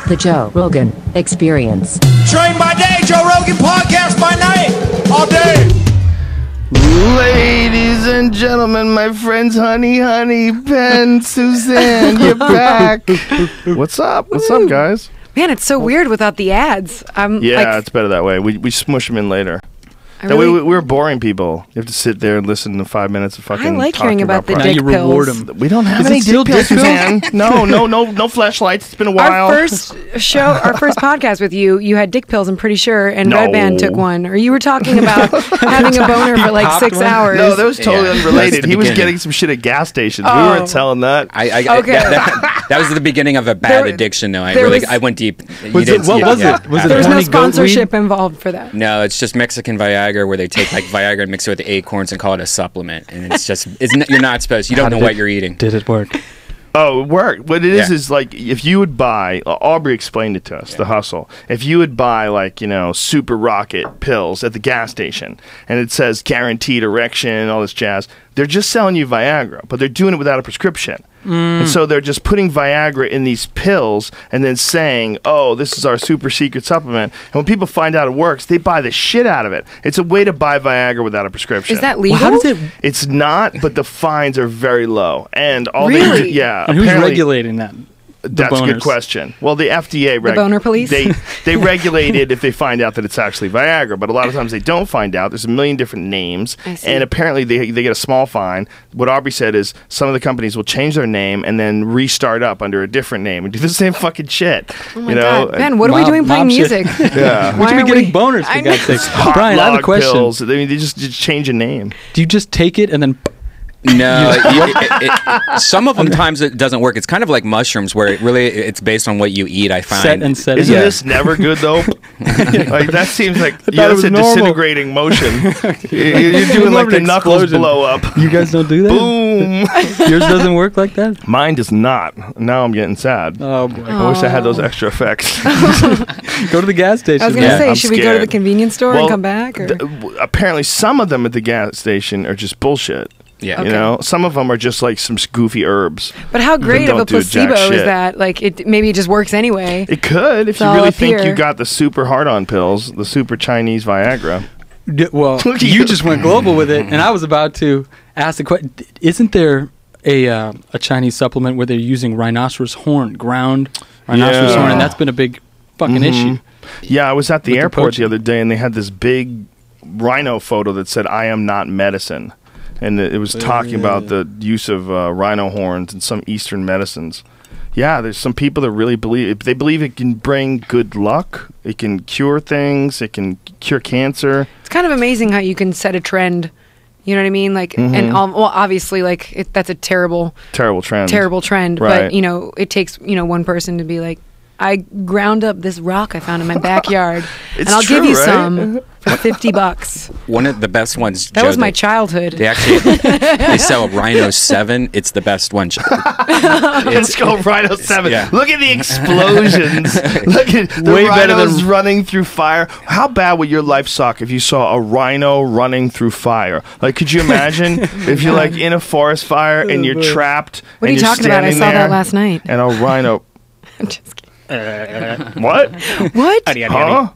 The Joe Rogan Experience. Train by day, Joe Rogan podcast by night, all day. Ladies and gentlemen, my friends, honey, Ben, Suzanne, you're back. What's up? What's up, guys? Man, it's so weird without the ads. Yeah, it's better that way. We smush them in later. That way we're boring people. You have to sit there and listen to 5 minutes of fucking. I like hearing about the dick pills. We don't have any dick pills, Suzanne. No flashlights. It's been a while. Our first podcast with you, you had dick pills. I'm pretty sure, and Red Band took one, or you were talking about having a boner for like 6 hours. No, that was totally unrelated. He was getting some shit at gas stations. We weren't selling that. Okay. That was the beginning of a bad addiction, though. I went deep. There was no sponsorship involved for that. No, it's just Mexican Viagra, where they take like Viagra and mix it with acorns and call it a supplement, and you're not supposed. You don't know what you're eating. Did it work? Oh, it worked. What it is like if you would buy, Aubrey explained it to us, the hustle. If you would buy like, Super Rocket pills at the gas station and it says guaranteed erection, all this jazz, they're just selling you Viagra, but they're doing it without a prescription. And so they're just putting Viagra in these pills and then saying, oh, this is our super secret supplement. And when people find out it works, they buy the shit out of it. It's a way to buy Viagra without a prescription. Is that legal? Well, how does it? It's not, but the fines are very low. And all really? And who's regulating that? That's a good question. Well, the FDA... The boner police? They regulate it if they find out that it's actually Viagra, but a lot of times they don't find out. There's a million different names, and apparently they get a small fine. What Aubrey said is some of the companies will change their name and then restart up under a different name and do the same fucking shit. Oh my God. Ben, what are we doing playing music? Yeah. We should be getting boners, for God's sake. Brian, I have a question. Pills. I mean, they just change a name. Do you just take it and then... No, some of them times it doesn't work. It's kind of like mushrooms, where it's based on what you eat. I find. Isn't this never good though? Like that seems like that's a disintegrating motion. You're doing like the knuckles blow up. You guys don't do that. Boom. Yours doesn't work like that. Mine does not. Now I'm getting sad. Oh boy! I wish I had those extra effects. Go to the gas station. I was going to say, should we go to the convenience store and come back? Or? Apparently, some of them at the gas station are just bullshit. Yeah, some of them are just like some goofy herbs. But how great of a placebo is that? Like, maybe it just works anyway. It could, if you really think you got the super hard-on pills, the super Chinese Viagra. Well, you just went global with it, and I was about to ask the question: isn't there a Chinese supplement where they're using rhinoceros horn, ground rhinoceros horn, and that's been a big fucking issue? Yeah, I was at the airport the other day, and they had this big rhino photo that said, "I am not medicine." And it was talking about the use of rhino horns and some Eastern medicines. Yeah, there's some people that really believe it can bring good luck. It can cure things. It can cure cancer. It's kind of amazing how you can set a trend. You know what I mean? Like, and obviously, like that's a terrible trend. Right. But it takes one person to be like, I ground up this rock I found in my backyard, and I'll give you some for $50. One of the best ones. That was my childhood. They sell Rhino 7. It's the best one. Let's go Rhino 7. Yeah. Look at the explosions. Look at the rhinos running through fire. How bad would your life suck if you saw a rhino running through fire? Like, could you imagine if you're like in a forest fire and you're trapped? What are you talking about? I saw that last night. And a rhino. I'm just kidding. What? What? Huh?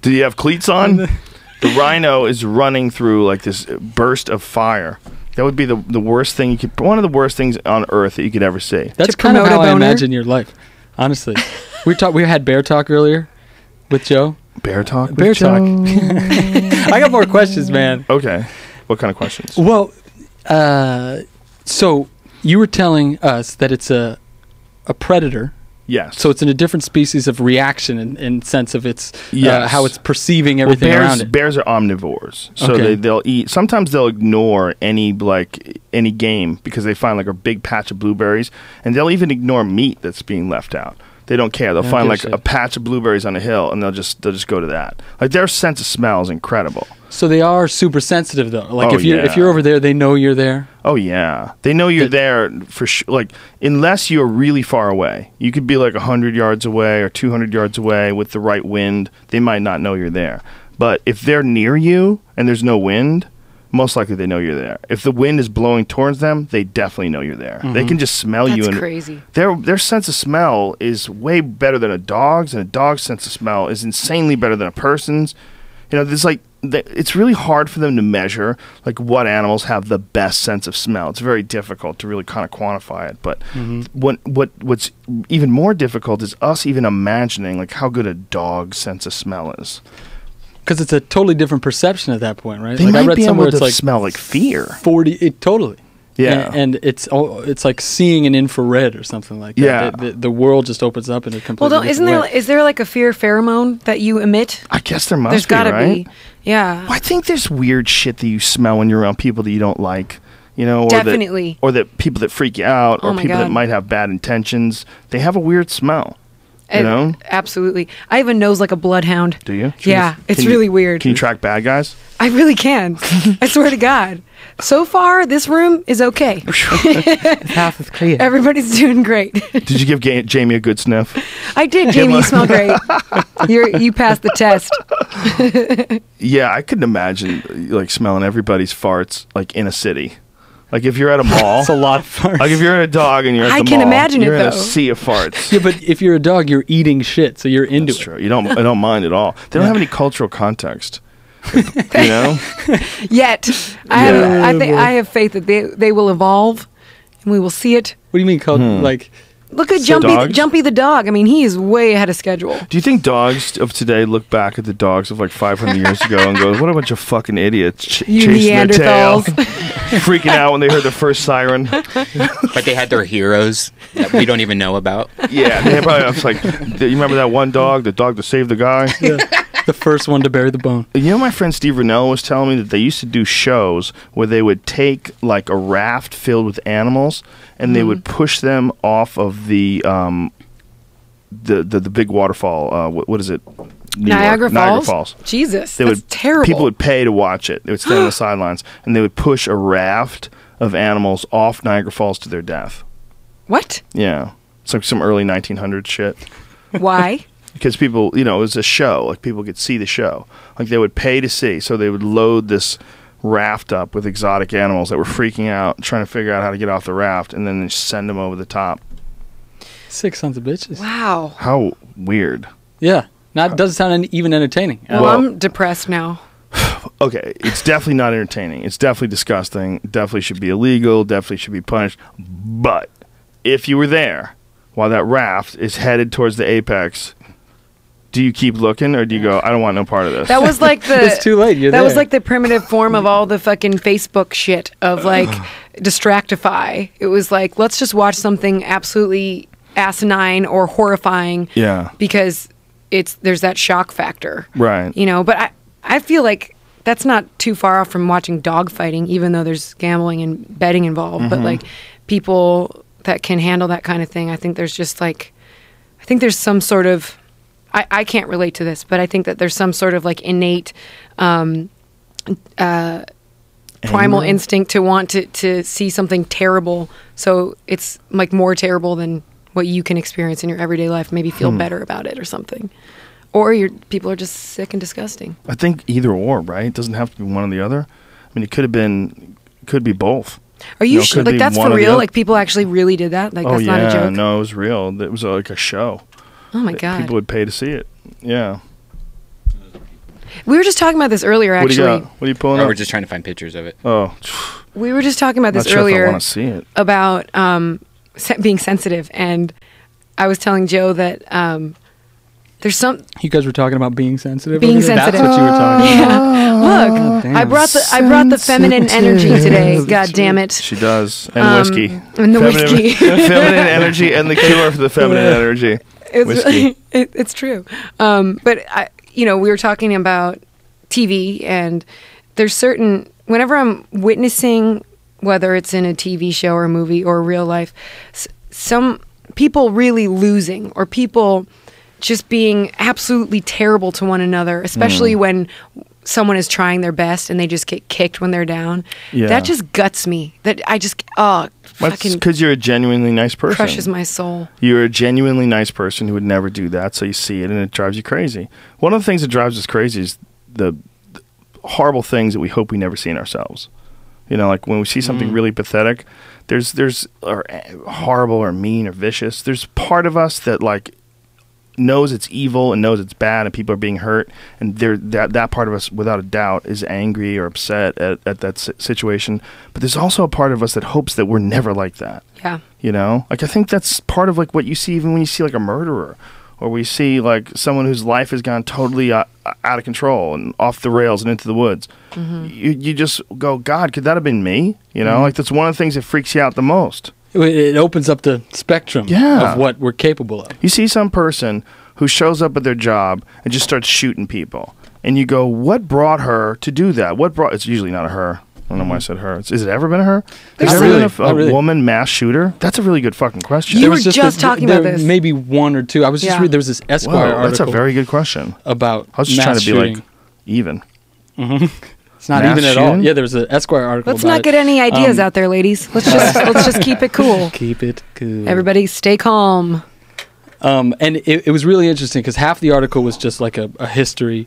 Do you have cleats on? The rhino is running through like this burst of fire. That would be the worst thing one of the worst things on earth that you could ever see. That's kind of how I imagine your life, honestly. We had bear talk earlier with Joe. Bear talk? Bear talk. I got more questions, man. Okay. What kind of questions? Well, so you were telling us that it's a predator. Yes. So it's in a different species of reaction in sense of its how it's perceiving everything around it. Bears are omnivores, so they'll eat. Sometimes they'll ignore any game because they find like a big patch of blueberries, and they'll even ignore meat that's being left out. They don't care. They'll find like a patch of blueberries on a hill, and they'll just go to that. Like their sense of smell is incredible. So they are super sensitive, though. Like if you're over there, they know you're there. Oh yeah, they know you're there for sure. Like unless you're really far away, you could be like 100 yards away or 200 yards away with the right wind. They might not know you're there. But if they're near you and there's no wind, most likely they know you're there. If the wind is blowing towards them, they definitely know you're there. They can just smell you. That's crazy. Their sense of smell is way better than a dog's, and a dog's sense of smell is insanely better than a person's. You know, there's like it's really hard for them to measure like what animals have the best sense of smell. It's very difficult to really kind of quantify it. But what's even more difficult is us even imagining like how good a dog's sense of smell is. Because it's a totally different perception at that point, right? They like might I read be somewhere able it's to like smell like fear. 40, totally. Yeah. And it's like seeing an infrared or something like that. Yeah. The world just opens up in a completely Well, different way. is there like a fear pheromone that you emit? I guess there must There's be, gotta right? be. Yeah. Well, I think there's weird shit that you smell when you're around people that you don't like, you know, or Definitely. that people that freak you out, or Oh my people that God. might have bad intentions. They have a weird smell. You know? Absolutely. I have a nose like a bloodhound. Do you? Yeah, it's Can you- really weird. Can you track bad guys? I really can. I swear to God. So far, this room is okay. Half is clear. Everybody's doing great. Did you give Jamie a good sniff? I did, Jamie. You smell great. You passed the test. Yeah, I couldn't imagine like smelling everybody's farts like in a city. Like if you're at a mall, It's a lot of farts. like if you're at a dog and you're at I the can mall, imagine it, you're in a though. sea of farts. Yeah, but if you're a dog, you're eating shit, so you're into That's it. true. I don't mind at all. They don't have any cultural context. You know? Yet, I have faith that they will evolve, and we will see it. What do you mean called like? Look at dogs? Jumpy the dog. I mean, he is way ahead of schedule. Do you think dogs of today look back at the dogs of like 500 years ago and go, "What a bunch of fucking idiots You chasing their tail, Neanderthals. freaking out when they heard the first siren"? But they had their heroes that we don't even know about. Yeah, they probably. I was like, you remember that one dog, the dog that saved the guy? The first one to bury the bone. You know, my friend Steve Rennell was telling me that they used to do shows where they would take like a raft filled with animals and they would push them off of the big waterfall. What is it? New York. Niagara Niagara Falls? Falls. Jesus, They that's would terrible. People would pay to watch it. They would stand on the sidelines and they would push a raft of animals off Niagara Falls to their death. What? Yeah, it's like some early 1900s shit. Why? Because people, you know, it was a show. Like, people could see the show. Like, they would pay to see. So they would load this raft up with exotic animals that were freaking out, trying to figure out how to get off the raft, and then they send them over the top. Sick sons of bitches. Wow. How weird. Yeah. Doesn't sound even entertaining. Well, Well- I'm depressed now. Okay, it's definitely not entertaining. It's definitely disgusting. Definitely should be illegal. Definitely should be punished. But if you were there while that raft is headed towards the apex, do you keep looking, or do you go, I don't want no part of this? That was like the. It's too late. You're that was there. like the primitive form of all the fucking Facebook shit of like Distractify. It was like, let's just watch something absolutely asinine or horrifying. Yeah. Because there's that shock factor. Right. You know, but I feel like that's not too far off from watching dog fighting, even though there's gambling and betting involved. But like people that can handle that kind of thing, I think there's just like, I think there's some sort of, I can't relate to this, but I think that there's some sort of like innate primal instinct to want to see something terrible. So it's like more terrible than what you can experience in your everyday life. Maybe feel better about it or something. Or people are just sick and disgusting. I think either or, right? It doesn't have to be one or the other. I mean, it could be both. Are you know, sure? could Like be that's one for or the real? other. Like people actually really did that? Like that's not a joke? No, it was real. It was like a show. Oh my God. People would pay to see it. Yeah. We were just talking about this earlier, What do you actually. got? What are you pulling Or up? we're just trying to find pictures of it. Oh, We were just talking about not this sure if I earlier want to see it. about being sensitive. And I was telling Joe that there's some... You guys were talking about being sensitive. Being over there? sensitive. That's what you were talking about. Yeah. Look, damn. I brought the feminine energy today. God damn it. She does. And whiskey. And the Feminine- whiskey. feminine energy and the cure for the feminine energy. Whiskey. It's true. But we were talking about TV, and there's certain, whenever I'm witnessing, whether it's in a TV show or a movie or real life, some people really losing, or people just being absolutely terrible to one another, especially when someone is trying their best and they just get kicked when they're down. Yeah. That just guts me. That I just That's fucking because you're a genuinely nice person. crushes my soul. You're a genuinely nice person who would never do that, so you see it and it drives you crazy. One of the things that drives us crazy is horrible things that we hope we never see in ourselves. You know, like when we see something really pathetic, there's or horrible or mean or vicious. There's part of us that like knows it's evil and knows it's bad and people are being hurt, and that part of us without a doubt is angry or upset at that situation. But there's also a part of us that hopes that we're never like that. Yeah. You know, like I think that's part of like what you see even when you see like a murderer, or we see like someone whose life has gone totally out of control and off the rails and into the woods. You just go, God, could that have been me? You know, like that's one of the things that freaks you out the most. It opens up the spectrum of what we're capable of. You see some person who shows up at their job and just starts shooting people, and you go, what brought her to do that? It's usually not a her. I don't know why I said her. Is it ever been a her? Has there been a woman mass shooter? That's a really good fucking question. You were just talking about this. Maybe one or two. I was just reading. There was this Esquire article. That's a very good question. About I was just trying to be like even. It's not even at all. Yeah, there was an Esquire article. Let's not get any ideas out there, ladies. Let's just keep it cool. Keep it cool. Everybody, stay calm. And it was really interesting because half the article was just like a history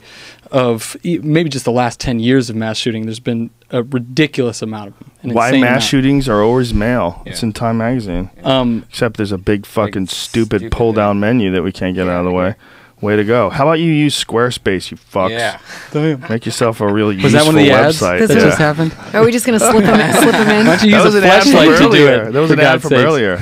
of maybe just the last 10 years of mass shooting. There's been a ridiculous amount of them. Why mass shootings are always male. Yeah. It's in Time magazine. Except there's a big fucking stupid pull-down menu that we can't get out of the way. Way to go. How about you use Squarespace, you fucks? Yeah. Make yourself a really useful that one of the website. Ads that just happened? Are we just going to slip them in? Why don't you use a flashlight to do it? That was an ad from earlier.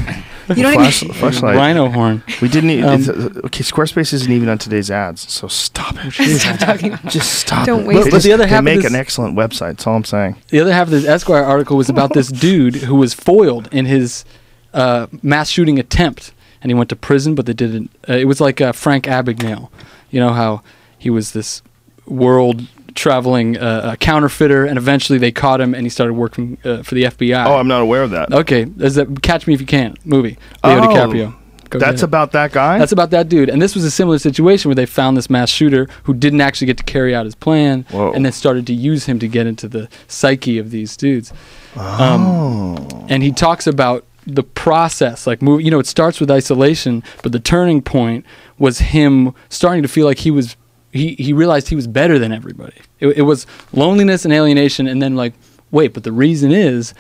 You don't flashlight. Rhino horn. We didn't okay, Squarespace isn't even on today's ads, so stop it. Stop talking. Just stop Don't it. waste it. But the other half they make an excellent website, that's all I'm saying. The other half of this Esquire article was about this dude who was foiled in his mass shooting attempt, and he went to prison, but they didn't. It was like Frank Abagnale. You know how he was this world-traveling counterfeiter, and eventually they caught him, and he started working for the FBI. Oh, I'm not aware of that. Okay, there's that Catch Me If You Can movie. Leo DiCaprio. That's about that guy? That's about that dude. And this was a similar situation where they found this mass shooter who didn't actually get to carry out his plan, and then started to use him to get into the psyche of these dudes. And he talks about the process, like it starts with isolation, but the turning point was him starting to feel like he realized he was better than everybody. It was loneliness and alienation, and then like, wait, but the reason is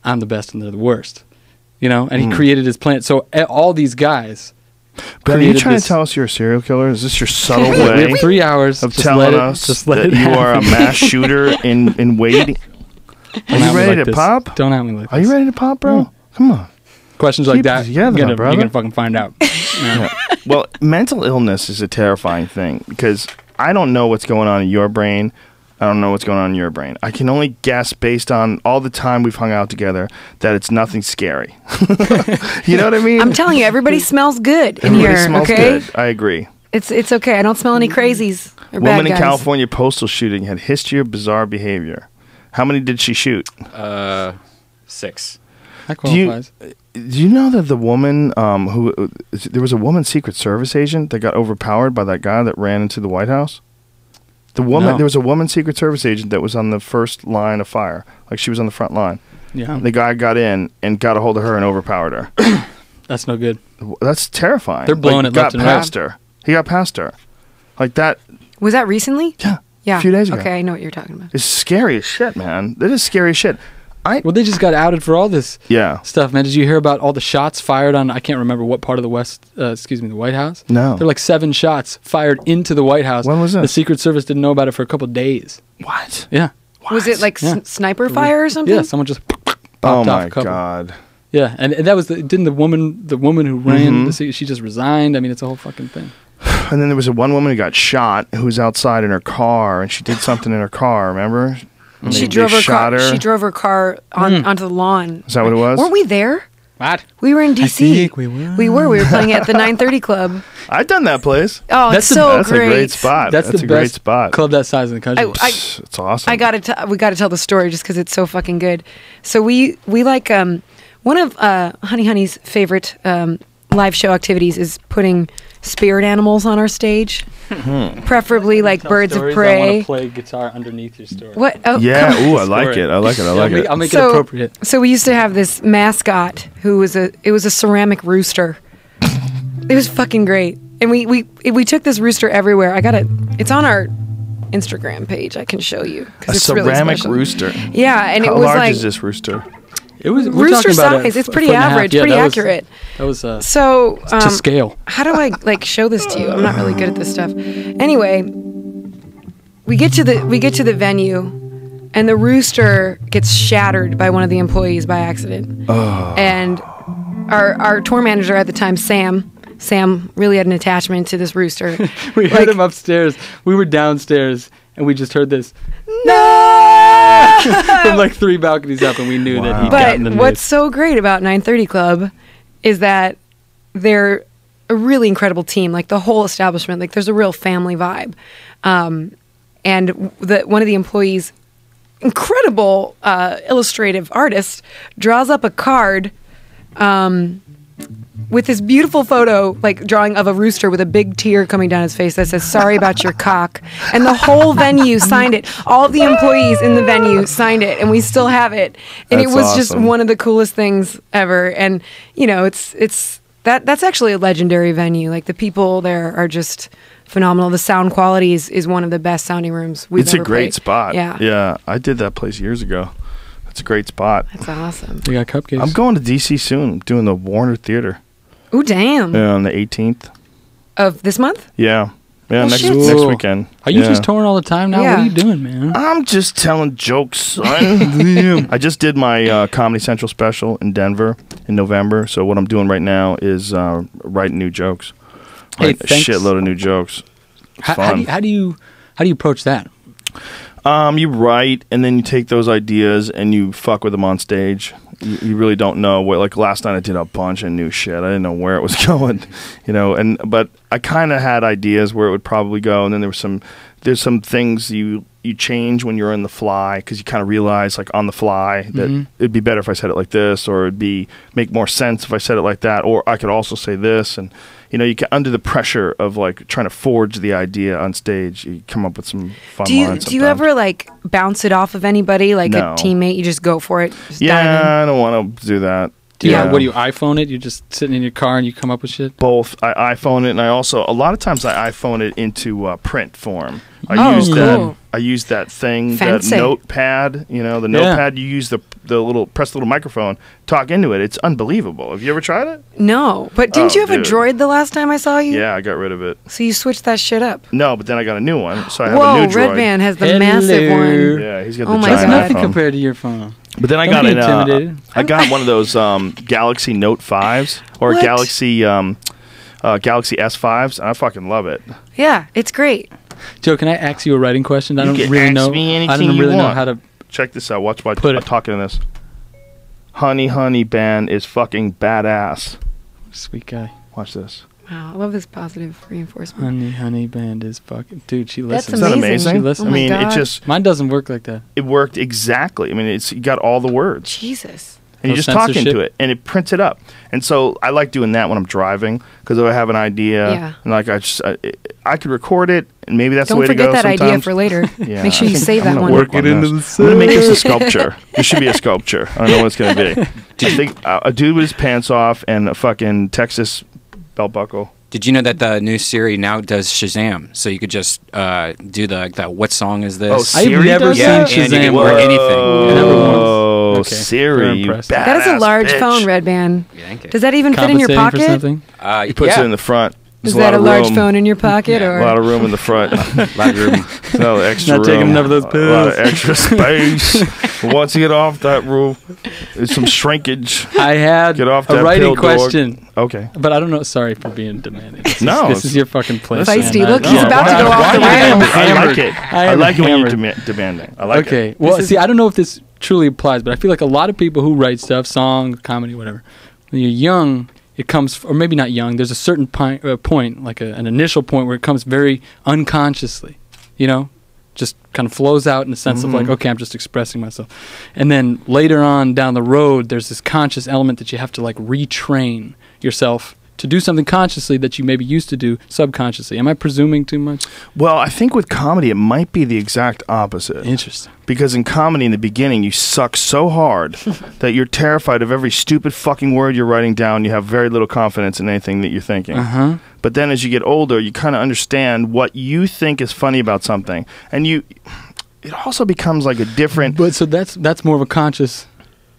I'm the best and they're the worst, and he created his plan. So all these guys. But are you trying to tell us you're a serial killer? Is this your subtle way? We have 3 hours of telling us that you are a mass shooter in waiting? Are you ready to pop? Don't at me like this. Are you ready to pop, bro? Come on. Questions like that, you're gonna fucking find out. Yeah. Well, mental illness is a terrifying thing because I don't know what's going on in your brain. I don't know what's going on in your brain. I can only guess based on all the time we've hung out together that it's nothing scary. You know what I mean? I'm telling you, everybody smells good in Everybody here. Smells okay, good. I agree. It's okay. I don't smell any crazies. Or Woman bad in guys. California postal shooting had history of bizarre behavior. How many did she shoot? 6. That qualifies. Do you know that the woman there was a woman Secret Service agent that got overpowered by that guy that ran into the White House? There was a woman Secret Service agent that was on the first line of fire, like she was on the front line. Yeah. The guy got in and got a hold of her and overpowered her. That's no good. That's terrifying. They're blowing it left and right. He got past her, like that. Was that recently? Yeah. Yeah. A few days ago. Okay, I know what you're talking about. It's scary as shit, man. That is scary as shit. Well, they just got outed for all this stuff, man. Did you hear about all the shots fired on, I can't remember what part of the the White House? No. There were like 7 shots fired into the White House. When was this? The Secret Service didn't know about it for a couple of days. What? Yeah. What? Was it like sniper fire or something? Yeah, someone just popped oh off my a couple. God. Yeah, and that was didn't the woman who ran she just resigned? I mean, it's a whole fucking thing. And then there was one woman who got shot who was outside in her car, and she did something in her car, remember? She drove her car onto the lawn. Is that what it was? Weren't we there? What? We were in DC. I think we were. We were playing at the 930 Club. I've done that place. Oh, That's it's so That's great. a great spot. That's a the great best spot. club that size in the country. It's awesome. We got to tell the story just because it's so fucking good. So we like one of Honey Honey's favorite live show activities is putting spirit animals on our stage, preferably like birds of I prey. want to play guitar underneath your story. What? Oh, Yeah. come on. Ooh, I like it. I like it. I like it. I'll make it appropriate. So we used to have this mascot who was a ceramic rooster. It was fucking great, and we took this rooster everywhere. It's on our Instagram page. I can show you A because it's really ceramic special. rooster. Yeah, and How it was large like is this rooster? It was rooster size. It's pretty average, pretty accurate. That was So to scale. how do I like show this to you? I'm not really good at this stuff. Anyway, we get to the venue, and the rooster gets shattered by one of the employees by accident. And our tour manager at the time, Sam really had an attachment to this rooster. We heard him upstairs. We were downstairs, and we just heard this from like 3 balconies up, and we knew that he'd gotten the But what's so great about 930 Club is that they're a really incredible team. Like the whole establishment, like there's a real family vibe. And one of the employees, incredible illustrative artist, draws up a card with this beautiful photo, like drawing of a rooster with a big tear coming down his face that says, "Sorry about your cock." And the whole venue signed it. All of the employees in the venue signed it, and we still have it. And That's it was just awesome. one of the coolest things ever. And, you know, that's actually a legendary venue. Like the people there are just phenomenal. The sound quality is one of the best sounding rooms we've It's a ever great played. spot. Yeah. Yeah. I did that place years ago. It's a great spot. That's awesome. They got cupcakes. I'm going to DC soon. I'm doing the Warner Theater Ooh, damn. on the 18th. Of this month? Yeah. Yeah, Oh, next shit. next Cool. weekend. Are you Yeah. just touring all the time now? Yeah. What are you doing, man? I'm just telling jokes, son. I just did my Comedy Central special in Denver in November. So what I'm doing right now is writing new jokes. Hey, Writing a thanks. shitload of new jokes. It's How fun. do you approach that? You write, and then you take those ideas and you fuck with them on stage. You really don't know what. Like last night, I did a bunch of new shit. I didn't know where it was going, you know. But I kind of had ideas where it would probably go, and then there's some things you change when you're in the fly because you kind of realize like on the fly that it'd be better if I said it like this, or it'd make more sense if I said it like that, or I could also say this, and you know, you get under the pressure of like trying to forge the idea on stage. You come up with some fun Do you lines. do you sometimes. ever like bounce it off of anybody, like No. a teammate? You just go for it. Just dive in? Yeah, I don't want to do that. What do you iPhone it? You're just sitting in your car and you come up with shit? Both. I iPhone it, and I also a lot of times I iPhone it into print form. Oh, use that. cool. I use that thing, Fancy. that notepad. You know, the notepad. You use the little press the little microphone, talk into it. It's unbelievable. Have you ever tried it? No, but didn't Oh, you have dude. a droid the last time I saw you? Yeah, I got rid of it. So you switched that shit up. No, but then I got a new one, so I have Whoa, a new droid. Red Band has the Hello. massive one. Yeah, he's got Oh the my giant God. Nothing iPhone. compared to your phone. But then I Don't got be an intimidated. I got one of those Galaxy Note 5s or What? Galaxy S5s. I fucking love it. Yeah, it's great. Joe, can I ask you a writing question? I You don't can really ask know. me I anything don't you really know want. how to. Check this out. Watch my Put it. talking to this. Honey Honey Band is fucking badass. Sweet guy. Watch this. Wow, I love this positive reinforcement. Honey, honey, band is fucking. Dude, she That's listens. Is that amazing. amazing? She listens. Oh I my mean, God. it just Mine doesn't work like that. it worked exactly. I mean, you got all the words. Jesus. And you No just talk into censorship. it, and it prints it up. And so I like doing that when I'm driving because if I have an idea, Yeah. and like I could record it, and maybe that's Don't the way to forget go. that idea sometimes. for later. Yeah, Make sure I you think save I'm that gonna one. work on this. I'm gonna make this a sculpture. This should be a sculpture. I don't know what it's gonna be. I think a dude with his pants off and a fucking Texas belt buckle. Did you know that the new Siri now does Shazam? So you could just do the what song is this? Oh, I've Siri never does seen that? Yeah, and you can Shazam wear work. anything. Never Oh, once. Okay, Siri, very you impressed. badass That is a large bitch. phone, Red Band. Yank it. Does that even fit in your Compensating for pocket? something? He puts yeah. it in the front. Is There's that a lot of large room. phone in your pocket, A or lot of room in the front. Lot of room. No extra Not taking room. enough of those A lot of pills. extra space. Once you get off that roof, there's some shrinkage. I had Get off a that writing pill, dog. question, Okay. but I don't know. Sorry for being demanding. No, This is your fucking place. Feisty. man. Look, he's about to go off the I rails. like Hammered. it. I I am like it when you're hammered. demanding. I like Okay. it. Well, see, I don't know if this truly applies, but I feel like a lot of people who write stuff, song, comedy, whatever, when you're young, it comes, or maybe not young, there's a certain point, like an initial point where it comes very unconsciously, you know? Just kind of flows out in the sense of like, okay, I'm just expressing myself. And then later on down the road, there's this conscious element that you have to like retrain yourself to do something consciously that you maybe used to do subconsciously. Am I presuming too much? Well, I think with comedy, it might be the exact opposite. Interesting. Because in comedy, in the beginning, you suck so hard that you're terrified of every stupid fucking word you're writing down. You have very little confidence in anything that you're thinking. But then as you get older, you kind of understand what you think is funny about something. And it also becomes like a different... But so that's more of a conscious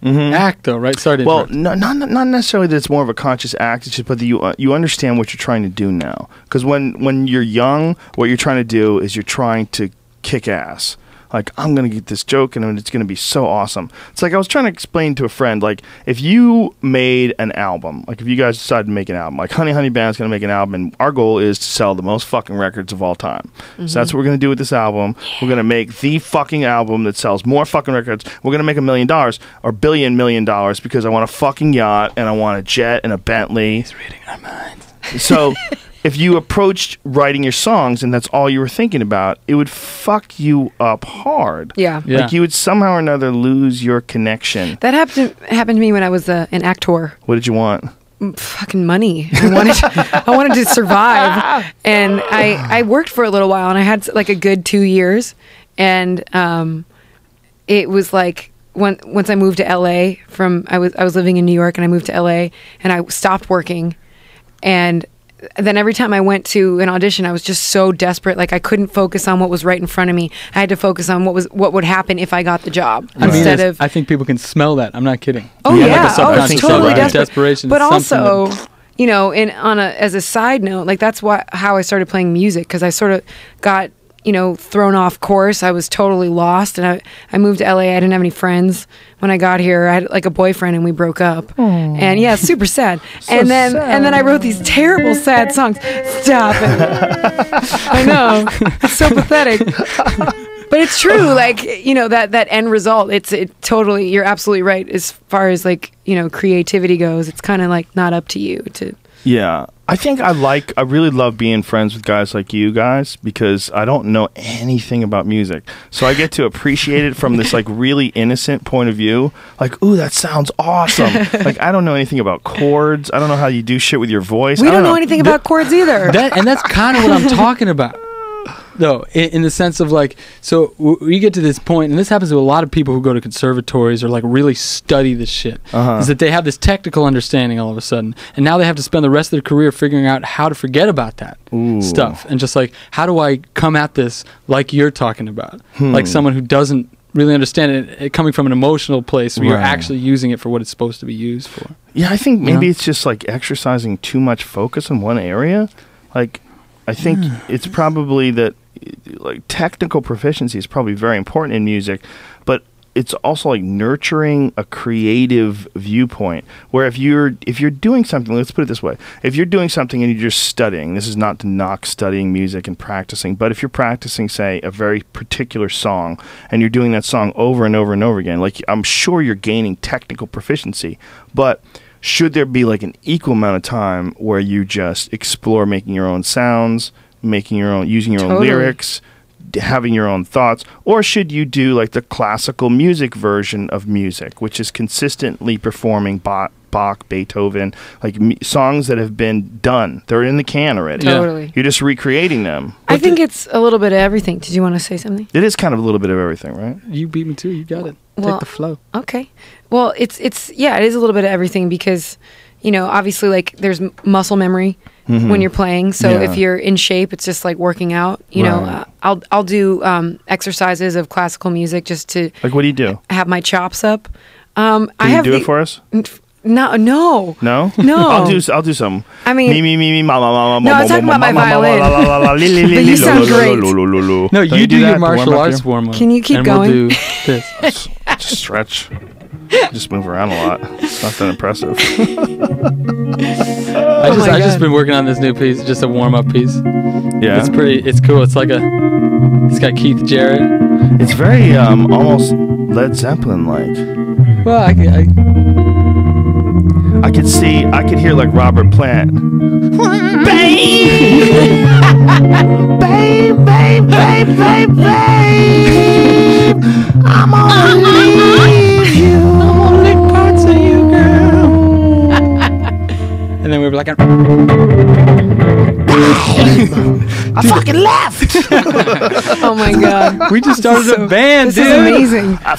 act, though, right? Sorry to interrupt. Not necessarily that it's more of a conscious act. It's just that you understand what you're trying to do now. Because when you're young, what you're trying to do is you're trying to kick ass. Like, I'm going to get this joke and it's going to be so awesome. It's like I was trying to explain to a friend, like, if you made an album, like if you guys decided to make an album, like Honey Honey Band's going to make an album, and our goal is to sell the most fucking records of all time. So that's what we're going to do with this album. We're going to make the fucking album that sells more fucking records. We're going to make $1 million or $1 billion because I want a fucking yacht and I want a jet and a Bentley. He's reading our minds. So... if you approached writing your songs and that's all you were thinking about, it would fuck you up hard. Yeah. Like you would somehow or another lose your connection. That happened to me when I was an actor. What did you want? Fucking money. I wanted to survive, and I worked for a little while, and I had like a good 2 years, and it was like once I moved to LA I was living in New York, and I moved to LA, and I stopped working, and then every time I went to an audition, I was just so desperate. Like I couldn't focus on what was right in front of me. I had to focus on what would happen if I got the job I think people can smell that. I'm not kidding. Oh yeah, it's totally desperation. But also, as a side note, like that's how I started playing music, because I sort of got thrown off course. I was totally lost, and I moved to LA. I didn't have any friends when I got here. I had like a boyfriend, and we broke up. And yeah, super sad. And then I wrote these terrible sad songs. Stop it. I know. It's so pathetic. But it's true, like, that end result, it totally, you're absolutely right as far as like, creativity goes. It's kind of like not up to you to... Yeah. I think I really love being friends with guys like you guys, because I don't know anything about music. So I get to appreciate it from this like really innocent point of view. Like, ooh, that sounds awesome. Like, I don't know anything about chords. I don't know how you do shit with your voice. We don't know anything about chords either. And that's kind of what I'm talking about. Though, in the sense of like, so we get to this point, and this happens to a lot of people who go to conservatories or like really study this shit, is that they have this technical understanding all of a sudden, and now they have to spend the rest of their career figuring out how to forget about that stuff, and just like, how do I come at this like you're talking about, like someone who doesn't really understand it coming from an emotional place where you're actually using it for what it's supposed to be used for. Yeah, I think maybe it's just like exercising too much focus in one area. Like, I think it's probably that like technical proficiency is probably very important in music, but it's also like nurturing a creative viewpoint, where if you're doing something, let's put it this way, if you're doing something and you're just studying, this is not to knock studying music and practicing, but if you're practicing, say, a very particular song, and you're doing that song over and over and over again, like, I'm sure you're gaining technical proficiency, but should there be like an equal amount of time where you just explore making your own sounds, using your own lyrics, having your own thoughts, or should you do like the classical music version of music, which is consistently performing Bach, Beethoven, like songs that have been done, they're in the can already. Totally. You're just recreating them. I think it's a little bit of everything. Did you want to say something? It is kind of a little bit of everything, right? You beat me too. You got it. Well, take the flow. Okay. Well, it is a little bit of everything, because obviously, like, there's muscle memory when you're playing. So if you're in shape, it's just like working out. I'll do exercises of classical music just to, like, what do you do? Have my chops up. Can you do it for us? No. No? I'll do some. I mean, me, mama. No, I was talking about my violin. But you sound great. No, you do your martial arts warm up. Can you keep going? We'll do this. Just stretch. Just move around a lot. It's not that impressive. I've just been working on this new piece, just a warm up piece. Yeah, it's cool. It's got Keith Jarrett. It's very almost Led Zeppelin like. Well, I could hear like Robert Plant. Babe, I'm gonna leave you. I'm gonna lick parts of you, girl. And then we were like, I fucking left. Oh my god. We just started a band, This dude. is amazing. I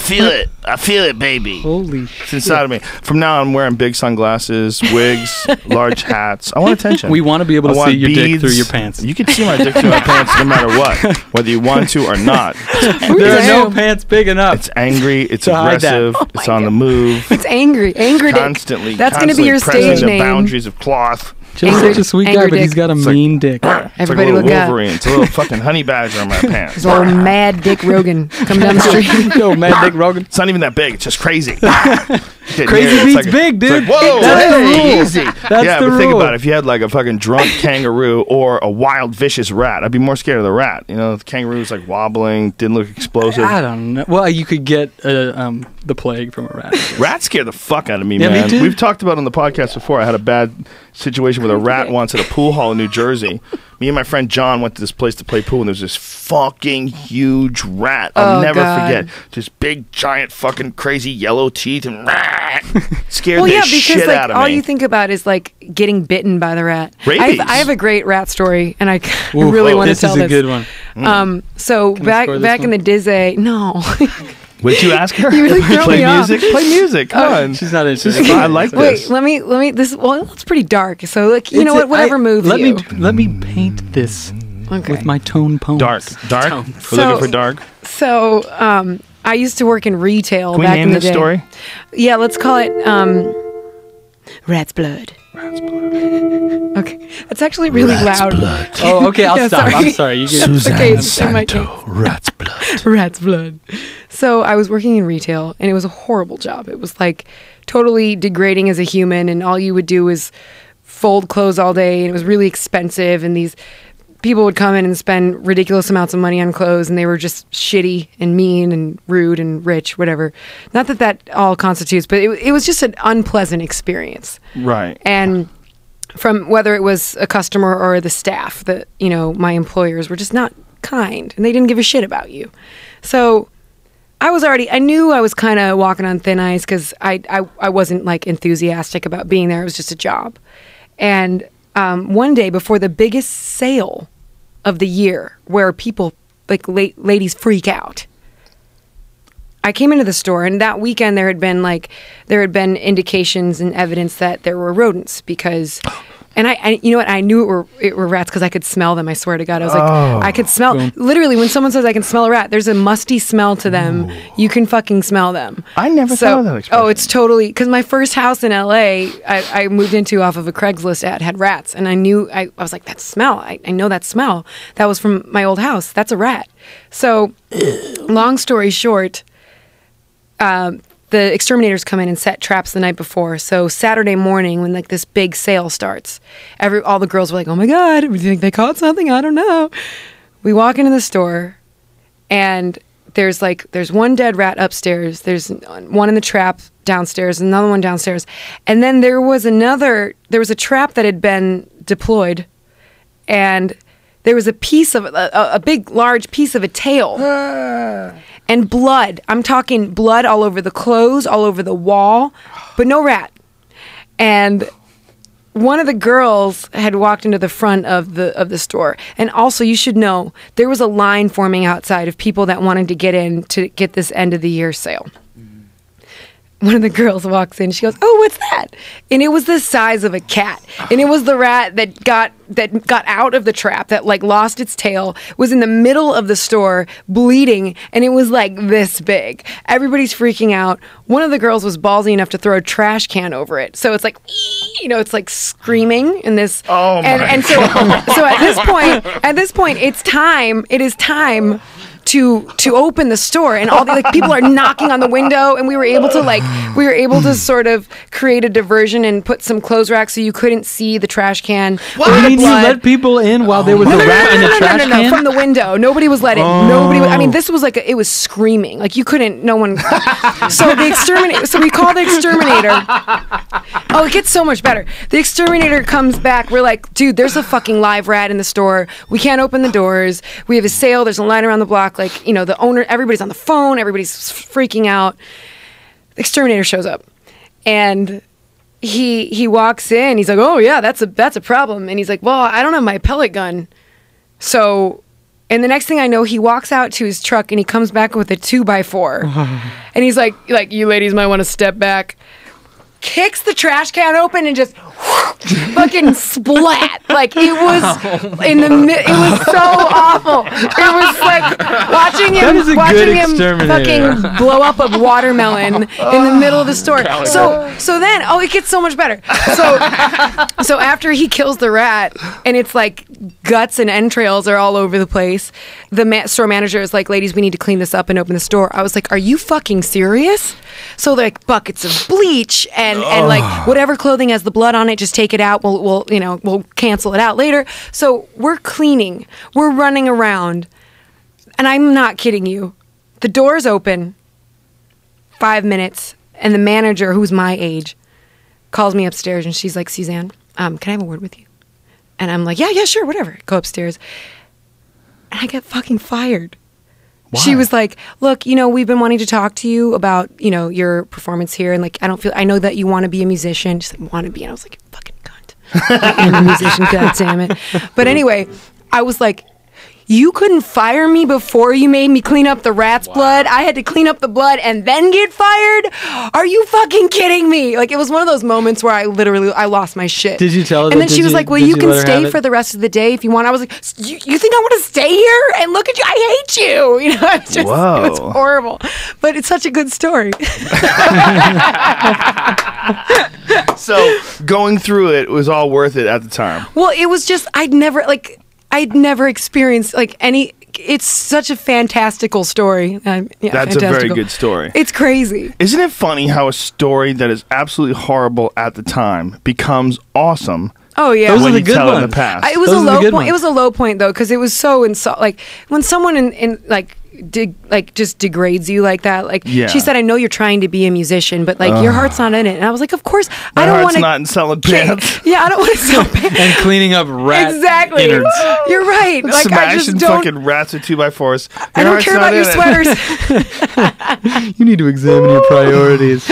feel it, baby. Holy It's inside of me. From now on, I'm wearing big sunglasses, wigs, large hats. I want attention. We want to be able I to want see your dick beads. through your pants. You can see my dick through my pants no matter what, whether you want to or not. There are no Damn. pants big enough. It's angry. It's To hide that. aggressive. It's on the move. It's angry dick. Constantly. That's going to be your pressing stage the name. boundaries of cloth. Just Angry- such a sweet guy, angry but he's dick. got a mean dick. Everybody it's like a look little out. Wolverine. It's a little fucking honey badger on my pants. There's a little mad Dick Rogan coming down the street. Yo, Mad Dick Rogan. It's not even that big. It's just crazy. Crazy beats big, dude. Whoa, That's the hey, rule. easy. That's yeah, the but think rule. about it. If you had like a fucking drunk kangaroo or a wild, vicious rat, I'd be more scared of the rat. You know, the kangaroo's like wobbling, didn't look explosive. I don't know. Well, you could get the plague from a rat. Rats scare the fuck out of me, Yeah, me man. too. We've talked about it on the podcast before. I had a bad situation with a rat once at a pool hall in New Jersey. Me and my friend John went to this place to play pool, and there was this fucking huge rat. I'll Oh, never God. forget. Just big, giant, fucking crazy yellow teeth, and scared Well, the yeah, because shit like out of all me. you think about is like getting bitten by the rat. Rabies. I have a great rat story, and I Ooh, really want to this tell is this. a good one. So Can I back score this back in one? the Dizzy, no. What'd you ask her? You really throw Play me off. music. Play music. Come on. She's not interested. I like this. Wait, let me. This well, it's pretty dark. So like, you know what? Whatever moves let you. Let me paint this Okay. with my tone poems. Dark. We're So- looking for dark. So I used to work in retail Can we back name in the this day. story? Yeah, let's call it Rat's Blood. Okay, it's actually really loud. Oh, okay. I'll Yeah, stop. sorry. I'm sorry. You get Okay, it's in my case. Rat's blood. Rat's blood. So I was working in retail, and it was a horrible job. It was like totally degrading as a human, and all you would do was fold clothes all day, and it was really expensive. And these people would come in and spend ridiculous amounts of money on clothes, and they were just shitty and mean and rude and rich, whatever. Not that that all constitutes, but it was just an unpleasant experience. Right. And from whether it was a customer or the staff, that, you know, my employers were just not kind, and they didn't give a shit about you. So I knew I was kind of walking on thin ice, because I wasn't like enthusiastic about being there. It was just a job. And one day before the biggest sale of the year, where people like ladies freak out, I came into the store, and that weekend there had been indications and evidence that there were rodents, because, and I you know what, I knew it were rats because I could smell them. I swear to God, I was like, I could smell. Literally, when someone says I can smell a rat, there's a musty smell to them. You can fucking smell them. I never thought of that expression. Oh, it's totally, because my first house in LA, I moved into off of a Craigslist ad, had rats, and I knew, I was like, that smell, I know that smell. That was from my old house. That's a rat. So, long story short, the exterminators come in and set traps the night before. So Saturday morning, when like this big sale starts, all the girls were like, "Oh my God, do you think they caught something? I don't know." We walk into the store, and there's one dead rat upstairs. There's one in the trap downstairs, another one downstairs, and then there was a trap that had been deployed, and there was a piece of a big, large piece of a tail. And blood. I'm talking blood all over the clothes, all over the wall, but no rat. And one of the girls had walked into the front of the store. And also, you should know, there was a line forming outside of people that wanted to get in to get this end of the year sale. One of the girls walks in. She goes, "Oh, what's that?" And it was the size of a cat. And it was the rat that got out of the trap, that like lost its tail, was in the middle of the store bleeding, and it was like this big. Everybody's freaking out. One of the girls was ballsy enough to throw a trash can over it. So it's like, you know, it's like screaming in this. Oh my and so at this point, it is time to open the store, and all the like people are knocking on the window, and we were able to sort of create a diversion and put some clothes racks so you couldn't see the trash can. You mean you let people in while there was a rat in the trash No, can? from the window. Nobody was let in. I mean, this was like it was screaming. Like you couldn't. No one. So the exterminator. So we call the exterminator. Oh, it gets so much better. The exterminator comes back. We're like, dude, there's a fucking live rat in the store. We can't open the doors. We have a sale. There's a line around the block. Like, you know, the owner, everybody's on the phone. Everybody's freaking out. The exterminator shows up, and he walks in. He's like, "Oh yeah, that's a problem." And he's like, "Well, I don't have my pellet gun." So, and the next thing I know, he walks out to his truck and he comes back with a 2x4. And he's like, you ladies might want to step back. Kicks the trash can open and just fucking splat. Like it was it was so awful. It was like watching him fucking blow up a watermelon in the middle of the store. So then it gets so much better. So after he kills the rat and it's like guts and entrails are all over the place, the store manager is like, ladies, we need to clean this up and open the store. I was like, are you fucking serious? So they're like buckets of bleach and like whatever clothing has the blood on it, just take it out. We'll cancel it out later. So we're cleaning. We're running around. And I'm not kidding you. The door's open. 5 minutes. And the manager, who's my age, calls me upstairs and she's like, Suzanne, can I have a word with you? And I'm like, yeah, sure, whatever. Go upstairs. And I get fucking fired. Why? She was like, look, we've been wanting to talk to you about, your performance here. And like, I know that you want to be a musician. She's like, want to be. And I was like, you fucking cunt. I'm a musician, God damn it. But anyway, I was like, you couldn't fire me before you made me clean up the rat's blood. I had to clean up the blood and then get fired? Are you fucking kidding me? Like, it was one of those moments where I lost my shit. Did you tell her? And then she was like, well, you can stay for the rest of the day if you want. I was like, you think I want to stay here? And look at you. I hate you. It's just, it was horrible. But it's such a good story. So going through it was all worth it at the time. Well, it was just, I'd never experienced any. It's such a fantastical story. That's fantastical. A very good story. It's crazy. Isn't it funny how a story that is absolutely horrible at the time becomes awesome? Oh yeah, those when are the you good tell ones. In the past. It was a low point. It was a low point though, because it was so like when someone just degrades you like that. Like she said, I know you're trying to be a musician, but like your heart's not in it. And I was like, of course, I don't want to. Not in selling pants. Yeah, I don't want to sell pants. And cleaning up rat innards. You're right. Like I just don't. Fucking rats with 2x4s. I don't care about your sweaters. You need to examine your priorities.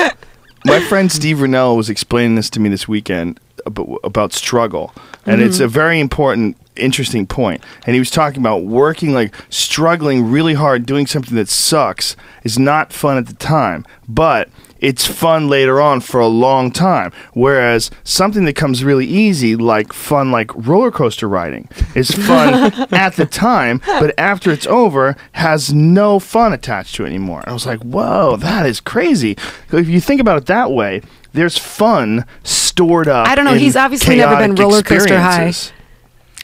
My friend Steve Rennell was explaining this to me this weekend about struggle, and it's a very important, interesting point. And he was talking about working, like struggling really hard, doing something that sucks is not fun at the time, but it's fun later on for a long time. Whereas something that comes really easy, like fun, like roller coaster riding, is fun at the time, but after it's over, has no fun attached to it anymore. And I was like, whoa, that is crazy. If you think about it that way, there's fun stored up. I don't know. He's obviously never been roller coaster high.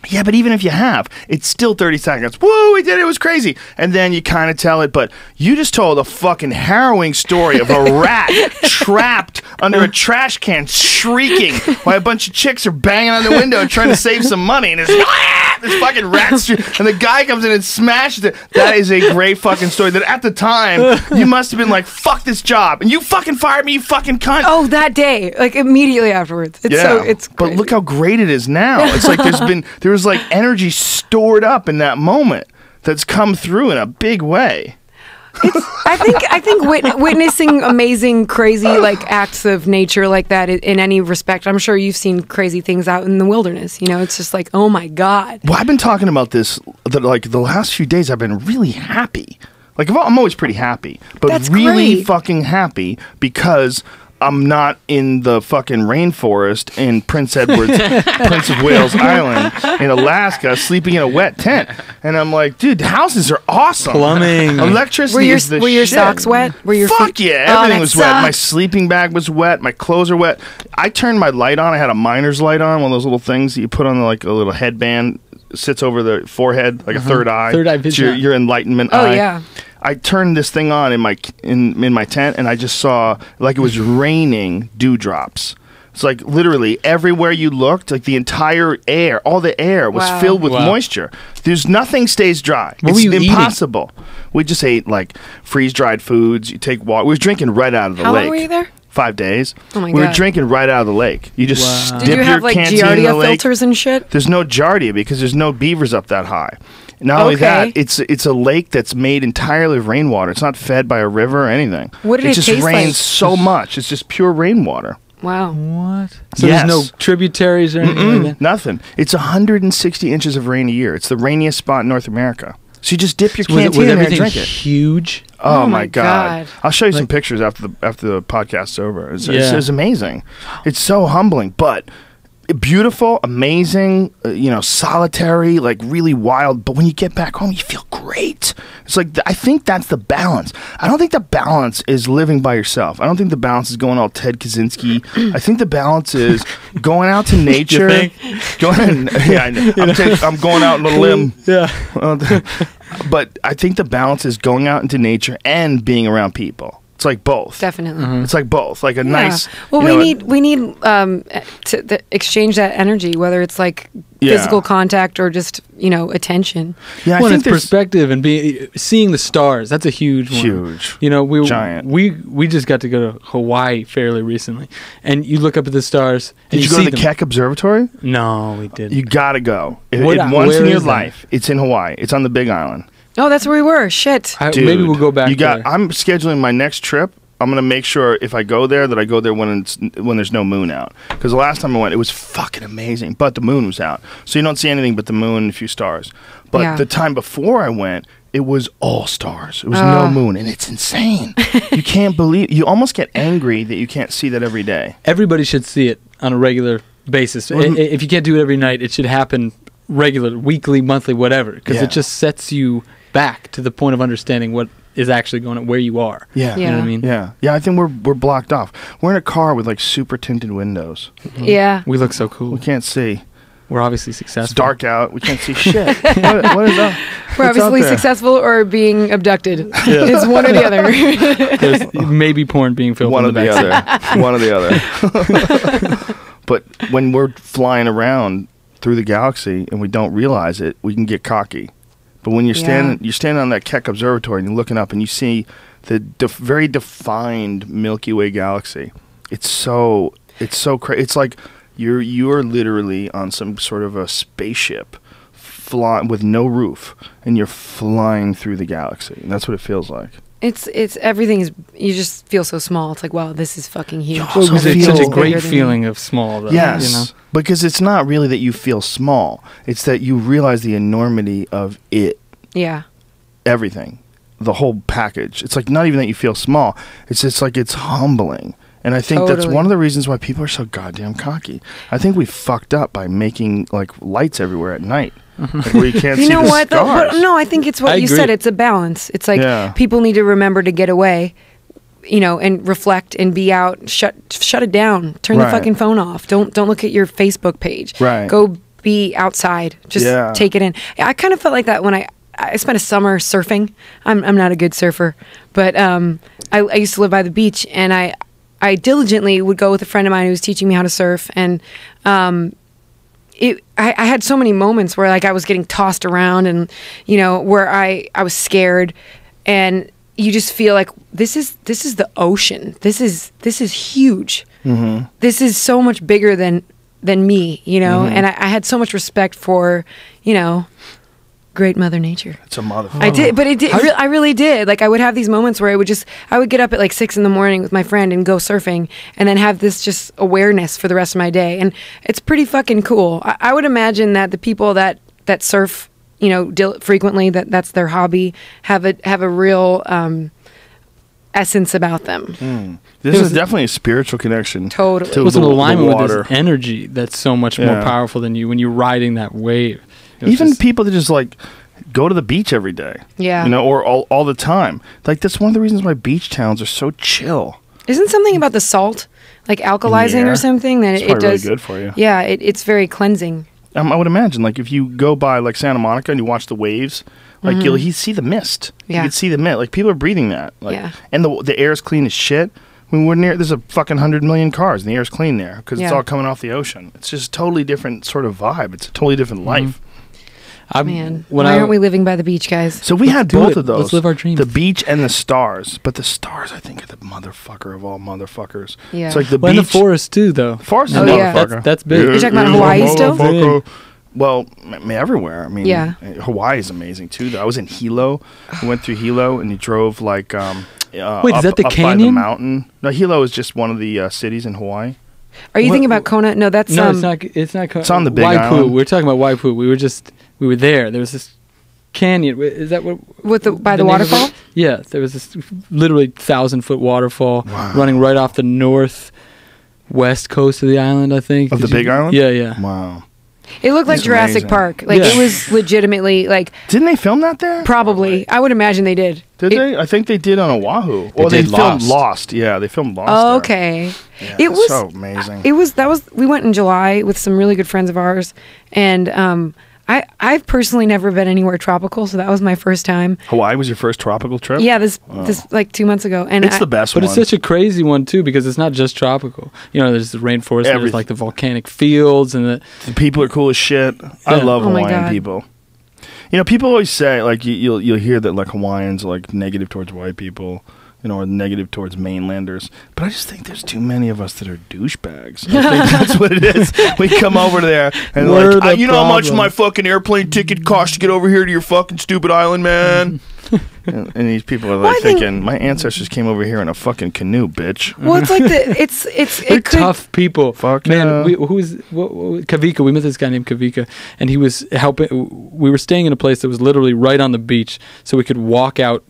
Yeah, but even if you have, it's still 30 seconds. Woo, we did it. It was crazy. And then you kind of tell it, but you just told a fucking harrowing story of a rat trapped under a trash can shrieking while a bunch of chicks are banging on the window trying to save some money. And it's this fucking rat and the guy comes in and smashes it. That is a great fucking story that at the time you must have been like, fuck this job. And you fucking fired me, you fucking cunt. Oh, that day. Like immediately afterwards. It's but look how great it is now. It's like there was like energy stored up in that moment that's come through in a big way. I think witnessing amazing, crazy like acts of nature like that in any respect. I'm sure you've seen crazy things out in the wilderness. It's just like, oh my god. Well, I've been talking about this like the last few days. I've been really happy. Like I'm always pretty happy, but that's really great. Fucking happy because I'm not in the fucking rainforest in Prince of Wales Island in Alaska sleeping in a wet tent. And I'm like, dude, the houses are awesome. Plumbing. Electricity is the shit. Were your socks wet? Were your Fuck feet? yeah, everything was wet. My sleeping bag was wet. My clothes are wet. I turned my light on. I had a miner's light on, one of those little things that you put on like a little headband, sits over the forehead like a third eye. Third eye vision. It's your enlightenment eye. Oh yeah. I turned this thing on in my tent, and I just saw like it was raining dewdrops. It's like literally everywhere you looked, like the entire air, all the air was filled with moisture. There's nothing stays dry. What it's were you impossible. Eating? We just ate like freeze-dried foods. You take water. We were drinking right out of the lake. How long were you there? 5 days. Oh my we God. were drinking right out of the lake. You just dip Did you have your like canteen in the Giardia lake. filters and shit? There's no Giardia because there's no beavers up that high. Not only that, it's a lake that's made entirely of rainwater. It's not fed by a river or anything. What did it just taste rains like? so much. It's just pure rainwater. Wow. What? So Yes. there's no tributaries or anything like that? Nothing. It's 160 inches of rain a year. It's the rainiest spot in North America. So you just dip your Was canteen in there and everything drink it. huge? Oh, my my God. God. I'll show you some pictures after the podcast's over. Yeah. It's amazing. It's so humbling, but beautiful, amazing, solitary, like really wild. But when you get back home, you feel great. It's like, I think that's the balance. I don't think the balance is living by yourself. I don't think the balance is going all Ted Kaczynski. I think the balance is going out to nature. think? I'm going out on a limb. Yeah. But I think the balance is going out into nature and being around people. It's like both. Definitely. It's like both. Like a nice. Well, you know, we need to exchange that energy, whether it's like physical contact or just attention. Yeah, I Well, think it's there's perspective and seeing the stars. That's a huge one. Huge. Giant. We just got to go to Hawaii fairly recently, and you look up at the stars. And Did you go see to the them. Keck Observatory? No, we didn't. You gotta go. What- Once in where your is that? life. It's in Hawaii. It's on the Big Island. Oh, that's where we were. Shit. Dude, maybe we'll go back there. I'm scheduling my next trip. I'm gonna make sure if I go there that I go there when there's no moon out. Because the last time I went, it was fucking amazing, but the moon was out, so you don't see anything but the moon and a few stars. But the time before I went, it was all stars. It was no moon, and it's insane. You can't believe. You almost get angry that you can't see that every day. Everybody should see it on a regular basis. If you can't do it every night, it should happen regular, weekly, monthly, whatever, because it just sets you back to the point of understanding what is actually going on, where you are. Yeah. You know what I mean? Yeah. I think we're blocked off. We're in a car with like super tinted windows. Yeah. We look so cool. We can't see. We're obviously successful. It's dark out. We can't see shit. what is that? We're What's out obviously there? successful or being abducted. It's one or the other. There's maybe porn being filmed. One in or the the back. other. One or the other. But when we're flying around through the galaxy and we don't realize it, we can get cocky. But when you're standing on that Keck Observatory and you're looking up and you see the very defined Milky Way galaxy, it's so crazy. It's like you are literally on some sort of a spaceship flying with no roof, and you're flying through the galaxy, and that's what it feels like. It's everything is. You just feel so small. It's like, wow, this is fucking huge. Well, it was It such a feels great bigger than feeling of small, though. Yes, You know? because it's not really that you feel small. It's that you realize the enormity of it, Yeah. everything, the whole package. It's like not even that you feel small. It's just like it's humbling. And I think that's Totally. one of the reasons why people are so goddamn cocky. I think we fucked up by making like lights everywhere at night, like, where you can't You see know the what? Though? stars. But, no, I think it's what I you agree. said. It's a balance. It's like people need to remember to get away, and reflect and be out. Shut it down. Turn the Right. fucking phone off. Don't look at your Facebook page. Right. Go be outside. Just take it in. I kind of felt like that when I spent a summer surfing. I'm not a good surfer, but I used to live by the beach, and I diligently would go with a friend of mine who was teaching me how to surf, and I had so many moments where like I was getting tossed around, and where I was scared, and you just feel like this is the ocean. This is huge. Mm-hmm. This is so much bigger than me, and I had so much respect for great Mother Nature. It's a motherfucker. I did, but I really did. Like I would have these moments where I would get up at like 6 a.m. with my friend and go surfing, and then have this just awareness for the rest of my day, and it's pretty fucking cool. I would imagine that the people that surf, frequently, that's their hobby, have a real essence about them. This is definitely a spiritual connection. Totally. To It was an the alignment with water. this energy that's so much more powerful than you when you're riding that wave. It was Even just- people that just like go to the beach every day. Yeah. Or all the time. Like that's one of the reasons why beach towns are so chill. Isn't something about the salt like alkalizing Yeah. or something that It's it probably does? really good for you. Yeah, it's very cleansing. I would imagine, like, if you go by, like, Santa Monica and you watch the waves, like, you'll see the mist. Yeah. You can see the mist. Like, people are breathing that. Like, Yeah. And the air's clean as shit. When we're near, there's a fucking 100 million cars, and the air's clean there because it's Yeah. all coming off the ocean. It's just a totally different sort of vibe. It's a totally different life. Man, why aren't we living by the beach, guys? So we had do both it. of those. Let's live our dreams. The beach and the stars. But the stars, I think, are the motherfucker of all motherfuckers. Yeah. It's like the Well, beach. and the forest too, though. Forest is Oh, a yeah. motherfucker. That's big. You're talking about Hawaii still? Motherfucker. Well, everywhere. I mean, Yeah. Hawaii is amazing too. Though I was in Hilo. We went through Hilo, and you drove like Wait, is that the up by the canyon? mountain? No, Hilo is just one of the cities in Hawaii. Are you thinking about Kona? No, that's No, it's not. It's not. It's on the Big Waipu. Island. We were talking about Waipu. We were there. There was this canyon. Is that what? by the name of it? waterfall. Yeah, there was this literally 1,000-foot waterfall running right off the northwest coast of the island. I think Of the Big Island? Yeah, yeah. Wow. It looked like That's Jurassic amazing. Park. Like Yeah. it was legitimately like Didn't they film that there? probably. I would imagine they did. Did they? I think they did on Oahu. Well, they did filmed Lost. Lost. Yeah, they filmed Lost. Oh, there. okay. Yeah, It was so amazing. It was that was we went in July with some really good friends of ours, and I've personally never been anywhere tropical, so that was my first time. Hawaii was your first tropical trip? Yeah, this like 2 months ago, and It's the best But one. it's such a crazy one too because it's not just tropical. You know, there's the rainforest, there's Everything. like the volcanic fields, and The people are cool as shit. I Yeah. love Oh my Hawaiian God. people. You know, people always say like you'll hear that like Hawaiians are like negative towards white people, you know, or negative towards mainlanders. But I just think there's too many of us that are douchebags. I think that's what it is. We come over there and We're like, the you know how much problem. my fucking airplane ticket costs to get over here to your fucking stupid island, man. and these people are Well, like I think- thinking, my ancestors came over here in a fucking canoe, bitch. well, it's like it's they're it could tough people. Fuck Man, yeah. Kavika? We met this guy named Kavika, and he was helping. We were staying in a place that was literally right on the beach, so we could walk out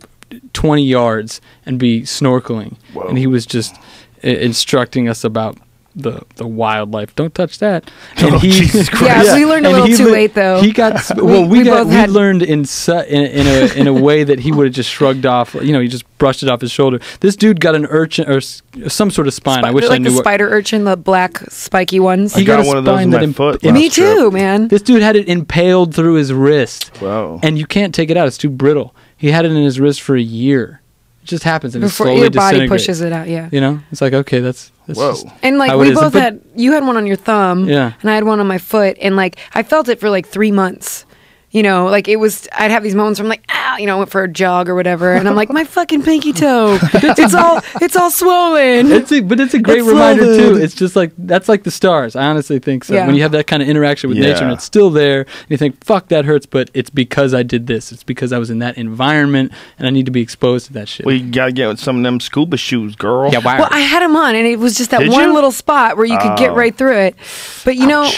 20 yards and be snorkeling. Whoa. And he was just instructing us about the wildlife. Don't touch that. And Oh, Jesus Christ. Yeah, we learned a And little he too late, though. He got We both had- learned in a way that he would have just shrugged off. You know, he just brushed it off his shoulder. This dude got an urchin or some sort of spine. I wish I like knew the what. spider urchin, the black spiky ones. I He got got a one of those spine in that my foot. Me last Me trip. too, man. This dude had it impaled through his wrist. Whoa. And you can't take it out. It's too brittle. He had it in his wrist for a year. It just happens and Before it slowly your body disintegrates. pushes it out, yeah. You know, it's like okay, that's Whoa. just And like how we it is. both But- had, you had one on your thumb, Yeah. and I had one on my foot, and like I felt it for like 3 months. You know, like it was. I'd have these moments where I'm like, ah, you know, I went for a jog or whatever, and I'm like, my fucking pinky toe, it's all swollen. But it's a great It's reminder too. swollen. It's just like that's like the stars. I honestly think so. Yeah. When you have that kind of interaction with nature and Yeah. it's still there, and you think, "Fuck, that hurts," but it's because I did this. It's because I was in that environment and I need to be exposed to that shit. Well, you gotta get with some of them scuba shoes, girl. yeah, wow. Well, I had them on, and it was just that Did one you? little spot where you could get Oh. right through it. But you know,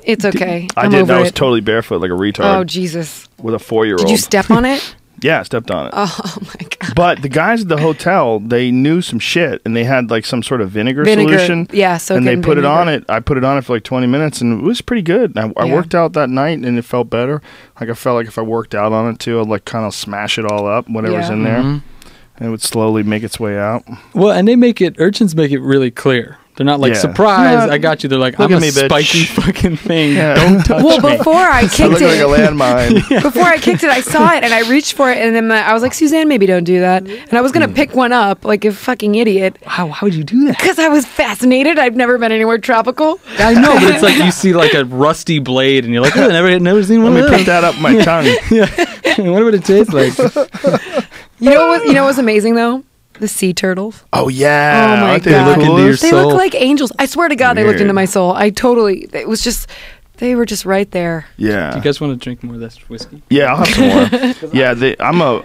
it's okay. I I'm didn't. over I was it. totally barefoot like a retard Oh Jesus! with a 4-year-old. Did you step on it? Yeah, I stepped on it. Oh my God! But the guys at the hotel, they knew some shit, and they had like some sort of vinegar solution. Yeah, soak and it they in put it on vinegar. it. I put it on it for like 20 minutes, and it was pretty good. I Yeah. worked out that night, and it felt better. Like I felt like if I worked out on it too, I'd like kind of smash it all up, whatever's Yeah. in there, Mhm. and it would slowly make its way out. Well, and urchins make it really clear. They're not like, Yeah. surprise, No, I got you. They're like, look I'm at a me, bitch. spiky fucking thing. Yeah. Don't touch Well, me. before I I kicked look like a it, landmine. before I kicked it, I saw it and I reached for it, and then I was like, Suzanne, maybe don't do that. And I was gonna pick one up like a fucking idiot How would you do that? because I was fascinated. I've never been anywhere tropical. I know, but it's like you see like a rusty blade and you're like, oh, I never seen one Let me of put those. that up my tongue. What would it taste like? You know what was amazing though? The sea turtles. Oh yeah. Oh, my Aren't they God. the Look into your coolest? They soul. look like angels. I swear to God, they looked Weird. into my soul. It was just, they were just right there. Yeah. You guys want to drink more of this whiskey? Yeah, I'll have some more. Yeah,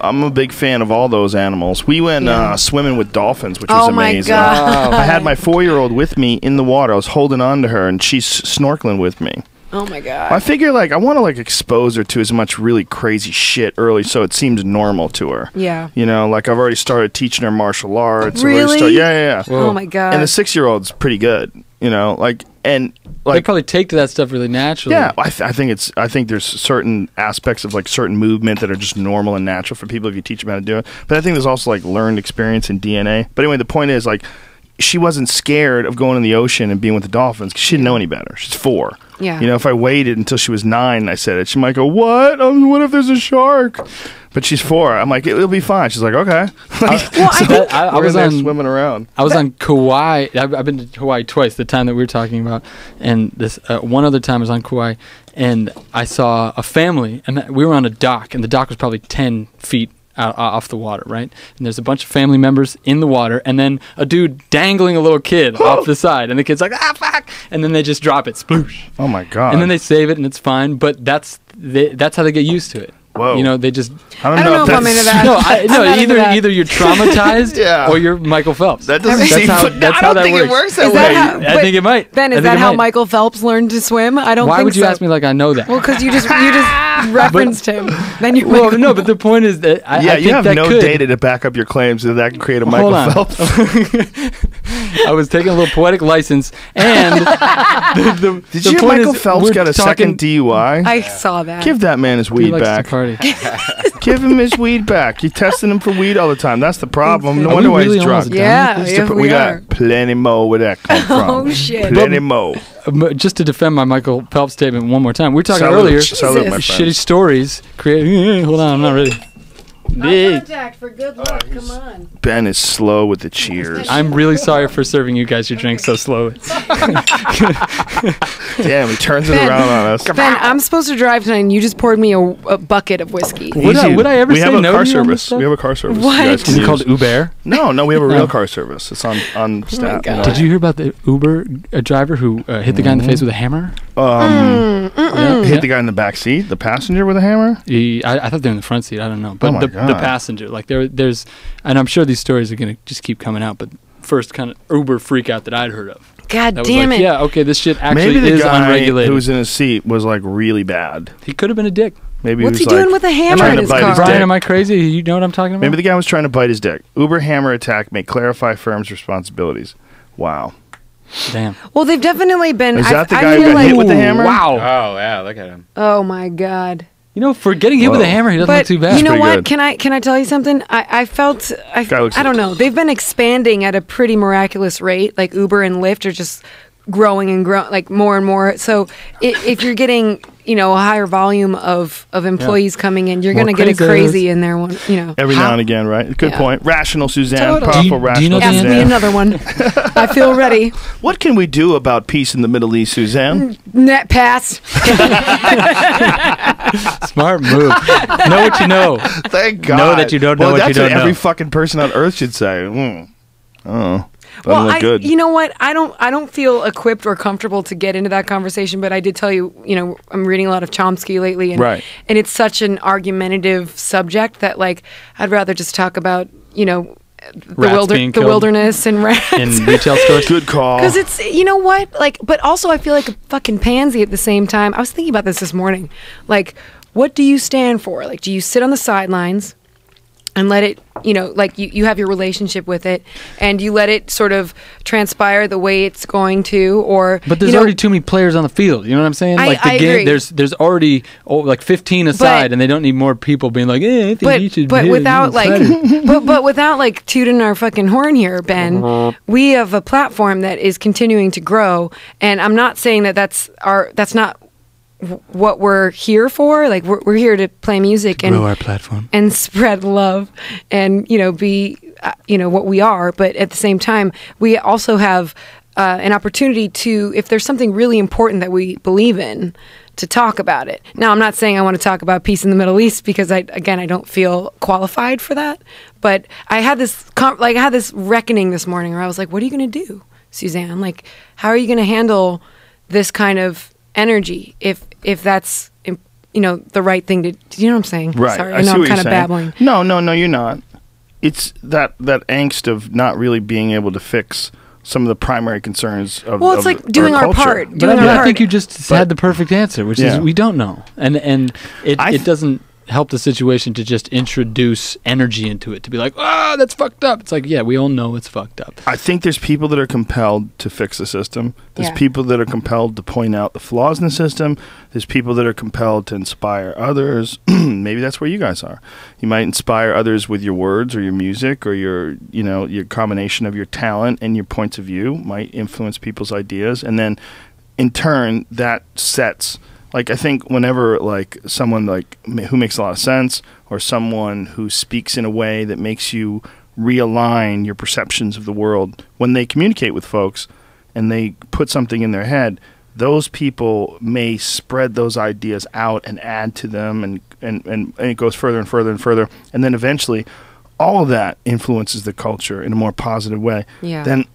I'm a big fan of all those animals. We went Yeah. swimming with dolphins, which was Oh my amazing. God. I had my 4-year-old with me in the water. I was holding on to her, and she's snorkeling with me. Oh my God. I figure like I want to like expose her to as much really crazy shit early, so it seems normal to her. Yeah. You know, like I've already started teaching her martial arts. I've already Really? yeah. Oh my God. And the 6-year-old's pretty good. You know, like and They like. probably take to that stuff really naturally. Yeah, I think there's certain aspects of like certain movement that are just normal and natural for people if you teach them how to do it. But I think there's also like learned experience in DNA. But anyway, the point is like she wasn't scared of going in the ocean and being with the dolphins because she didn't know any better. She's 4. Yeah. You know, if I waited until she was 9 and I said it, she might go, "What? What if there's a shark?" But she's 4. I'm like, "It'll be fine." She's like, "Okay." I was there on swimming around. I was on Kauai. I've been to Hawaii twice. The time that we were talking about, and this one other time I was on Kauai, and I saw a family, and we were on a dock, and the dock was probably 10 feet off the water, right? And there's a bunch of family members in the water, and then a dude dangling a little kid off the side, and the kid's like, "Ah, fuck!" And then they just drop it, sploosh, Oh my god. and then they save it, and it's fine. But that's how they get used to it. Whoa. You know, they just. I don't know if I'm into that. No, I'm not into either that. either you're traumatized Yeah. or you're Michael Phelps. That doesn't That's seem. how- I that's don't how that think it works. works that Is way. that how, I think it might. Ben, I is think that it how might. Michael Phelps learned to swim? I don't Why think would you so. ask me like I know that? Well, because you just referenced him. Then you Well, no, but the point is that I Yeah, think you have that no could. data to back up your claims that can create a Hold Michael on. Phelps. I was taking a little poetic license, and the Did the you hear point Michael is Phelps we're got a talking- second DUI? I saw that. Give that man his He weed likes to back. party. Give him his weed back. You're testing him for weed all the time. That's the problem. No Are wonder we why really he's drunk. almost done? Yeah, Just yeah, to put- we got are. plenty more where that come from. Oh, shit. Plenty more. Just to defend my Michael Phelps statement one more time, we were talking Salute. earlier. Salute, my Jesus. friend. Shitty stories create. Hold on, I'm not ready. Contact for good luck. Come on. Ben is slow with the cheers. I'm really sorry for serving you guys your drinks so slowly. Damn, he turns it Ben. around on us. Ben, I'm supposed to drive tonight, and you just poured me a bucket of whiskey. Would I ever we say have a no car to you on this service. stuff? We have a car service. What? You guys can Is it called use. Uber? No, we have a real Oh. car service. It's on staff. God. Did you hear about the Uber driver who hit the guy in the face with a hammer? Hit the guy in the back seat, the passenger with a hammer? I thought they were in the front seat. I don't know, but my the God. passenger, like there's, and I'm sure these stories are gonna just keep coming out. But first kind of Uber freak out that I'd heard of. God That was damn like, it. yeah, okay, this shit actually Maybe the is guy unregulated. who was in his seat was like really bad. He could have been a dick. Maybe What's he he was doing like, with a hammer trying in to his bite car? his Brian, dick. am I crazy? You know what I'm talking about? Maybe the guy was trying to bite his dick. Uber hammer attack may clarify firm's responsibilities. Wow. Damn. Well, they've definitely been. Is that the I guy who feel got hit with the hammer? Wow. Oh yeah, look at him. Oh my God. You know, for getting hit with a Whoa. hammer, he doesn't But look too bad. you know pretty what? good. Can I tell you something? I felt Guy looks I don't know. They've been expanding at a pretty miraculous rate. Like Uber and Lyft are just growing and growing, like more and more. So if you're getting a higher volume of employees coming in, you're More going to get a crazes. crazy in there. Every now and again, right? Good Yeah. point. Rational Suzanne. Totally. Powerful Do you know rational the Ask answer? me Suzanne. another one. I feel ready. What can we do about peace in the Middle East, Suzanne? Net pass. Smart move. Know what you know. Thank God. Know that you don't know well, what you that's don't every know. fucking person on earth should say. Oh, doesn't Well, look good. you know what? I don't feel equipped or comfortable to get into that conversation. But I did tell you, I'm reading a lot of Chomsky lately, and Right. and it's such an argumentative subject that like I'd rather just talk about Rats being the killed wilderness and rats. in retail stores. Good call. Because it's, you know what? Like, but also I feel like a fucking pansy at the same time. I was thinking about this morning. Like, what do you stand for? Like, do you sit on the sidelines and let it, like you have your relationship with it and you let it sort of transpire the way it's going to, or But there's already too many players on the field. You know what I'm saying? Like the I game, agree. there's already like 15 aside, and they don't need more people being like, I think you should. but hit, without you like know, but without like tooting our fucking horn here, Ben, we have a platform that is continuing to grow, and I'm not saying that's not what we're here for. Like we're here to play music and grow our platform. and spread love and be what we are, but at the same time we also have an opportunity to, if there's something really important that we believe in, to talk about it. Now, I'm not saying I want to talk about peace in the Middle East because I don't feel qualified for that, but I had this reckoning this morning where I was like, what are you going to do, Suzanne? Like, how are you going to handle this kind of energy if that's the right thing to, you know what I'm saying? Right. Sorry, I I know see I'm what kind you're of saying. babbling. No, you're not. It's that angst of not really being able to fix some of the primary concerns of Well, it's of like doing our culture. part. But Doing our I part. think you just had the perfect answer, which Yeah. is we don't know, and I it doesn't help the situation to just introduce energy into it to be like, that's fucked up. It's like, yeah, we all know it's fucked up. I think there's people that are compelled to fix the system. There's Yeah. people that are compelled to point out the flaws in the system. There's people that are compelled to inspire others. Maybe that's where you guys are. You might inspire others with your words or your music or your combination of your talent and your points of view might influence people's ideas. And then in turn, that sets, like, I think whenever like someone like who makes a lot of sense or someone who speaks in a way that makes you realign your perceptions of the world, when they communicate with folks and they put something in their head, those people may spread those ideas out and add to them, and it goes further and further and further, and then eventually all of that influences the culture in a more positive way. Yeah. Then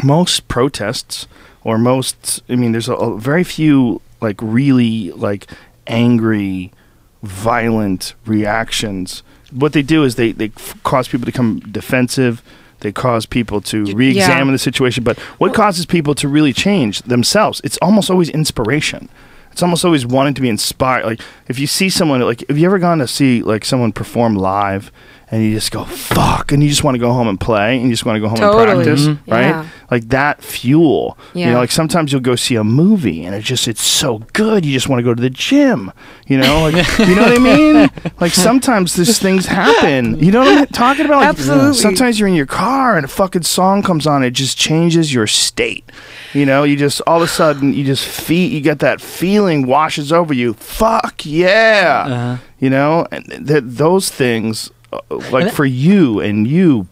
most protests or there's a very few like really like angry violent reactions. What they do is they cause people to become defensive. They cause people to re-examine the situation. But what causes people to really change themselves? It's almost always inspiration. It's almost always wanting to be inspired. Like if you see someone, like have you ever gone to see like someone perform live and you just go fuck, and you just want to go home and play, and you just want to go home and practice, right? Yeah. Like that fuel. Yeah. You know, like sometimes you'll go see a movie and it's so good you just want to go to the gym. You know, like you know what I mean? Like sometimes these things happen. You know what I'm talking about? Like, Absolutely. Sometimes you're in your car and a fucking song comes on, it just changes your state. You know, you just all of a sudden you get that feeling washes over you. Fuck yeah. You know, and those things. Like for you,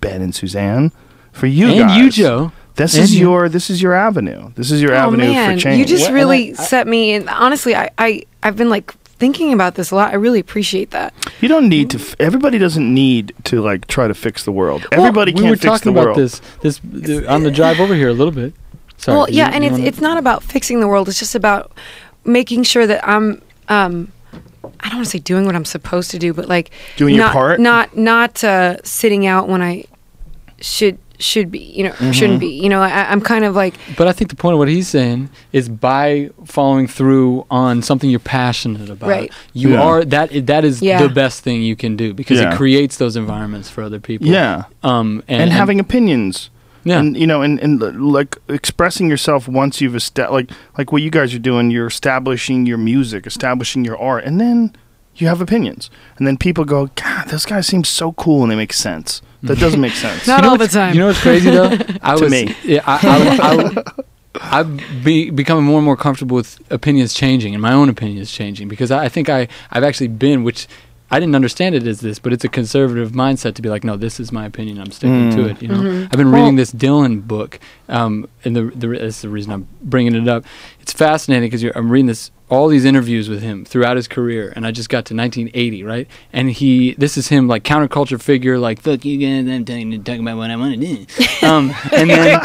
Ben and Suzanne, for you and guys, you, Joe. This is your avenue. This is your avenue for change. You just really set me. And honestly, I've been like thinking about this a lot. I really appreciate that. You don't need to. Everybody doesn't need to like try to fix the world. Everybody we can't were fix the talking about world. this on the drive over here a little bit. Sorry, Well, yeah, and it's not about fixing the world. It's just about making sure that I'm. I don't want to say doing what I'm supposed to do, but like doing your part. Not sitting out when I should be. You know, shouldn't be. You know, I'm kind of like. But I think the point of what he's saying is by following through on something you're passionate about, Right. you are that is Yeah. the best thing you can do because it creates those environments for other people. Yeah. And having opinions. Yeah. And you know, and like expressing yourself once you've like what you guys are doing, you're establishing your music, establishing your art, and then you have opinions. And then people go, God, this guy seems so cool, and they make sense. That doesn't make sense. Not all the time. You know what's crazy though? Me. Yeah, I've becoming more and more comfortable with opinions changing, and my own opinion is changing because I think I've actually been, which I didn't understand it as this, but it's a conservative mindset to be like, no, this is my opinion. I'm sticking to it. You know, I've been reading this Dylan book, and that's the reason I'm bringing it up. It's fascinating because I'm reading all these interviews with him throughout his career, and I just got to 1980, right? And this is him like counterculture figure, like fuck you guys, I'm talking about what I want to do. And then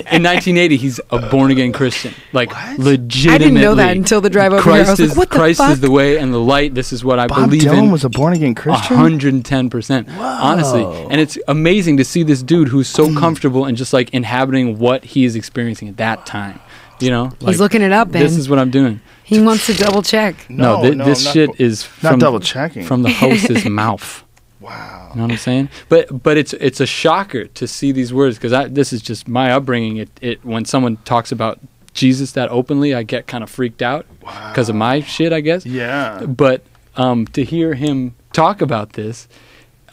in 1980, he's a born again Christian, like legitimately. I didn't know that until the drive over here. I was like, what the Christ fuck? is the way and the light. This is what I Bob believe Dylan in. was a born again Christian. 110%, honestly, and it's amazing to see this dude who's so comfortable and just like inhabiting what he is experiencing at that time. You know, He's looking it up, Ben. This is what I'm doing. He wants to double check. This shit is not from double checking from the host's mouth. Wow. You know what I'm saying? But it's a shocker to see these words because this is just my upbringing. It when someone talks about Jesus that openly, I get kind of freaked out because of my shit, I guess. Yeah. But to hear him talk about this,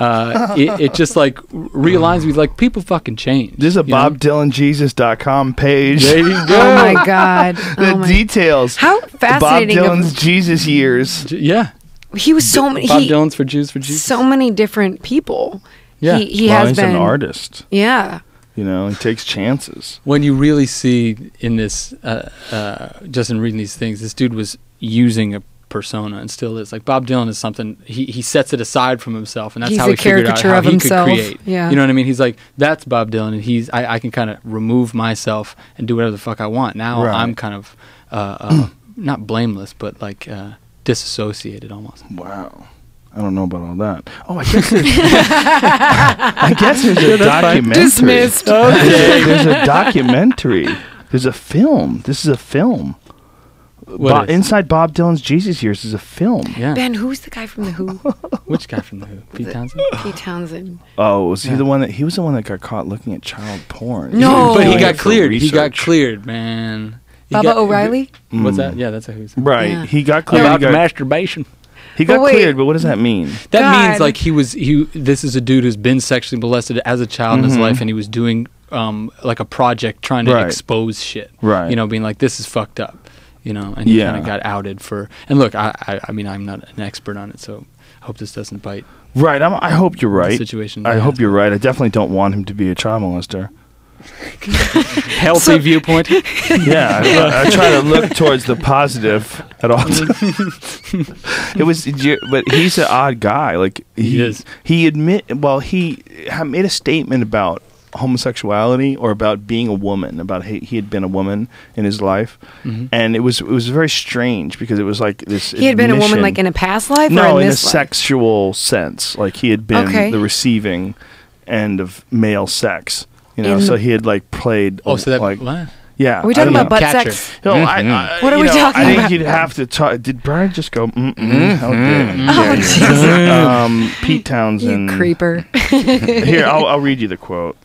it just like realigns me. Like people fucking change. There's a BobDylanJesus.com page. There you go. Oh my God. The details. How fascinating. Bob Dylan's Jesus years. Yeah. He was so many. Bob Dylan's for Jews for Jesus. So many different people. Yeah. He has he's been an artist. Yeah. You know, he takes chances. When you really see in this, just in reading these things, this dude was using a persona and still is. Like Bob Dylan is something he sets it aside from himself, and that's He's how a he figured out caricature how of he himself. could create. Yeah. You know what I mean? He's like, that's Bob Dylan, and I can kind of remove myself and do whatever the fuck I want. Now Right. I'm kind of not blameless, but like disassociated almost. Wow. I don't know about all that. Oh, I guess there's a documentary. Dismissed. Okay. There's a documentary. There's a film. This is a film. What is? Inside Bob Dylan's Jesus years is a film. Yeah. Ben, who's the guy from The Who? Which guy from the Who? Pete Townsend? Pete Townsend. Oh, was he the one he was the one that got caught looking at child porn? No. But he Doing got it for cleared. He got research. cleared, man. He Baba got- O'Reilly? What's that? Yeah, that's who he's. Right. Yeah. He got cleared. About He got, masturbation. he got But wait. cleared, but what does that mean? That God. means like this is a dude who's been sexually molested as a child in his life, and he was doing like a project trying to Right. expose shit. Right. You know, being like, this is fucked up. You know, and he Yeah. kind of got outed for. And look, I mean, I'm not an expert on it, so I hope this doesn't bite. Right. I hope you're right. Situation I that hope has. you're right. I definitely don't want him to be a child molester. Healthy viewpoint. Yeah, I try to look towards the positive at all times. But he's an odd guy. Like He is. He made a statement about homosexuality or about being a woman, about he had been a woman in his life, and it was very strange because it was like this. He had been a woman like in a past life, no, or in a this life? sexual sense, like he had been the receiving end of male sex. You know, so he had like played. Oh, so that like. what? Yeah, Are we talking about butt Catcher. sex? No, What are we talking I think about? you'd have to talk. Did Brian just go? How dare you? Oh, Jesus. Pete Townsend. You creeper. Here, I'll read you the quote.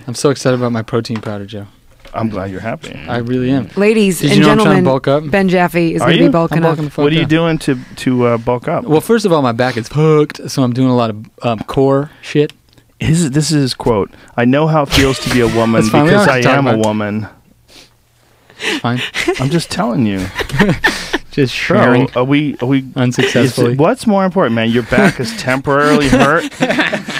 I'm so excited about my protein powder, Joe. I'm glad you're happy. I really am. Ladies Did and you know I'm trying to gentlemen, bulk up? Ben Jaffe is Are going to be you? bulking I'm up. bulking the fuck What are you up. doing to bulk up? Well, first of all, my back is fucked, so I'm doing a lot of core shit. This is his quote. I know how it feels to be a woman That's fine, we because don't I have to talk am a about it. woman. Fine. I'm just telling you. Just Bro, sharing are we unsuccessfully. what's more important, man? Your back is temporarily hurt,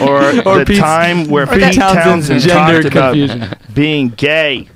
or the Pete's- time where or Pete Townsend's Townsend gender talked about confusion. being gay?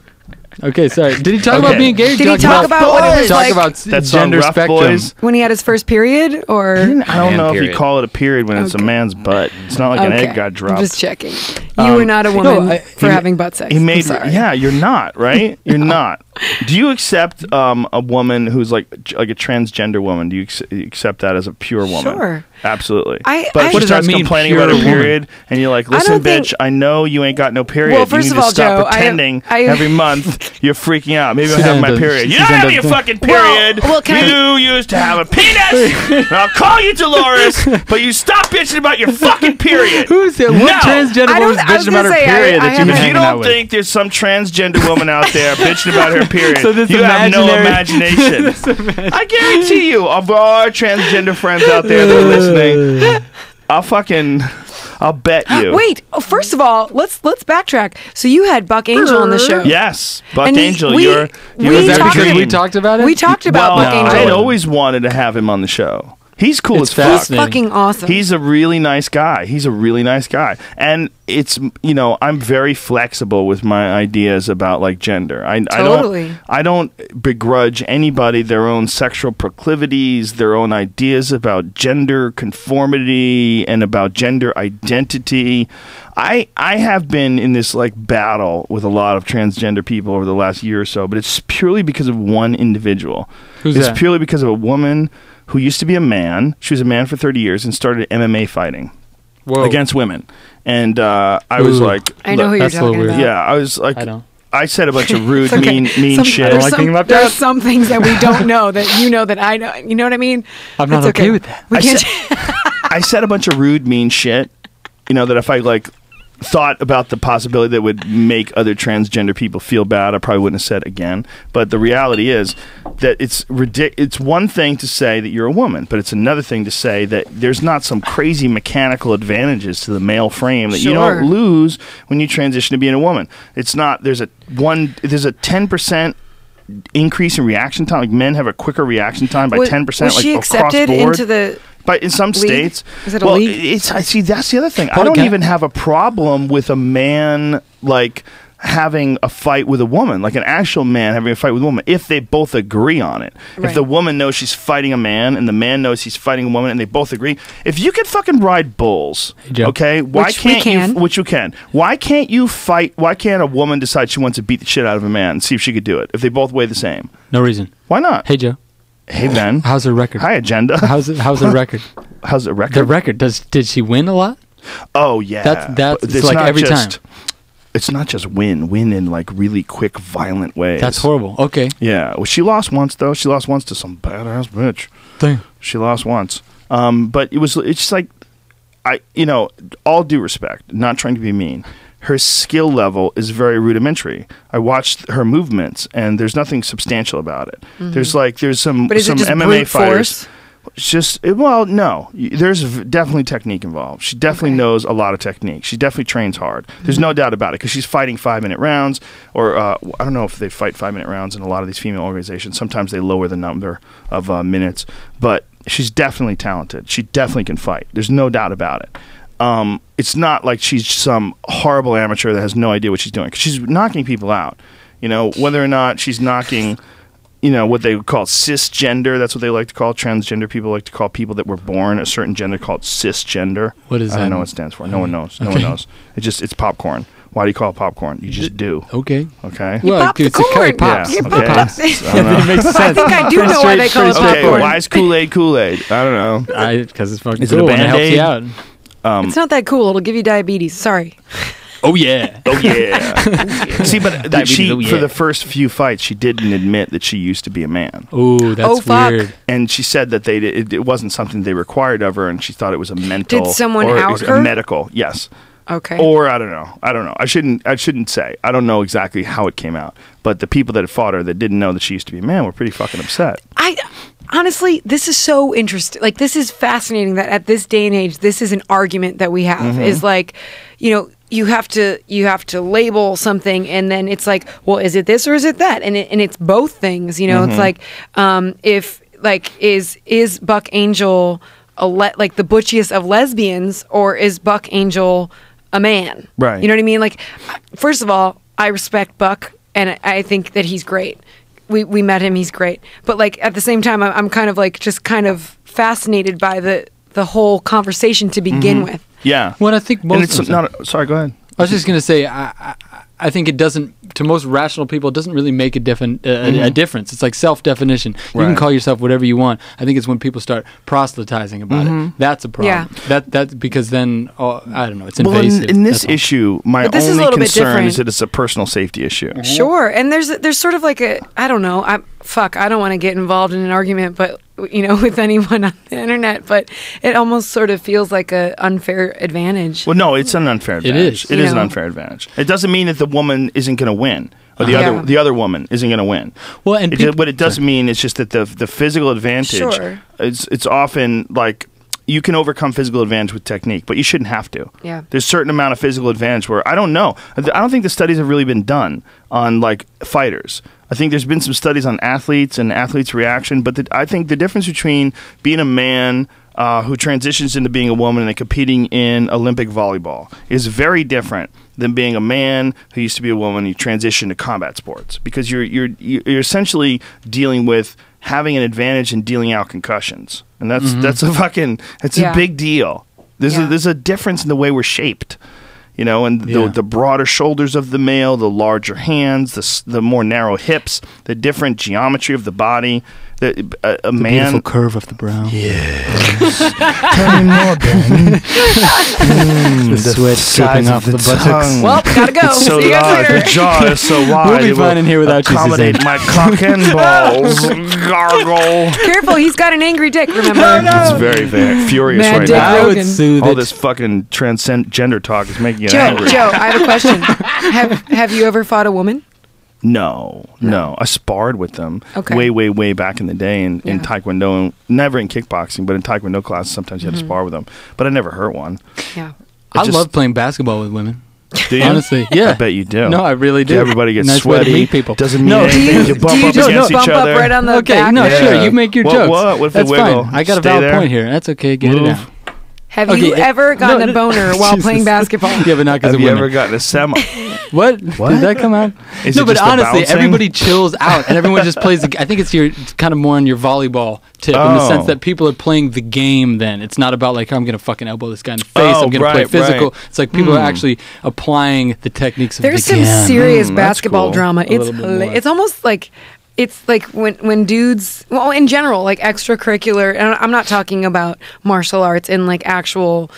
Okay, sorry. Did he talk Okay. about being gay? Did he talk about what it was talk like about That song, gender Rough spectrum? Boys? when he had his first period, or I don't Man know if period. you call it a period when it's a Okay. man's butt. It's not like an egg got dropped. I'm just checking. You were not a woman for having butt sex. He I'm made sorry. yeah. You're not right. You're not. Do you accept a woman who's like a transgender woman? Do you accept that as a pure woman? Sure. Absolutely. I- but I- if What she does that starts mean, complaining pure about her woman? period, and you're like, I "Listen, don't think- bitch, I know you ain't got no period. Well, first you of need all, to stop Joe, pretending I- every month you're freaking out. Maybe I have Suzanne my does- period. You Suzanne don't have your does- fucking period. Well, can you used to have a penis. And I'll call you Dolores, but you stop bitching about your fucking period. Who's that? What No. transgender I woman's don't- I was bitching about her gonna say, period I that you've been If you hanging out don't with? think there's some transgender woman out there bitching about her period, So this you have no imaginary- imagination. I guarantee you, of our transgender friends out there that are listening, I'll bet you. Wait. Oh, first of all, let's backtrack. So you had Buck Angel on the show. Yes, Buck And Angel, we you're Was that talked- because we dream. talked about it? We talked about Well, Buck I Angel. had always wanted to have him on the show. He's cool It's as fuck. fascinating. Fucking awesome. He's a really nice guy. And it's, I'm very flexible with my ideas about like gender. Totally. I don't begrudge anybody their own sexual proclivities, their own ideas about gender conformity and about gender identity. I have been in this like battle with a lot of transgender people over the last year or so, but it's purely because of one individual. Who's it's that? purely because of a woman who used to be a man. She was a man for 30 years and started MMA fighting Whoa. against women. And I was Ooh. like, I know who you're That's a little talking weird. about. yeah, I was like, I don't. I said a bunch of rude, Okay. mean Some- shit. don't like thinking about there's that. some things that we don't know that you know that I know. You know what I mean? I'm not It's okay with that. We I can't. I said a bunch of rude, mean shit. That if I like thought about the possibility that would make other transgender people feel bad, I probably wouldn't have said it again. But the reality is that it's It's one thing to say that you're a woman, but it's another thing to say that there's not some crazy mechanical advantages to the male frame that you Sure. don't lose when you transition to being a woman. It's not. There's a 10% increase in reaction time. Like men have a quicker reaction time by 10%. Was she like across accepted board. into the? But in some league? states, Is it a well, league? I see. That's the other thing. I Hold on, don't can I- even have a problem with a man like having a fight with a woman, like an actual man having a fight with a woman, if they both agree on it. If Right. the woman knows she's fighting a man and the man knows he's fighting a woman and they both agree. If you can fucking ride bulls, Joe. okay, why Which we can't can. you? Which you can. Why can't you fight? Why can't a woman decide she wants to beat the shit out of a man and see if she could do it if they both weigh the same? No reason. Why not? Hey, Joe. Hey Ben. How's her record? Hi Agenda. How's the record? How's the record? The record. Did she win a lot? Oh yeah, That's But it's like not every time. It's not just win in like really quick, violent ways. That's horrible. Okay. Yeah, well, she lost once though. She lost once to some badass bitch. Thing. She lost once, but it's just like all due respect, not trying to be mean. Her skill level is very rudimentary. I watched her movements, and there's nothing substantial about it. There's some But is some it just MMA brute fighters. force? It's just no. There's definitely technique involved. She definitely Okay. knows a lot of technique. She definitely trains hard. There's no doubt about it because she's fighting 5-minute rounds, or I don't know if they fight 5-minute rounds in a lot of these female organizations. Sometimes they lower the number of minutes, but she's definitely talented. She definitely can fight. There's no doubt about it. It's not like she's some horrible amateur that has no idea what she's doing. 'Cause she's knocking people out. Whether or not she's knocking. What they would call cisgender. That's what they like to call transgender people. Like to call people that were born a certain gender called cisgender. What is I don't that? know what it stands for. No one knows. No one knows. It's popcorn. Why do you call it popcorn? You just do. Okay. Okay. Well, pop the it's a corn. pops. Yeah, You okay. pops. I don't know. It makes sense. I think I do know why they call it Okay, popcorn. why is Kool-Aid Kool-Aid? I don't know. Because it's fucking Is it a cool and it helps you Band-Aid? out. It's not that cool. It'll give you diabetes. Sorry. Oh yeah. Oh yeah. See, but Diabetes, oh, yeah. for the first few fights, she didn't admit that she used to be a man, Oh, that's Oh, fuck. weird. and she said that it wasn't something they required of her, and she thought it was a mental. Did someone or it out was her? A medical, yes. Okay. Or I don't know. I shouldn't say. I don't know exactly how it came out. But the people that had fought her that didn't know that she used to be a man were pretty fucking upset. I honestly, this is so interesting. Like, this is fascinating that at this day and age, this is an argument that we have. Is like, you have to label something, and then it's like, well, is it this or is it that? And it's both things. It's like, if like is Buck Angel like the butchiest of lesbians, or is Buck Angel a man? Right. You know what I mean? Like, first of all, I respect Buck, and I think that he's great. We met him, he's great. But like at the same time, I'm kind of like just kind of fascinated by the whole conversation to begin with. Yeah. Well, I think most. And it's not. Sorry, go ahead. I was just gonna say, I think it doesn't. To most rational people, it doesn't really make a difference. It's like self-definition. You can Right. call yourself whatever you want. I think it's when people start proselytizing about it. That's a problem. Yeah. That because then I don't know. It's Well, invasive. in this That's all. issue, my But this is a only little bit concern different. is that it's a personal safety issue. Sure. And there's sort of like I don't know. I don't want to get involved in an argument, but with anyone on the internet, but it almost sort of feels like a unfair advantage. Well, no, it's an unfair advantage. is. It is an You know. unfair advantage. It doesn't mean that the woman isn't going to win, or the Yeah. other woman isn't going to win. Well, and What it does mean is just that the physical advantage. Sure. It's often like you can overcome physical advantage with technique, but you shouldn't have to. Yeah. There's a certain amount of physical advantage where I don't know. I don't think the studies have really been done on like fighters. I think there's been some studies on athletes and athletes' reaction, but I think the difference between being a man who transitions into being a woman and competing in Olympic volleyball is very different than being a man who used to be a woman. You transition to combat sports because you're essentially dealing with having an advantage in dealing out concussions, and that's a big deal. There's a difference in the way we're shaped. And the broader shoulders of the male, the larger hands, the more narrow hips, the different geometry of the body. A man, beautiful curve of the brow. Tell me more, Ben. The sweat dripping off the buttocks. Well, gotta go. It's so See you guys large. later. The jaw is so wide. We'll be it fine will in here without you, accommodate Suzanne. my cock and balls. Gargle. Careful, he's got an angry dick, remember? It's very, very furious Mad right Dick now. I would Rogan. soothe All it. this fucking transgender talk is making it Joe, angry. I have a question. Have you ever fought a woman? No. I sparred with them Okay. way back in the day in Yeah. Taekwondo. Never in kickboxing, but in Taekwondo classes, sometimes you had to spar with them. But I never hurt one. Yeah. I love playing basketball with women. Do you? Honestly, yeah. I bet you do. No, I really do. Everybody gets Nice way to sweaty. meet people. Doesn't mean No, anything. You bump do you up just against bump each up other. right on the Okay, back? no, Yeah. sure. You make your jokes. What if That's they wiggle? fine. I got a Stay valid there. point here. That's okay. Get it Move. out. Have Okay, you ever gotten no, a boner while Jesus. playing basketball? Yeah, but not because Have of you women. ever gotten a semi? What? Did that come out? Is no, it but just the honestly, bouncing? everybody chills out and everyone just plays. I think it's kind of more on your volleyball tip in the Oh. sense that people are playing the game. Then it's not about like I'm gonna fucking elbow this guy in the face. Oh, I'm gonna play right, physical. right. It's like people are actually applying the techniques of There's the some game. serious that's basketball cool. drama. It's little bit more. it's almost like when dudes, well, in general, like extracurricular, and I'm not talking about martial arts and like actual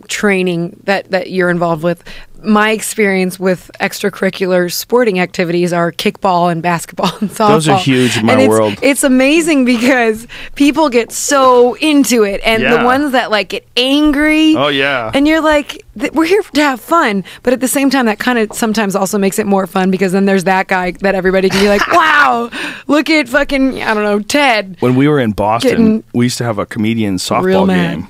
training that you're involved with. My experience with extracurricular sporting activities are kickball and basketball and softball. Those are huge in my And world. It's amazing because people get so into it, and Yeah. the ones that like get angry. Oh, yeah. And you're like, we're here to have fun, but at the same time, that kind of sometimes also makes it more fun because then there's that guy that everybody can be like, wow, look at fucking, I don't know, Ted. When we were in Boston, Getting we used to have a comedian real softball mad. game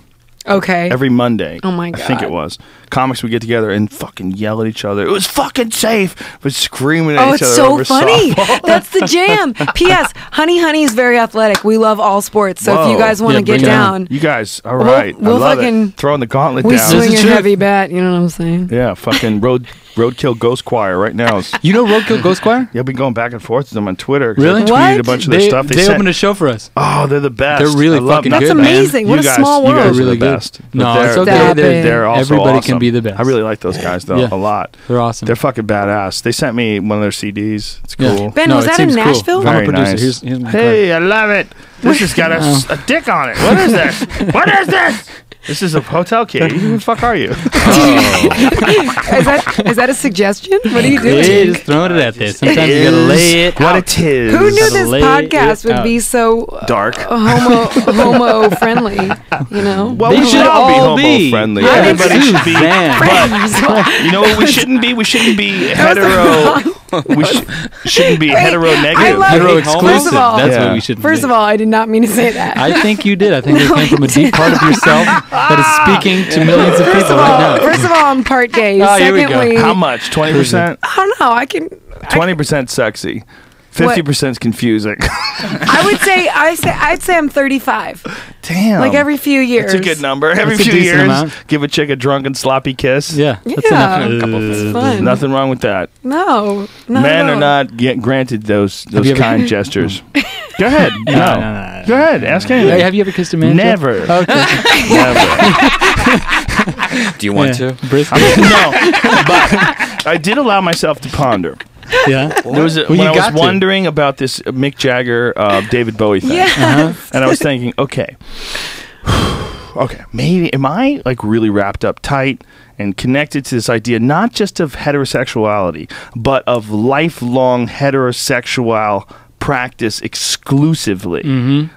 Okay. every Monday. Oh, my I think God. it was. Comics would get together and fucking yell at each other. It was fucking safe, but screaming at Oh, each it's other so over funny. softball. That's the jam. P.S. Honey is very athletic. We love all sports. So if you Whoa. guys want to Yeah, get bring it on. down, You guys, all right. we'll I love fucking- it. Throwing the gauntlet we down. swing This a is true. heavy bat. You know what I'm saying? Yeah, fucking Roadkill Ghost Choir right now. You know Roadkill Ghost Choir? Yeah, I've been going back and forth with them on Twitter. 'Cause Really? I tweeted What? a bunch of their stuff. They opened a show for us. Oh, they're the best. They're really I love fucking them. good, That's man. amazing. What a small You world. guys are Really the good. best. No, But it's they're- okay. Stop They're, it. they're also Everybody awesome. can be the best. I really like those guys though Yeah. a lot. They're awesome. They're fucking badass. They sent me one of their CDs. It's Yeah. cool. Ben, No, was it that in seems cool. Nashville? I'm Very a producer. nice. Here's my Hey, I love it. This has got a dick on it. What is this? What is this? This is a hotel key. Who the fuck are you? Is that a suggestion? What are you doing? Hey, just throwing it at this. Sometimes you gotta lay it what out. it is. Who knew Gotta this lay podcast it would out. be so Dark. homo friendly? You know. Well, They we should should all all be be. homo friendly. Yeah, Everybody should be. Suzanne. But you know what we shouldn't be? We shouldn't be hetero. We shouldn't be hetero I negative. love Hetero it. First exclusive. of all, That's Yeah. what we should First of all, I did not mean to say that. I think you did. I think it came from a deep part of yourself that is speaking to millions of people right now. First of all, I'm part gay. Oh, here we go. Secondly, How much? 20%? I don't know. I can. 20% sexy. 50% confusing. I would say I'd say I'm 35. Damn. Like every few years. That's a good number. Every That's a few decent years, amount. give a chick a drunken sloppy kiss. Yeah. That's Yeah. enough. It's fun. Nothing wrong with that. No. Men at are all. not granted those you ever- kind gestures. Go ahead. No. no. Go ahead. Ask anything. Hey, have you ever kissed a man? Jeff? Never. Okay. Never. Do you want to? Brisk. No. But I did allow myself to ponder. Yeah. There was Well, when you I was got to. wondering about this Mick Jagger, David Bowie thing. Yeah. And I was thinking, okay, maybe am I like really wrapped up tight and connected to this idea not just of heterosexuality, but of lifelong heterosexual practice exclusively.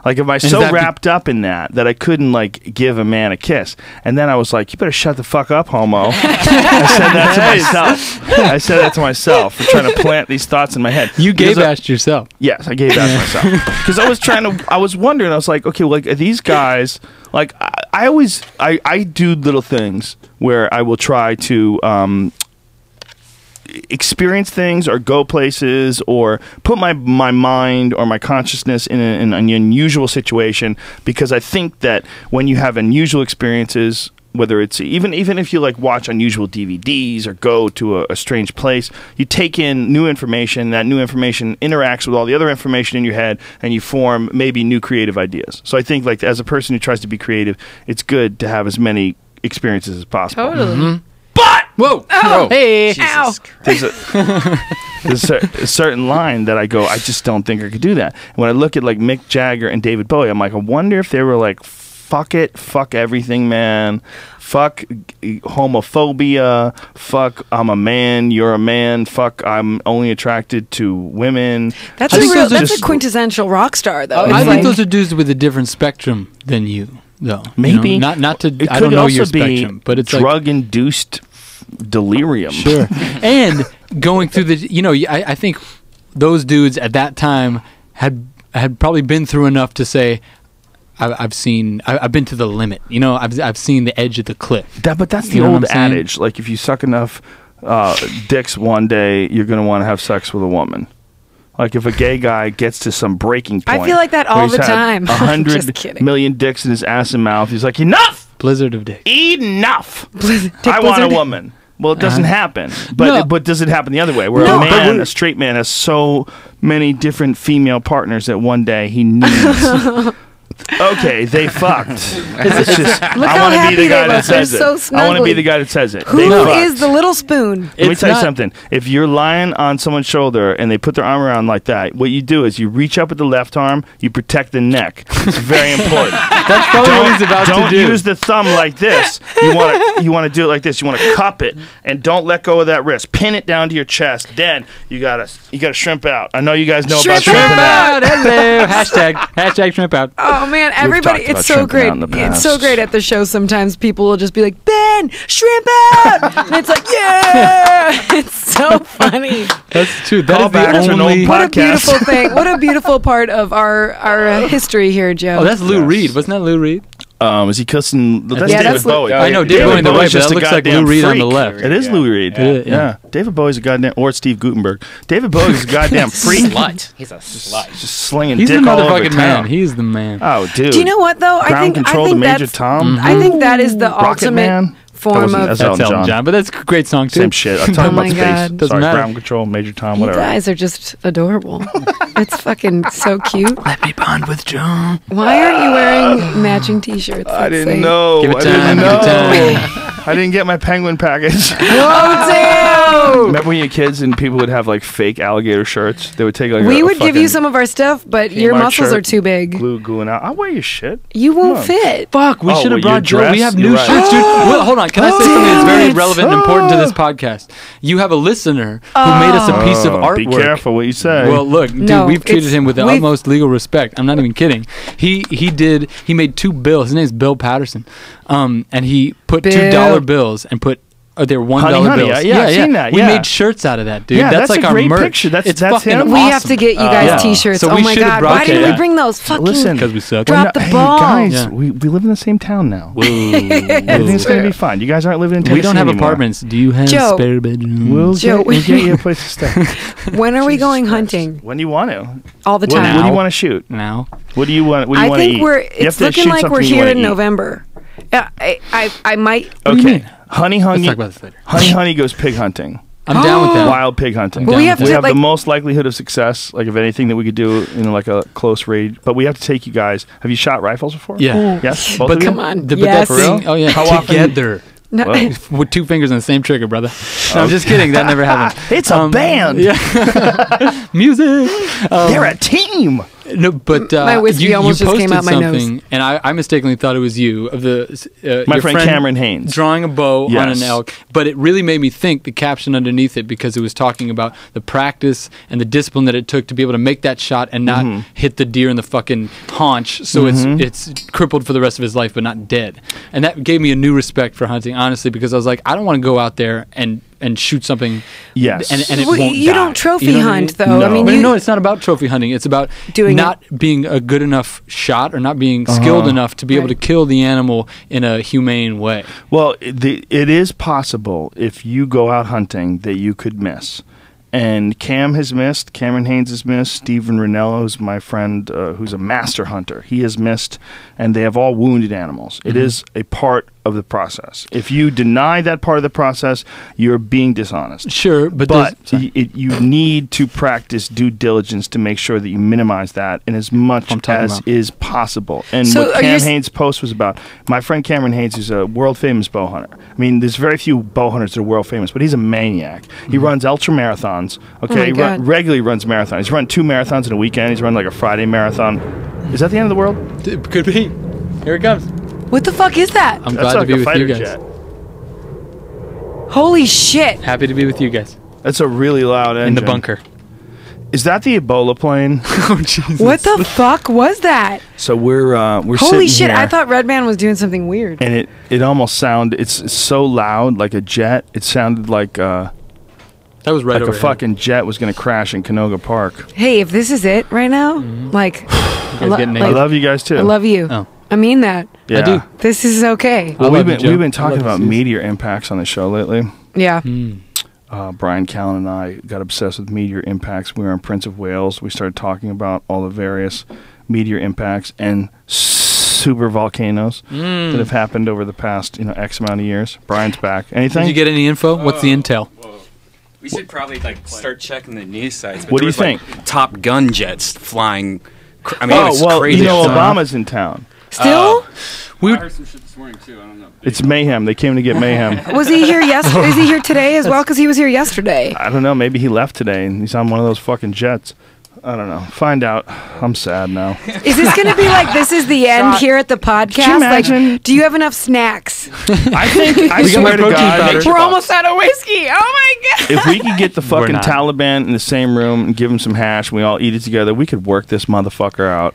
Like, am I so that be- wrapped up in that I couldn't like give a man a kiss? And then I was like, you better shut the fuck up, homo. I said that to myself. I said that to myself for trying to plant these thoughts in my head. You gay Because I- bashed yourself. Yes, I gave that to myself because I was wondering. I was like, okay, well, like are these guys, like I do little things where I will try to experience things or go places or put my mind or my consciousness in an unusual situation, because I think that when you have unusual experiences, whether it's even if you like watch unusual DVDs or go to a strange place, you take in new information. That new information interacts with all the other information in your head, and you form maybe new creative ideas. So I think, like, as a person who tries to be creative, it's good to have as many experiences as possible. Totally. But Whoa. Oh. Hey. Ow. there's a certain line that I go, I just don't think I could do that. And when I look at like Mick Jagger and David Bowie, I'm like, I wonder if they were like, fuck it, fuck everything, man. Fuck homophobia. Fuck, I'm a man, you're a man. Fuck, I'm only attracted to women. That's I think those are that's a just- quintessential rock star, though. I It's think like- those are dudes with a different spectrum than you, though. Maybe. You know, not to. It I could don't know also your be spectrum, but it's like drug-induced delirium. sure. And going through the, I think those dudes at that time had probably been through enough to say, I've been to the limit. I've seen the edge of the cliff. But that's the You know what old I'm saying? adage. Like, if you suck enough dicks one day, you're going to want to have sex with a woman. Like, if a gay guy gets to some breaking point, I feel like that where all he's the had time. 100 Just kidding. million dicks in his ass and mouth, he's like, enough! Blizzard of dick. Enough! Dick I want a Blizzard. woman. Well, it doesn't happen. But No. but does it happen the other way? Where No, a straight man has so many different female partners that one day he needs... Okay, they fucked. It's just, Look I how want to be happy the guy they that look. They're says it. so I want to be snuggly. the guy that says it. Who They is fucked. the little spoon? Let me It's tell you not- something. If you're lying on someone's shoulder and they put their arm around like that, what you do is you reach up with the left arm, you protect the neck. It's very important. That's probably what he's about Don't to do. use the thumb like this. You want to do it like this. You want to cup it and don't let go of that wrist. Pin it down to your chest. Then you gotta shrimp out. I know you guys know about Shrimp shrimping out. Hello. Hashtag shrimp out. Oh man, everybody! talked about It's so shrimping great. out in the It's so past. great at the show. Sometimes people will just be like, "Ben, shrimp out," and it's like, "Yeah!" It's so funny. That's true. That is Callback to the an only. old What a podcast. beautiful thing! What a beautiful part of our history here, Joe. Oh, that's Lou Yes. Reed. Wasn't that Lou Reed? Is he kissing? That's Yeah, David that's Lou- Bowie. I know David Bowie on the right, Bowie's but just that a looks like Lou goddamn Reed on the freak. left. It is Louis Reed. Yeah. David Bowie's a goddamn, or Steve Gutenberg. David Bowie's a goddamn freak. Slut. He's a slut. Just slinging He's the dick all over motherfucking man. town. He's the man. Oh, dude. Do you know what though? Ground Control I to think Major that's Tom. I think that is the Rocket ultimate Man. form That's of. Elton John. But that's a great song too. Same shit. I'm talking Oh about my space. God. Doesn't Sorry, matter. ground control, Major Tom, You whatever. guys are just adorable. It's fucking so cute. Let me bond with John. Why aren't you wearing matching T-shirts? I that didn't say- know. Give it I time, didn't give it know. time. I didn't get my penguin package. Oh damn! Remember when you were kids and people would have like fake alligator shirts? They would take like We a would give you fucking some of our stuff, but your Kmart muscles shirt, are too big. Gluing out. I'll wear your shit. You won't Come on. fit. Fuck, we Oh, should have well, your brought Joe. We dress? have You're new right. shirts, dude. Well, hold on. Can I say something that's very Damn it. relevant and important to this podcast? You have a listener who made us a piece of artwork. Be careful what you say. Well, look, dude, No, we've treated it's- him with the we've- utmost legal respect. I'm not even kidding. He made 2 bills. His name's Bill Patterson. And he put Bill. $2 bills and put they're $1 Honey, bills. yeah, I've seen that, We yeah. made shirts out of that, dude. Yeah, that's that's like a our great merch. picture. That's it's him. fucking We awesome. have to get you guys Yeah. T-shirts. So oh we my should've god! brought Why didn't that. we bring those? Fucking Listen, because we suck. Drop the hey, ball. guys, Yeah. we live in the same town now. Whoa. Everything's going to be fine. You guys aren't living in Tennessee We don't have anymore. apartments. Do you have Joe. spare bedrooms? We'll Joe, get you a place to stay. When are we going hunting? When do you want to? All the What time. do you want to shoot? now. What do you want? What do you I want to think eat? we're. You have It's to looking shoot like we're something you here wanna in eat. November. Yeah, I might. What do you Okay. mean? Honey Let's Honey. talk about this later. Honey Honey goes pig hunting. I'm down with that. Wild pig hunting. But we have we to, have like- the most likelihood of success, like of anything that we could do in like a close range. But we have to take you guys. Have you shot rifles before? Yeah. Yes. Both But of you? Come on. But Yes. that thing, oh yeah, How often- together. No, Well, With 2 fingers on the same trigger, brother. No, I'm just kidding. That never happened. it's a band. Yeah. Music. They're a team. No, but My whiskey you almost just came posted out my nose. something, and I mistakenly thought it was you of the My your friend Cameron Haynes. drawing a bow on Yes. an elk. But it really made me think the caption underneath it because it was talking about the practice and the discipline that it took to be able to make that shot and not Mm-hmm. hit the deer in the fucking haunch, so it's crippled for the rest of his life but not dead. And that gave me a new respect for hunting, honestly, because I was like, I don't want to go out there and shoot something. Yes. and it Well, won't you die. don't trophy You know what I hunt, mean? though. No. I mean, But you, no, it's not about trophy hunting. It's about Doing not being a good enough shot or not being skilled enough to be able to Right. kill the animal in a humane way. Well, it is possible if you go out hunting that you could miss. And Cam has missed. Cameron Haynes has missed. Stephen Ranello is my friend who's a master hunter. He has missed. And they have all wounded animals. It is a part of the process. If you deny that part of the process, you're being dishonest. Sure, but You need to practice due diligence to make sure that you minimize that in as much I'm talking as about. is possible. And So what are you Cam s- Haynes' post was about, my friend Cameron Haynes is a world famous bow hunter. I mean, there's very few bow hunters that are world famous, but he's a maniac. He runs ultra marathons. Okay, my he God. regularly runs marathons. He's run 2 marathons in a weekend. He's run like a Friday marathon. Is that the end of the world? it could be. Here it comes. what the fuck is that? I'm That's glad like to be a with fighter you guys. jet. Holy shit! Happy to be with you guys That's a really loud engine. in the bunker. Is that the Ebola plane? Oh Jesus! What the fuck was that? So we're Holy sitting shit! here. I thought Redman was doing something weird. And it almost sounded, it's so loud, like a jet. It sounded like That was right like a over here. fucking jet was going to crash in Canoga Park. Hey, if this is it right now, like, guys getting I naked? love you guys too. I love you. Oh. I mean that. Yeah. I do. This is okay. Well, I love you, Joe. we've been I talking love about you, Suze. meteor impacts on the show lately. Yeah. Brian Callen and I got obsessed with meteor impacts. We were in Prince of Wales. We started talking about all the various meteor impacts and super volcanoes that have happened over the past, X amount of years. Brian's back. Anything? Did you get any info? What's the intel? We should probably start checking the news sites. What do you Like, think? Top Gun jets flying. I mean, it's well, crazy. Obama's in town. Still? We I heard some shit this morning too. I don't know. It's mayhem. They came to get mayhem. Was he here yesterday? Is he here today as well? Because he was here yesterday. I don't know. Maybe he left today and he's on one of those fucking jets. I don't know. Find out. I'm sad now. Is this going to be like this is the end here at the podcast? Like, imagine? do you have enough snacks? I think I We got my swear to protein God, powder. We're almost out of whiskey. Oh my god! if we could get the fucking not. Taliban in the same room and give them some hash, and we all eat it together, we could work this motherfucker out.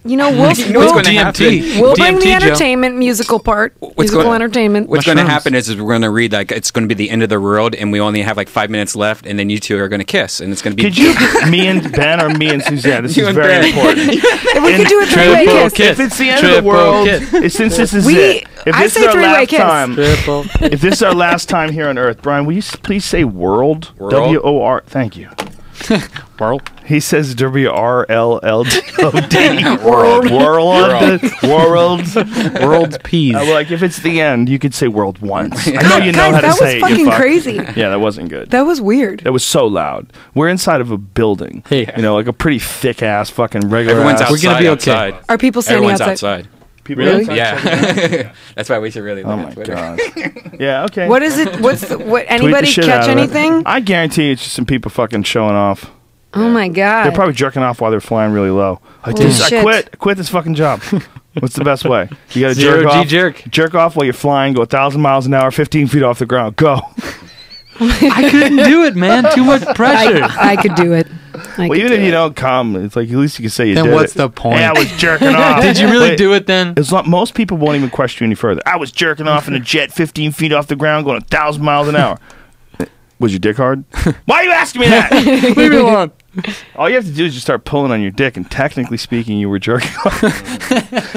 You know, You know what's going to happen? we'll bring the DMT, Joe. entertainment musical part. What's Musical going- entertainment. What's going to Mushrooms. happen is we're going to read like it's going to be the end of the world, and we only have like 5 minutes left, and then you two are going to kiss, and it's going to be. Could you, me and Ben or me and Suzanne? This You is and very Ben. important. If we could do a three-way Triple kiss. kiss. If it's the end of Triple the world, kiss. since this is We- it, if I this say is our three-way last kiss. time, Triple. if this is our last time here on Earth, Brian, will you please say world? World? W-O-R. Thank you. World. He says WRLLDOD. World peas. Like if it's the end, you could say world once. I know you know Guys, how to that say was it. fucking crazy. Yeah, that wasn't good. That was weird. That was so loud. We're inside of a building. Hey. You know, like a pretty thick ass fucking regular. Everyone's ass. outside. We're gonna be okay. outside. Are people standing Everyone's outside? People Really? outside. Yeah. That's why we should really Oh look my at Twitter. god. Yeah. Okay. What is it? What's the what? Tweet the Anybody shit catch out of it. anything? I guarantee it's just some people fucking showing off. Oh my god. They're probably jerking off while they're flying really low. I Holy I shit. quit this fucking job. What's the best way? You got to Zero jerk G off. jerk. Jerk off while you're flying. Go 1,000 miles an hour, 15 feet off the ground. Go. I couldn't do it, man. Too much pressure. I could do it. Well, even if you don't come, it's like at least you can say you Then did what's it. the point? Hey, I was jerking off. Did you really Wait, do it then? It's not, most people won't even question you any further. I was jerking off in a jet 15 feet off the ground going 1,000 miles an hour. Was your dick hard? Why are you asking me that? Leave me alone. All you have to do is just start pulling on your dick, and technically speaking, you were jerking off.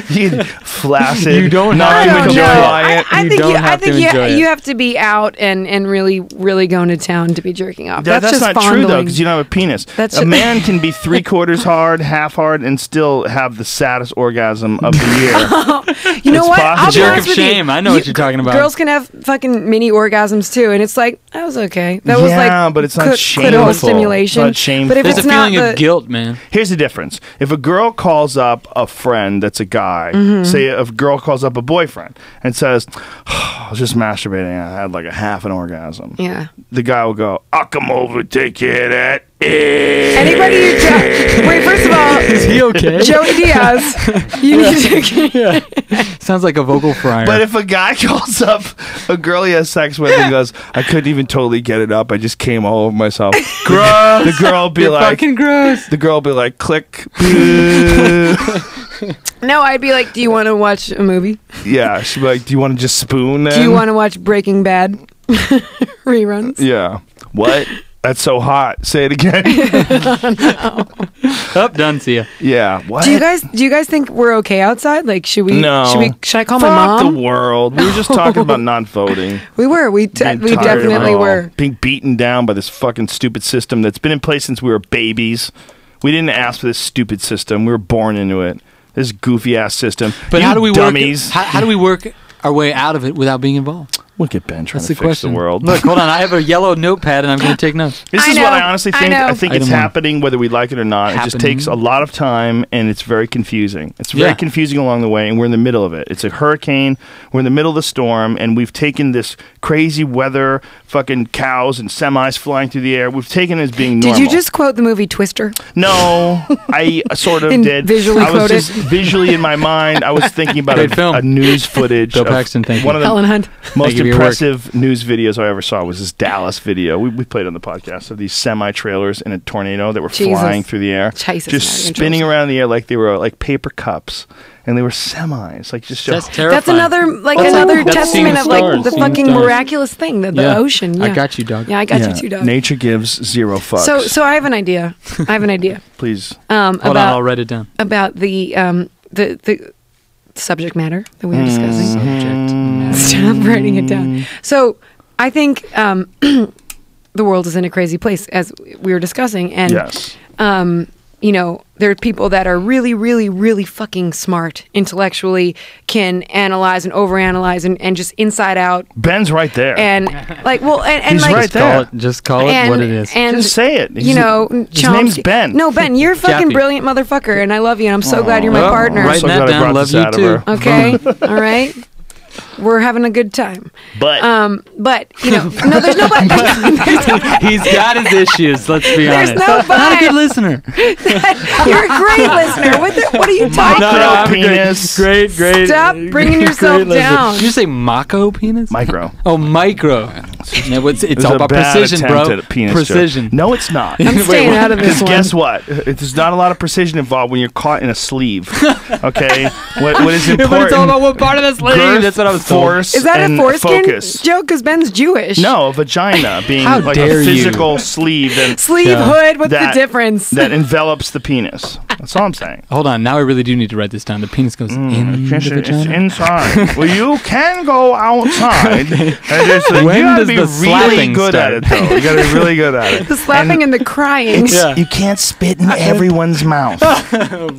You flaccid. You don't not have even to enjoy it. compliant. I You think don't I have to think enjoy it. you have to be out and really going to town to be jerking off. That's just not fondling. true though, because you don't have a penis. That's a man can be 3/4 hard, half hard, and still have the saddest orgasm of the year. You know It's what? possible. I'll be Jerk honest of with you. shame. I know what you're talking about. Girls can have fucking mini orgasms too, and it's like that was okay. That was Yeah, like but it's not clitoral shameful. stimulation. It's not shameful. But if There's it's a feeling not of guilt, man. Here's the difference. If a girl calls up a friend that's a guy, Mm-hmm. say if a girl calls up a boyfriend and says, I was just masturbating, I had like a half an orgasm. yeah. The guy will go, I'll come over and take care of that. Eh. Anybody you wait, first of all, Is he okay? Joey Diaz, you need to Sounds like a vocal fryer. But if a guy calls up a girl he has sex with and goes, I couldn't even totally get it up, I just came all over myself. gross. The girl will be You're like, fucking gross. the girl will be like, click. boo. No, I'd be like, do you want to watch a movie? Yeah, she'd be like, do you want to just spoon then? Do you want to watch Breaking Bad reruns? Yeah. What? That's so hot. Say it again. Up, done. See ya. Yeah. What? Do you guys think we're okay outside? Like, should No. Should I call Fuck my mom? the world. We were just talking about not voting. We were. We Being tired of definitely it all. were. Being beaten down by this fucking stupid system that's been in place since we were babies. We didn't ask for this stupid system. We were born into it. This goofy ass system. But You how do we dummies? work? How do we work our way out of it without being involved? Look at Ben trying That's to the fix question. the world. Look, hold on. I have a yellow notepad and I'm going to take notes. This I is know, what I honestly I think. know. I think it's Item one. happening whether we like it or not. It just Happening. takes a lot of time and it's very confusing. It's very Yeah. confusing along the way, and we're in the middle of it. It's a hurricane. We're in the middle of the storm, and we've taken this crazy weather, fucking cows and semis flying through the air. We've taken it as being normal. Did you just quote the movie Twister? No, I sort of And did. visually I was quote it? just visually in my mind. I was thinking about Great film. a news footage. Bill of Paxton, thank you. one of the Helen Hunt. most Thank you for your work. impressive news videos I ever saw was this Dallas video. We played on the podcast of these semi trailers in a tornado that were Jesus. flying through the air, Jesus, just Mary, spinning Angels. around the air like they were like paper cups, and they were semis, like just That's terrifying. That's another That's testament of seeing like stars, the seeing fucking stars. miraculous thing, the Yeah. ocean. Yeah. I got you, dog. Yeah, I got yeah, you too, dog. Nature gives zero fucks. So I have an idea. Please. Hold on, I'll write it down. about the subject matter that we were discussing. Subject. Stop writing it down. So I think the world is in a crazy place, as we were discussing, and Yes. you know, there are people that are really, really, really fucking smart intellectually, can analyze and overanalyze and just inside out, Ben's right there. and like, well, and He's like, right there. Just call it and, what it is. and Just say it. You know, his name's Chomsky- Ben. No, Ben, you're a fucking Jaffe. brilliant motherfucker, and I love you, and I'm so glad you're my Well, partner. writing So that glad I down. brought Love this you out of too. her. Okay, all right. We're having a good time. But But you know, no, there's no but. He's got his issues. Let's be There's honest. no Not a but. good listener. You're a great listener. What are you talking Micro about? I'm a penis. Great. Stop bringing yourself Great listener. down. Did you say Mako penis? micro. Oh, micro. No, it's It was all a about bad precision, attempt bro. at a penis joke. Precision. No, it's not. I'm staying out of this Because one. guess what? There's not a lot of precision involved when you're caught in a sleeve. Okay, what is important? But it's all about what part of the sleeve. girth, That's what I was told. force, Is that a and foreskin focus. joke? Because Ben's Jewish. No, a vagina being How like dare a you. physical sleeve Sleeve Yeah. hood. What's that the difference? that envelops the penis. That's all I'm saying. Hold on, now I really do need to write this down. The penis goes in the It's vagina. inside. Well, you can go outside. And When you gotta does be the really slapping good start? at it, though. You gotta be really good at it. The slapping and the crying. Yeah. You can't spit in everyone's mouth.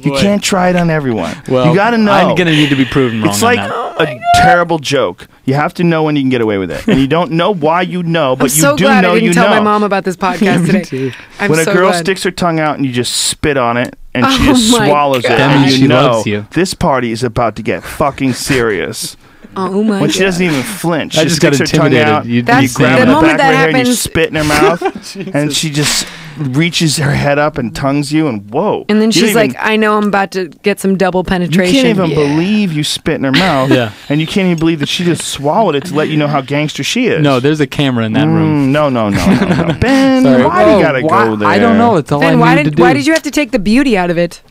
You can't try it on everyone. Well, you gotta know. I'm gonna need to be proven wrong. It's on like that. a terrible joke. You have to know when you can get away with it, and you don't know why you know, but I'm you so do glad know I didn't you tell know. my mom about this podcast today. I'm When a so girl glad. sticks her tongue out and you just spit on it, and she Oh just my swallows it, God. That and means you she know loves you. this party is about to get fucking serious. Oh my When she God. doesn't even flinch, I she just sticks got her tongue intimidated. out. You- That's you grab the the moment back that of her hair and you happens- spit in her mouth, and she just reaches her head up and tongues you, and whoa! And then You she's don't like, I know I'm about to get some double you penetration. can't even believe you spit in her mouth, Yeah. and you can't even believe that she just swallowed it to let you know how gangster she is. No, there's a camera in that room. No. Ben, Sorry. why do you Whoa, gotta go there? I don't know. It's all Then I why needed to do. why did you have to take the beauty out of it?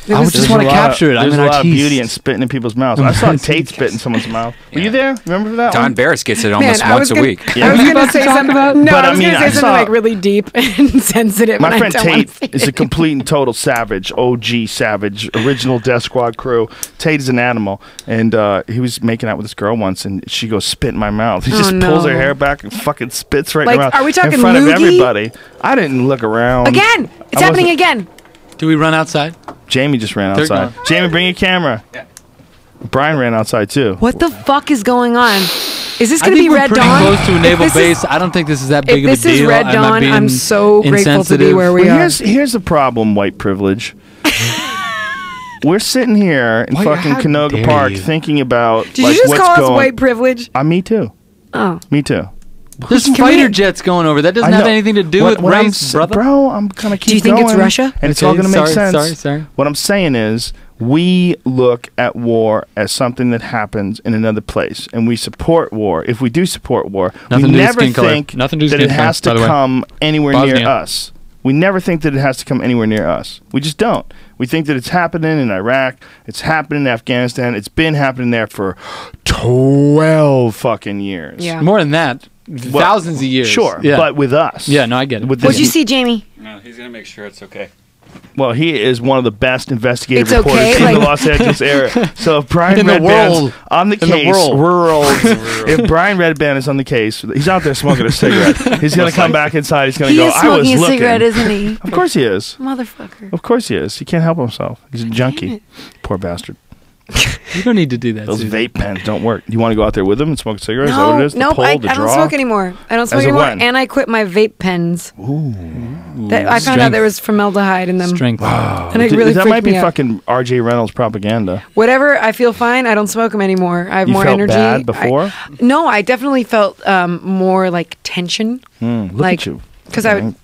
It I was would just There's want a to lot capture it. There's I'm a an lot of artiste. beauty in spitting in people's mouths. I saw Tate spit in someone's mouth. Were you there? Remember that Don one? Barris gets it almost Man, I once was a gonna- week. I was going to about say to talk something. about? No, But I I was mean, going to I say something saw- like really deep and sensitive. My and friend I don't wanna Tate say is a it. complete and total savage, OG savage, original Death Squad crew. Tate is an animal, and he was making out with this girl once, and she goes, spit in my mouth. He just pulls her no. hair back and fucking spits right Like, in her mouth. are we talking in front of loogie? everybody? I didn't look around. Again! It's I happening wasn't- again. Do we run outside? Jamie just ran They're outside. gone. Jamie, bring your camera. Brian ran outside too. What the fuck is going on? Is this I going to think be we're Red pretty Dawn? close to a If naval this is- base. I don't think this is that big If of a this is deal. Red Am I Dawn, being I'm so grateful to be insensitive? where we Well, are. here's the problem, white privilege. We're sitting here in Why- fucking how Canoga dare Park you. thinking about Did like you just what's call us going. white privilege? Me too. Oh. Me too. There's Can fighter we- jets going over. That doesn't I have know. anything to do What- with what I'm race, s- brother. Bro, I'm gonna keep Do you think it's going, Russia? And it's all Okay, gonna make sorry, sense. sorry. What I'm saying is, we look at war as something that happens in another place, and we support war. If we do support war, Nothing we to do with never skin color. think Nothing to do with that it skin color, has by the to way. come anywhere Bosnia. near us. We never think that it has to come anywhere near us. We just don't. We think that it's happening in Iraq. It's happening in Afghanistan. It's been happening there for 12 fucking years. Yeah. More than that, Well, thousands of years. Sure, Yeah. but with us. Yeah, no, I get it. With What'd this- you see, Jamie? No, he's gonna make sure it's okay. Well, he is one of the best investigative It's reporters okay, in the like- Los Angeles area. So if Brian In the Redband's world. on the In the case, world. if Brian Redband is on the case, he's out there smoking a cigarette. He's going to come back inside. He's going to He go, is I was smoking a looking. cigarette, isn't he? Of course he is. Motherfucker. Of course he is. He can't help himself. He's a junkie. Poor bastard. You don't need to do that. Those Susan. vape pens don't work. You want to go out there with him and smoke a cigarette? Is that what No, it is? The nope, pull, I the don't draw? smoke anymore. I don't smoke As of anymore, when? and I quit my vape pens. That I found out Strength. there was formaldehyde in them. Strength. And it really that freaked might be me out. fucking R.J. Reynolds propaganda. Whatever, I feel fine. I don't smoke them anymore. I have You more felt energy. bad before? No, I definitely felt more like tension. Look Like- at you. Because I,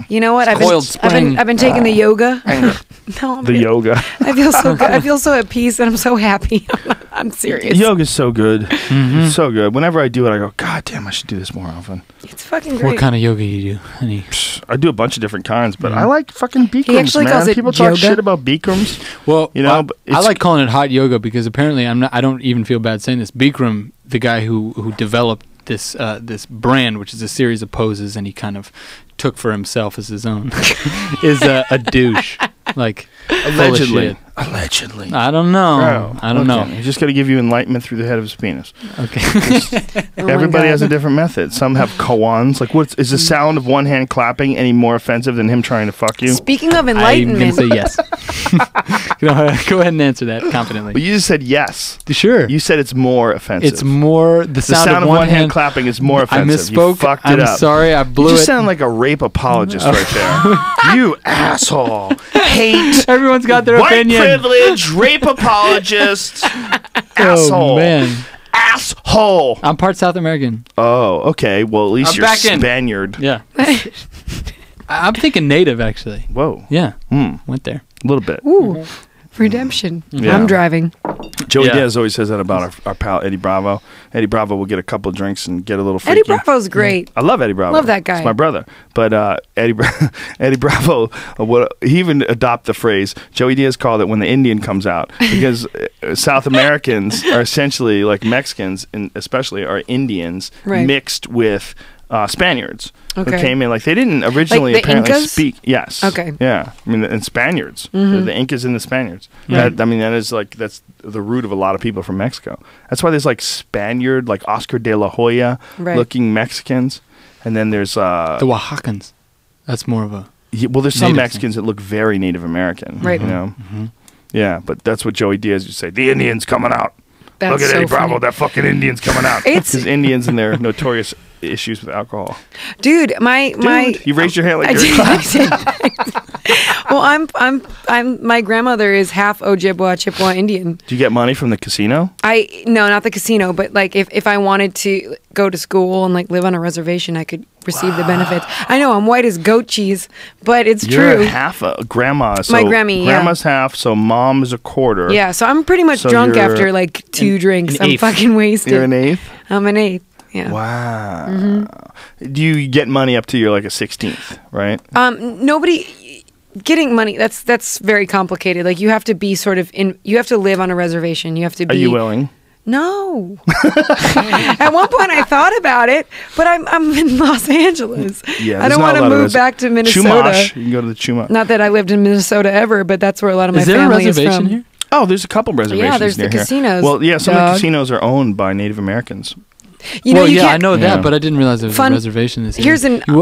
you know what? Coiled spring. I've been taking the yoga. No, The yoga. I feel so good. I feel so at peace, and I'm so happy. I'm serious. Yoga's so good. It's so good. Whenever I do it, I go, God damn, I should do this more often. It's fucking great. What kind of yoga you do, honey? I do a bunch of different kinds, but I like fucking Bikrams, actually man. calls it People talk yoga. shit about Bikrams. Well, You know, I, but I it's- like calling it hot yoga because apparently I don't even feel bad saying this. Bikram, the guy who developed this this brand, which is a series of poses, and he kind of took for himself as his own, is a douche. Like Allegedly. full of shit. Allegedly. I don't know. Bro, I don't look know. at him. He's just got to give you enlightenment through the head of his penis. Okay. Oh my Everybody has a God. different method. Some have koans. Like, what is the sound of one hand clapping any more offensive than him trying to fuck you? Speaking of I'm gonna enlightenment, say yes. Go ahead and answer that confidently. But you just said yes. Sure. You said it's more offensive. It's more the the sound, of one hand clapping is more I offensive. misspoke. You fucked I'm it up. sorry. I blew You just it. sound like a rape apologist right there. You asshole. Hate. Everyone's got their White opinion. privilege, rape apologist, asshole. Oh man, Asshole. I'm part South American. Oh, okay. Well, at least I'm you're back in. Spaniard. Yeah. I'm thinking native actually. Whoa. Yeah. Hmm. Went there. A little bit. ooh, redemption. Yeah. I'm driving. Joey Yeah. Diaz always says that about our pal Eddie Bravo. Eddie Bravo will get a couple of drinks and get a little freaky. Eddie Bravo's great. I love Eddie Bravo. Love that guy. He's my brother. But Eddie Bravo, he even adopted the phrase, Joey Diaz called it when the Indian comes out. Because South Americans are essentially like Mexicans, and especially are Indians Right. mixed with Spaniards who Okay. came in. Like they didn't originally Like the apparently Incas? speak. Yes. Okay. Yeah. I mean, and Spaniards, the Incas and the Spaniards. That, I mean, that's the root of a lot of people from Mexico. That's why there's like Spaniard, like Oscar de la Hoya Right. looking Mexicans, and then there's The Oaxacans. That's more of a. well, there's some Native Mexicans that look very Native American. Right. You know. Yeah, but that's what Joey Diaz would say. The Indians coming out. That's Look at so Eddie Bravo. funny. That fucking Indian's coming out. It's- Because Indians and their notorious issues with alcohol. Dude, my You raised your hand like I you're did. Well, I'm my grandmother is half Ojibwa Chippewa Indian. Do you get money from the casino? No, not the casino, but like if I wanted to go to school and like live on a reservation, I could receive the benefits. I know I'm white as goat cheese, but it's You're true. half a grandma. So My Grammy, yeah. Grandma's half, so mom is a quarter. Yeah, so I'm pretty much So drunk you're after like two drinks. an I'm eighth. fucking wasted. You're an eighth? I'm an eighth. Yeah. Wow. Do you get money up to your like a 16th, right? Nobody getting money. That's very complicated. Like you have to be sort of in. You have to live on a reservation. You have to be. Are you willing? No. At one point, I thought about it, but I'm in Los Angeles. Yeah, I there's don't not want a to lot of move this. back to Minnesota. Chumash. You can go to the Chumash. Not that I lived in Minnesota ever, but that's where a lot of my Is there a family is reservation from. here? Oh, there's a couple reservations there's the near here. casinos, Well, yeah, some of the dog. casinos are owned by Native Americans. You know, well, you yeah, I can't- know Yeah. that, but I didn't realize there was Fun- a reservation. This Here's year. an-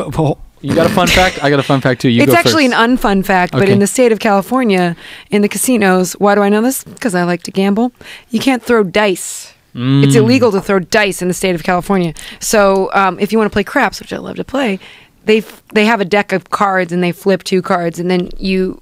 You got a fun fact? I got a fun fact too. You It's go actually first. an unfun fact, but Okay. in the state of California, in the casinos, why do I know this? Because I like to gamble. You can't throw dice. It's illegal to throw dice in the state of California. So if you want to play craps, which I love to play, they have a deck of cards and they flip two cards, and then you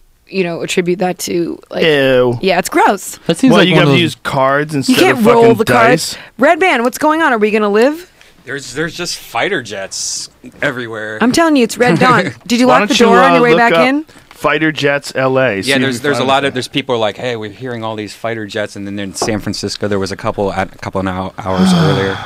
attribute that to like. Ew. Yeah, it's gross. That seems Well, like you one got of to those. use cards instead You can't of roll fucking the dice. cards. Red Band, what's going on? Are we gonna live? There's just fighter jets everywhere. I'm telling you, it's Red Dawn. Did you Why lock the don't you, door on your way look back up in? Fighter Jets LA. Yeah, there's a lot of people are like, hey, we're hearing all these fighter jets, and then in San Francisco there was a couple hours earlier.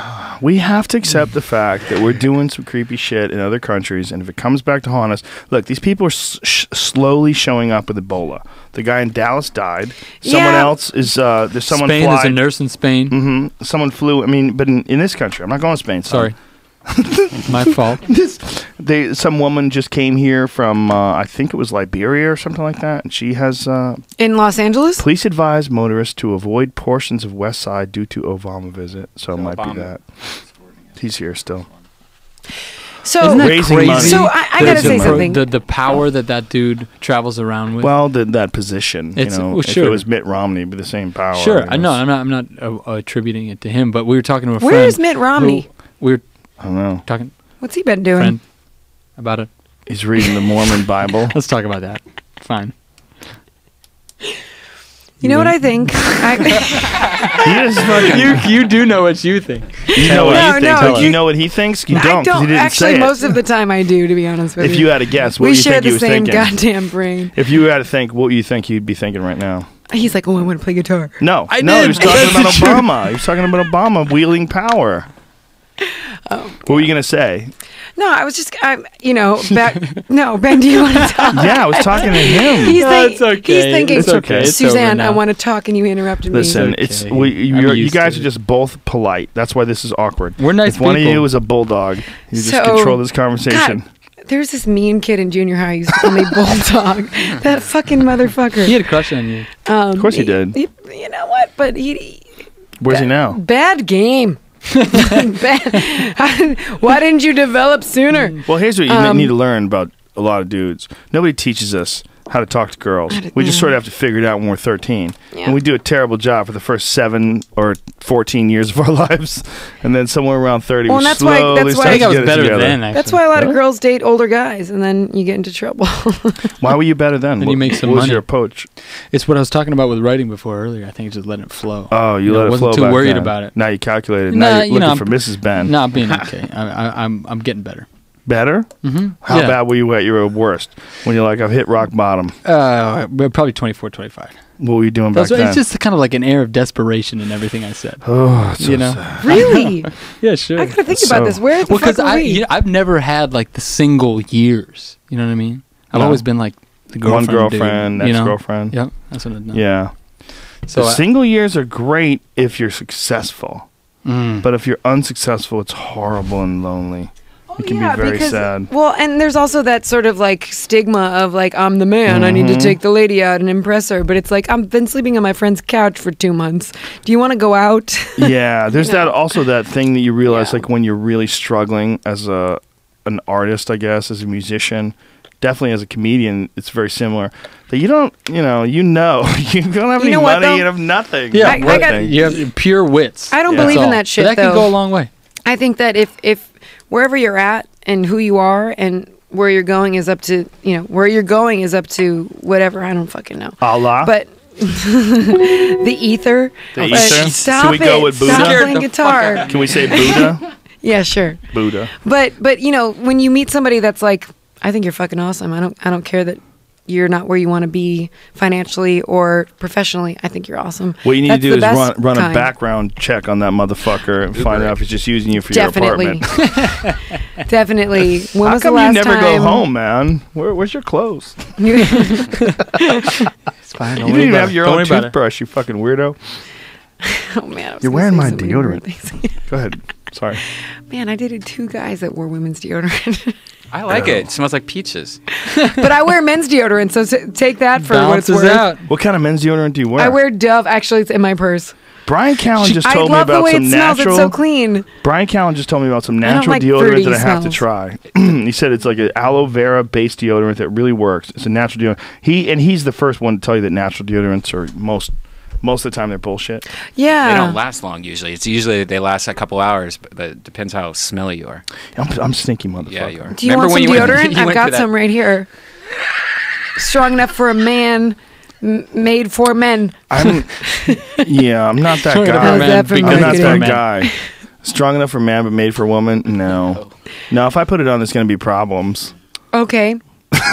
We have to accept the fact that we're doing some creepy shit in other countries, and if it comes back to haunt us, look, these people are slowly showing up with Ebola. The guy in Dallas died. Someone Yeah. else is. There's someone. Spain. flied. There's a nurse in Spain. Someone flew. I mean, but in this country, I'm not going to Spain. son. Sorry, my fault. Some woman just came here from I think it was Liberia or something like that, and she has. In Los Angeles? Police advise motorists to avoid portions of West Side due to Obama visit. So it might be Obama. that. He's here still. So Isn't that Raising crazy? money. So I gotta The- say the- something. The power that dude travels around with. Well, that position. It's- well, if sure. it was Mitt Romney, it'd be the same power. sure, I I know. guess. I'm not attributing it to him, but we were talking to a friend. Where is Mitt Romney? We were I don't know. talking What's he been doing? friend about it. He's reading the Mormon Bible. Let's talk about that. Fine. You know what I think? He is fucking. You do know what you think. You know what No, he thinks. no, Do you know what he thinks? You I don't. 'Cause don't. He didn't Actually, say it. most of the time I do, to be honest with If you. you had to guess, what we do you share think he the was same thinking? goddamn brain. If you had to think, what do you think he'd be thinking right now? He's like, oh, I want to play guitar. No, I no, did. he was talking about That's true. Obama. He was talking about Obama wielding power. Oh, What were you gonna say? no, I was just, back. No, Ben, do you want to talk? Yeah, I was talking to him. He's, No, think- it's okay. he's thinking, It's okay. It's Suzanne, over I now. want to talk, and you interrupted Listen, me. it's okay. you I'm you used guys to are it. just both polite. That's why this is awkward. We're nice If one of people. you is a bulldog, you just So- control this conversation. God, there's this mean kid in junior high who used to call me Bulldog. That fucking motherfucker. He had a crush on you. Of course he did. You know what? But he Where's he now? bad game. Bad. Why didn't you develop sooner? Well, here's what you need to learn about a lot of dudes. Nobody teaches us how to talk to girls. We just sort of have to figure it out when we're 13. Yeah. And we do a terrible job for the first 7 or 14 years of our lives. And then somewhere around 30, Well, we and that's why- slowly that's why- start I think to I was get it better together. then. Actually. That's why a lot of girls date older guys, and then you get into trouble. Why were you better then? Then you make some what was money. your approach? It's what I was talking about with writing before earlier. I think it's just letting it flow. Oh, you know, let it wasn't flow too back worried then. about it. Now you calculated. Nah, Now you're you know, looking for Mrs. Ben. No, I'm being okay. I'm getting better. Better? Mm-hmm. How bad were you at your worst? When you're like, I've hit rock bottom. Probably 24, 25. What were you doing back That's then? it's just kind of like an air of desperation in everything I said. oh, it's so you know? sad. Really? Yeah, sure. I gotta think So- about this. Where the Well, fuck because are we? I've never had like the single years. You know what I mean? I've No. always been like the One girlfriend. girlfriend, dude, you know? ex-girlfriend. Yep, that's what I've done. Yeah. So The single years are great if you're successful. But if you're unsuccessful, it's horrible and lonely. It can be very sad. Well, and there's also that sort of like stigma of like, I'm the man, I need to take the lady out and impress her. But it's like, I've been sleeping on my friend's couch for 2 months. Do you want to go out? Yeah, there's that also that thing that you realize like when you're really struggling as an artist, I guess, as a musician, definitely as a comedian, it's very similar. That you don't have any money, you have nothing. Yeah, you have pure wits. I don't believe in that shit, but that can go a long way. I think that if wherever you're at and who you are and where you're going is up to, whatever. I don't fucking know. Allah. But the ether. The ether. Stop Can we go with Buddha? Stop playing guitar. Can we say Buddha? Yeah, sure. Buddha. But when you meet somebody that's like, I think you're fucking awesome. I don't care that you're not where you want to be financially or professionally. I think you're awesome. What you need to do is run a background check on that motherfucker and find out if he's just using you for your apartment. Definitely. When How was come the last you never time? go home, man? Where's your clothes? It's fine. You didn't even have your own toothbrush, you fucking weirdo. Oh man, you're wearing my deodorant. Go ahead. Sorry. Man, I dated 2 guys that wore women's deodorant. I like it. It smells like peaches. But I wear men's deodorant, so take that for what it's worth. Out. What kind of men's deodorant do you wear? I wear Dove. Actually, it's in my purse. Brian Callen just told me I love the about way some it smells. natural. It's so clean. Brian Callen just told me about some natural like deodorant fruity that I have to smells. try. He said it's like an aloe vera based deodorant that really works. It's a natural deodorant. He's the first one to tell you that natural deodorants are most of the time they're bullshit. Yeah, they don't last long usually. It's usually they last a couple hours, but it depends how smelly you are. I'm stinky motherfucker. Yeah, you are. Do you want some deodorant? I've got some right here. Strong enough for a man. Made for men. I'm not that guy. I'm not that guy. Strong enough for a man, but made for a woman? No. If I put it on, there's going to be problems. Okay.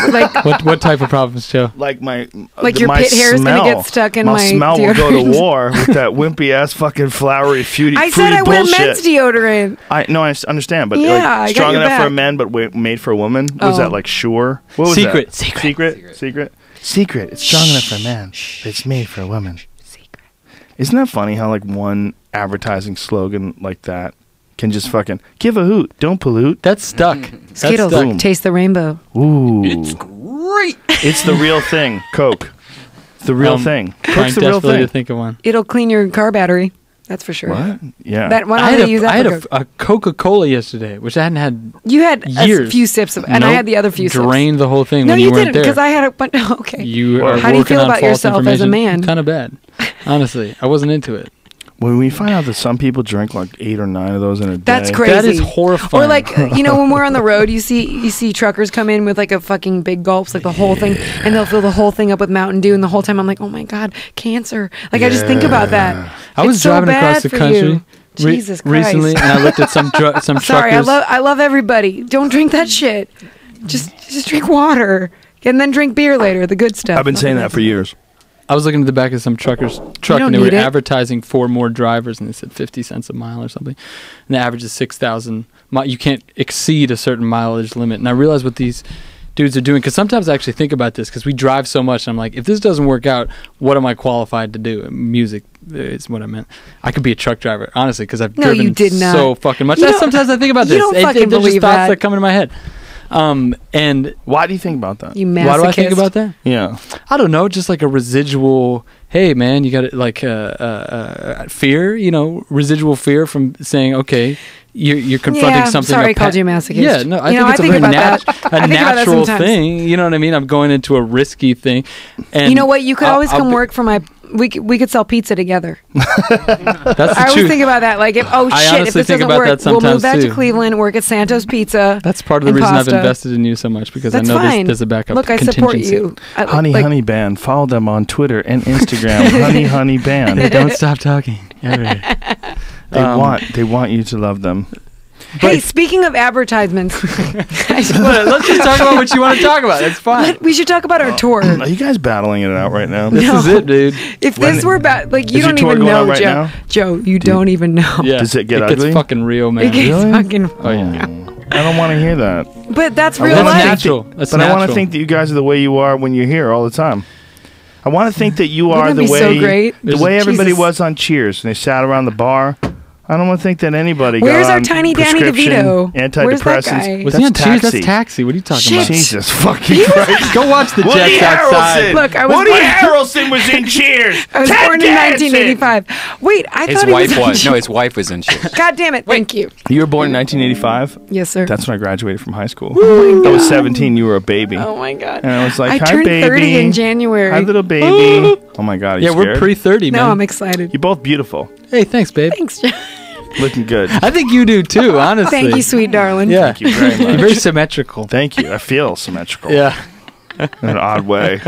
Like what type of problems, Joe? Like your pit hair is going to get stuck in my smell deodorant. will go to war with that wimpy ass fucking flowery fruity I said I wear bullshit. men's deodorant. I understand, but Yeah, like, strong enough for a man, but made for a woman. Was that like Sure? What was Secret. That? Secret. It's strong enough for a man, but it's made for a woman. Secret. Isn't that funny how like one advertising slogan like that can just fucking give a hoot, don't pollute? That's stuck. Skittles, taste the rainbow. Ooh, it's great. It's the real thing. Coke, the real thing. Coke's the real thing. To think of one. It'll clean your car battery. That's for sure. What? Yeah. Why don't they use that? I had a Coca-Cola yesterday, which I hadn't had. You had years. A few sips of, and I had the other few sips. Drained the whole thing no, when you weren't didn't, there. because I had a bunch. Okay. How do you feel about yourself as a man? Kind of bad. Honestly, I wasn't into it. When we find out that some people drink like 8 or 9 of those in a day, that's crazy. That is horrifying. Or like when we're on the road, you see truckers come in with like a fucking big gulps, like the whole thing, and they'll fill the whole thing up with Mountain Dew, and the whole time I'm like, oh my god, cancer! Like I just think about that. I was driving across the country Jesus Christ. recently, and I looked at some truckers. Sorry, I love everybody. Don't drink that shit. Just drink water, and then drink beer later. The good stuff. I've been saying that for years. I was looking at the back of some trucker's truck, and they were advertising for more drivers, and they said 50 cents a mile or something. And the average is 6,000. You can't exceed a certain mileage limit. And I realized what these dudes are doing, because sometimes I actually think about this, because we drive so much, and I'm like, if this doesn't work out, what am I qualified to do? Music is what I meant. I could be a truck driver, honestly, because I've driven so fucking much. Sometimes I think about this. You don't fucking believe just thoughts that come into my head. And why do you think about that? You masochist. Why do I think about that? Yeah, I don't know. Just like a residual. Hey, man, you got it. Like fear. Residual fear from saying, okay, you're confronting something. Sorry, I called you a masochist. Yeah, no, I think it's a very natural thing. You know what I mean? I'm going into a risky thing. And you know what? You could always come work for my. We could sell pizza together. That's the I always think about that. Like, if this doesn't work, we'll move back to Cleveland, work at Santo's Pizza. That's part of the reason I've invested in you so much, because I know there's a backup. Look, I support you. Honey Band. Follow them on Twitter and Instagram. Honey Band. They don't stop talking. They want you to love them. Hey, speaking of advertisements, let's just talk about what you want to talk about. That's fine. We should talk about our tour. Are you guys battling it out right now? This is it, dude. If this were bad, like, you don't even know, Joe. Joe, you don't even know. Yeah. Does it get ugly? It gets fucking real, man. It gets fucking. Oh yeah. I don't want to hear that. But that's real That's life. natural. That's but natural. I want to think that you guys are the way you are when you're here all the time. I want to think that you are the way so great? the way everybody was on Cheers, and they sat around the bar I don't want to think that anybody. Where's got our on tiny Danny prescription DeVito? Where's that Antidepressants. guy? Was he on Cheers? Taxi. That's Taxi. What are you talking Shit. about? Jesus fucking Christ! Go watch the Woody Jets outside. Harrelson. Look, I was Woody born- Harrelson was in Cheers. I was Ted born in Danson. 1985. Wait, I His thought he wife was. was. No, his wife was in Cheers. God damn it! Thank you. You were born in 1985. Yes, sir. That's when I graduated from high school. Oh my I was God. 17. You were a baby. Oh my god! And I was like, I hi, turned baby. 30 in January. Hi, little baby. Oh my God. Are you Yeah, we're scared? pre-30, man. No, I'm excited. You're both beautiful. Hey, thanks, babe. Thanks, John. Looking good. I think you do too, honestly. Thank you, sweet darling. Yeah. Thank you very much. You're very symmetrical. Thank you. I feel symmetrical. Yeah. In an odd way.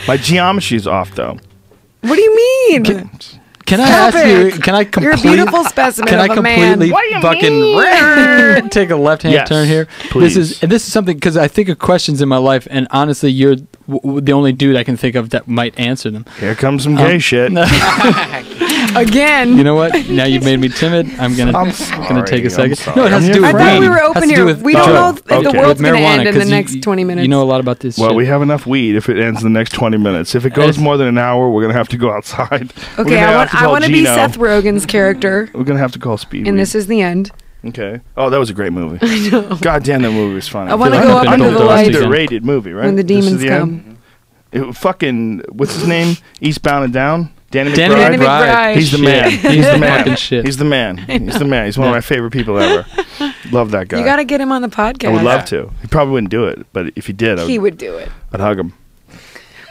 My geometry's off, though. What do you mean? Can I Stop ask it. you? Can I You're a completely? beautiful specimen Can I of a man. completely What do you fucking take a left-hand Yes, turn here? please. This is something because I think of questions in my life, and honestly, you're the only dude I can think of that might answer them. Here comes some gay shit. Again. You know what? Now you've made me timid. I'm gonna I'm take a sorry, second. I'm No, it has to do sorry. with I thought weed. we were Has open to do here. with We don't drugs. know if the Okay. world's With going to marijuana, end in the 'cause next 20 minutes. You know a lot about this. Well, shit. we have enough weed if it ends in the next 20 minutes. If it goes more than an hour, we're going to have to go outside. We're Okay, gonna have I call want to be Gino. Seth Rogen's character, We're going to have to call Speed. and Weed. this is the end. Okay. Oh, that was a great movie. I know. God damn, that movie was funny. I want to I've go been up into told the those light again. Underrated movie, right? when the This is demons the end? come. It, fucking, what's his name? Eastbound and Down? Danny Danny McBride? Danny McBride. McBride. He's the man. Shit. He's the man. Fucking shit. He's the man. He's the man. He's one of my favorite people ever. Love that guy. You got to get him on the podcast. I would love to. He probably wouldn't do it, but if he did, He would do it. I'd hug him.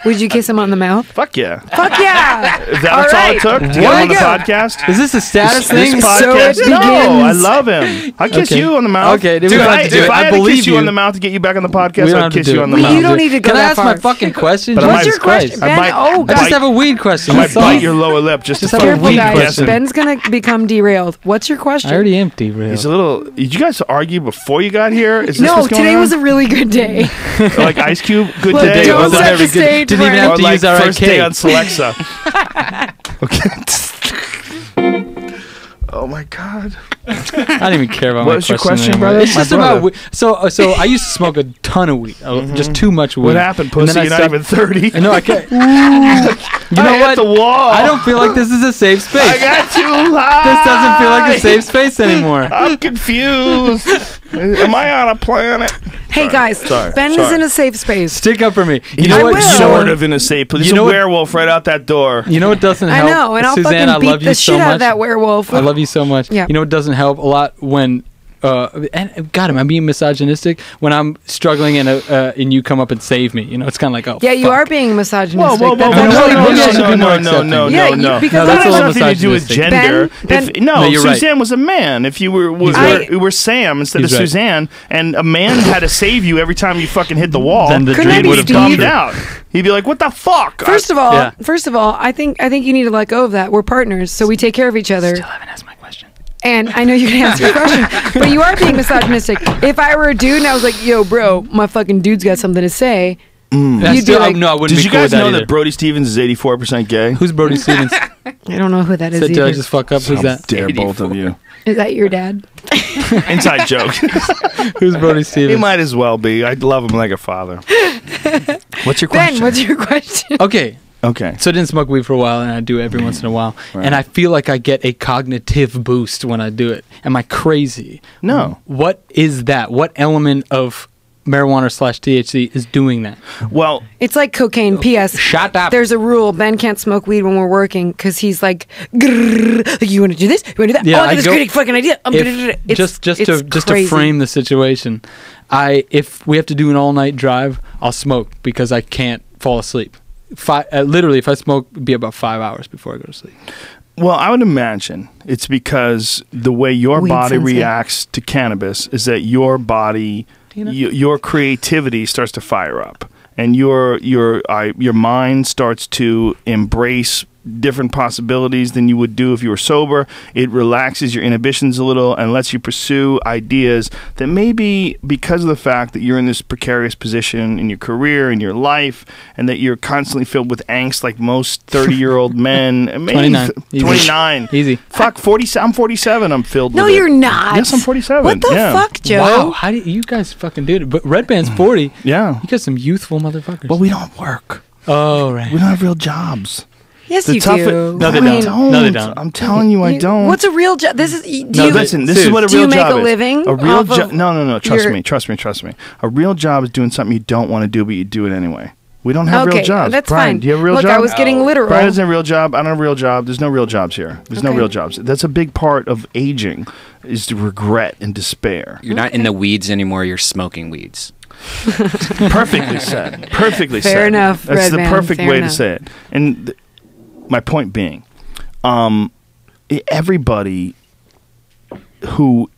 Would you kiss him on the mouth? Fuck yeah. Fuck yeah! Is that All all right. it took to Here get him we on the go. podcast? Is this a status This thing? podcast? So it No, I begins. love him. I kiss Okay. you on the mouth. Okay, Dude, we don't if have to do it. if I I had to believe kiss you you. on the mouth to get you back on the We podcast, don't I'd have to kiss do you it. on the Well, mouth. you don't need to go Can I that ask far. my fucking question? But I What's might- your question, I Ben? might- Oh, I just bite- have a weed question. I might That's all. bite your lower lip just Just to have a fucking Careful, weed guys. question. Ben's gonna become derailed. What's your question? I already am derailed. He's a little. Did you guys argue before you got here? Is this No, what's going today on? was a really good day. like Ice Cube. Good Look, day. don't Or set like- the very good. stage, Didn't even friend. have or to like use our first day arcade. on Celexa. Okay. Oh my God. I don't even care about What my was your question question, anymore. brother? It's My just brother. about weed. So I used to smoke a ton of weed, just too much weed. What happened, And then pussy? I You're not stopped- even 30. I know I can't. You know I hit what? the wall. I don't feel like this is a safe space. I got too high. This doesn't feel like a safe space anymore. I'm confused. Am I on a planet? Hey guys, Sorry. Ben is in a safe space. Stick up for me. You He's know what? will. sort of in a safe place. You There's know a what- werewolf right out that door. You know what doesn't I help? know, and I'll Suzanne, I fucking love beat you the so shit out much. of that werewolf. I love you so much. Yeah. You know what doesn't help a lot when and God, am I being misogynistic? When I'm struggling and you come up and save me, you know, it's kind of like, oh, Yeah, you fuck. are being misogynistic. Whoa, whoa, whoa, That's whoa, actually no, bullshit. no, no, no, no, Yeah, no, no. because No, That that's has a little nothing to do with misogynistic. gender. Ben, No, you're right. Suzanne was a man. If you were right. were Sam instead He's of right. Suzanne, and a man had to save you every time you fucking hit the wall, Then the Couldn't dream I be would have Steve? come he'd true. out. He'd be like, "What the fuck?" First of all, Yeah. I think you need to let go of that. We're partners, so we take care of each other. Still haven't asked my question. And I know you can answer your question, but you are being misogynistic. If I were a dude and I was like, "Yo, bro, my fucking dude's got something to say," That's You'd be still, like- no, I wouldn't Did be you cool guys with that know either. that Brody Stevens is 84% gay? Who's Brody Stevens? I don't know who that is Did I either. just fuck up? Who's How that? dare both of you? Is that your dad? Inside joke. Who's Brody He Stevens? might as well be. I love him like a father. What's your Ben, question? what's your question? Okay, Okay. so I didn't smoke weed for a while, and I do it every once in a while, Right. and I feel like I get a cognitive boost when I do it. Am I crazy? No. What is that? What element of marijuana / THC is doing that? Well, It's like cocaine. P.S. Shut up. There's a rule. Ben can't smoke weed when we're working because he's like, "Grrr, like, you want to do this? You want to do that? Yeah, oh, I I got this go- great fucking idea. I'm gonna do it." If, just to crazy. frame the situation, if we have to do an all night drive, I'll smoke because I can't fall asleep. Literally, if I smoke, it'd be about 5 hours before I go to sleep. Well, I would imagine it's because the way your Weed body sensei. reacts to cannabis is that your body, You know? your creativity starts to fire up, and your mind starts to embrace different possibilities than you would do if you were sober. It relaxes your inhibitions a little and lets you pursue ideas that maybe because of the fact that you're in this precarious position in your career, in your life, and that you're constantly filled with angst like most 30-year-old men. Maybe 29. Easy. 29. Easy. Fuck, 40. I'm 47. I'm filled No, with it. you're not. Yes, I'm 47. What the yeah. fuck, Joe? Wow, how do you guys fucking do it? But Red Band's 40. Yeah. You got some youthful motherfuckers. Well, we don't work. Oh, right. We don't have real jobs. Yes, The you tough- do. No, they I mean, don't. No, they don't. I'm telling you, I don't. What's a real job? This is. Do No, you, listen. This Dude, is what a do you real make job a is. living A real off of job. No. Trust your- me. Trust me. A real job is doing something you don't want to do, but you do it anyway. We don't have real Okay, jobs. that's Brian, fine. do you have a real Look, job? I was getting literal. Brian doesn't have a real job. I don't have a real job. There's no real jobs here. There's no Okay. real jobs. That's a big part of aging, is the regret and despair. You're not in the weeds anymore. You're smoking weeds. Perfectly said. Perfectly said. Fair enough, That's Red the Man, perfect fair way enough. to say it. And my point being, everybody who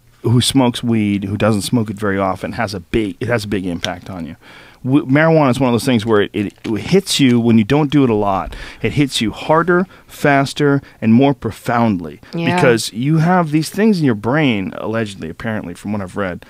smokes weed, who doesn't smoke it very often, has a big impact on you. Marijuana is one of those things where it hits you when you don't do it a lot. It hits you harder, faster, and more profoundly Yeah. because you have these things in your brain, allegedly, apparently, from what I've read,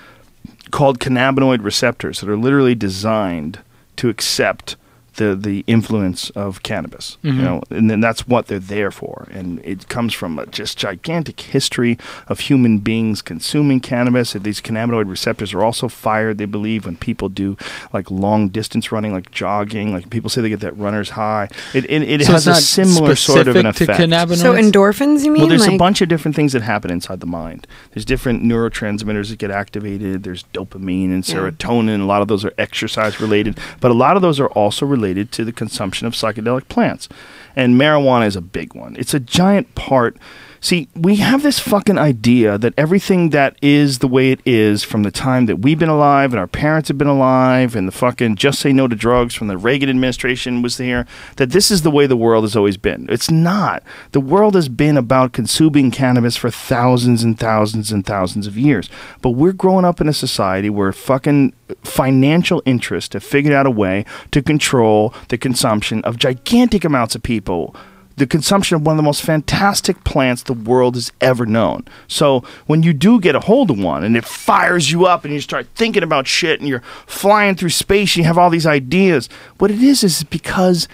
called cannabinoid receptors that are literally designed to accept the influence of cannabis, you know, and then that's what they're there for. And it comes from a just gigantic history of human beings consuming cannabis. And these cannabinoid receptors are also fired, they believe, when people do like long distance running, like jogging, like people say they get that runner's high. It So has it's a not similar sort of an specific effect. to cannabinoids? So endorphins, you mean? Well, there's a Like- bunch of different things that happen inside the mind. There's different neurotransmitters that get activated. There's dopamine and serotonin. A lot of those are exercise related, but a lot of those are also related to the consumption of psychedelic plants. And marijuana is a big one. It's a giant part. See, we have this fucking idea that everything that is the way it is from the time that we've been alive and our parents have been alive and the fucking just say no to drugs from the Reagan administration was there, that this is the way the world has always been. It's not. The world has been about consuming cannabis for thousands and thousands and thousands of years. But we're growing up in a society where fucking financial interests have figured out a way to control the consumption of gigantic amounts of people. The consumption of one of the most fantastic plants the world has ever known. So when you do get a hold of one and it fires you up and you start thinking about shit and you're flying through space and you have all these ideas, what it is because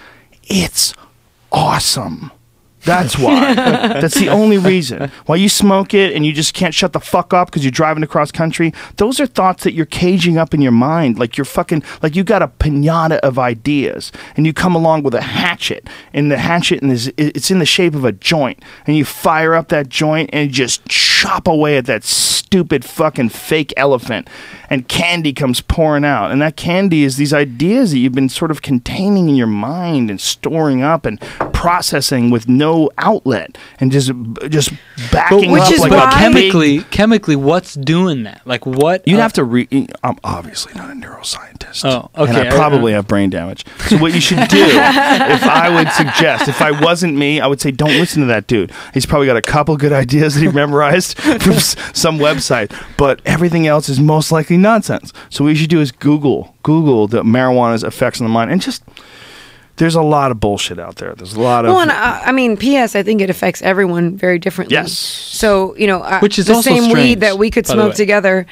it's awesome. That's why. That's the only reason. Why you smoke it and you just can't shut the fuck up because you're driving across country. Those are thoughts that you're caging up in your mind. Like you're fucking, like you got a pinata of ideas and you come along with a hatchet. And the hatchet it's in the shape of a joint. And you fire up that joint and you just chop away at that stupid fucking fake elephant. And candy comes pouring out. And that candy is these ideas that you've been sort of containing in your mind and storing up and processing with no outlet and just backing Which up is like why- a big, chemically, what's doing that? Like what? you'd have to I'm obviously not a neuroscientist. Oh, okay. And I probably have brain damage. So what you should do, if I would suggest, if I wasn't me, I would say don't listen to that dude. He's probably got a couple good ideas that he memorized from some website, but everything else is most likely nonsense. So what you should do is Google the marijuana's effects on the mind, and just there's a lot of bullshit out there. There's a lot of Well, and I mean, P.S. I think it affects everyone very differently. Yes. So Which is the also same strange, weed that we could by the smoke way. together.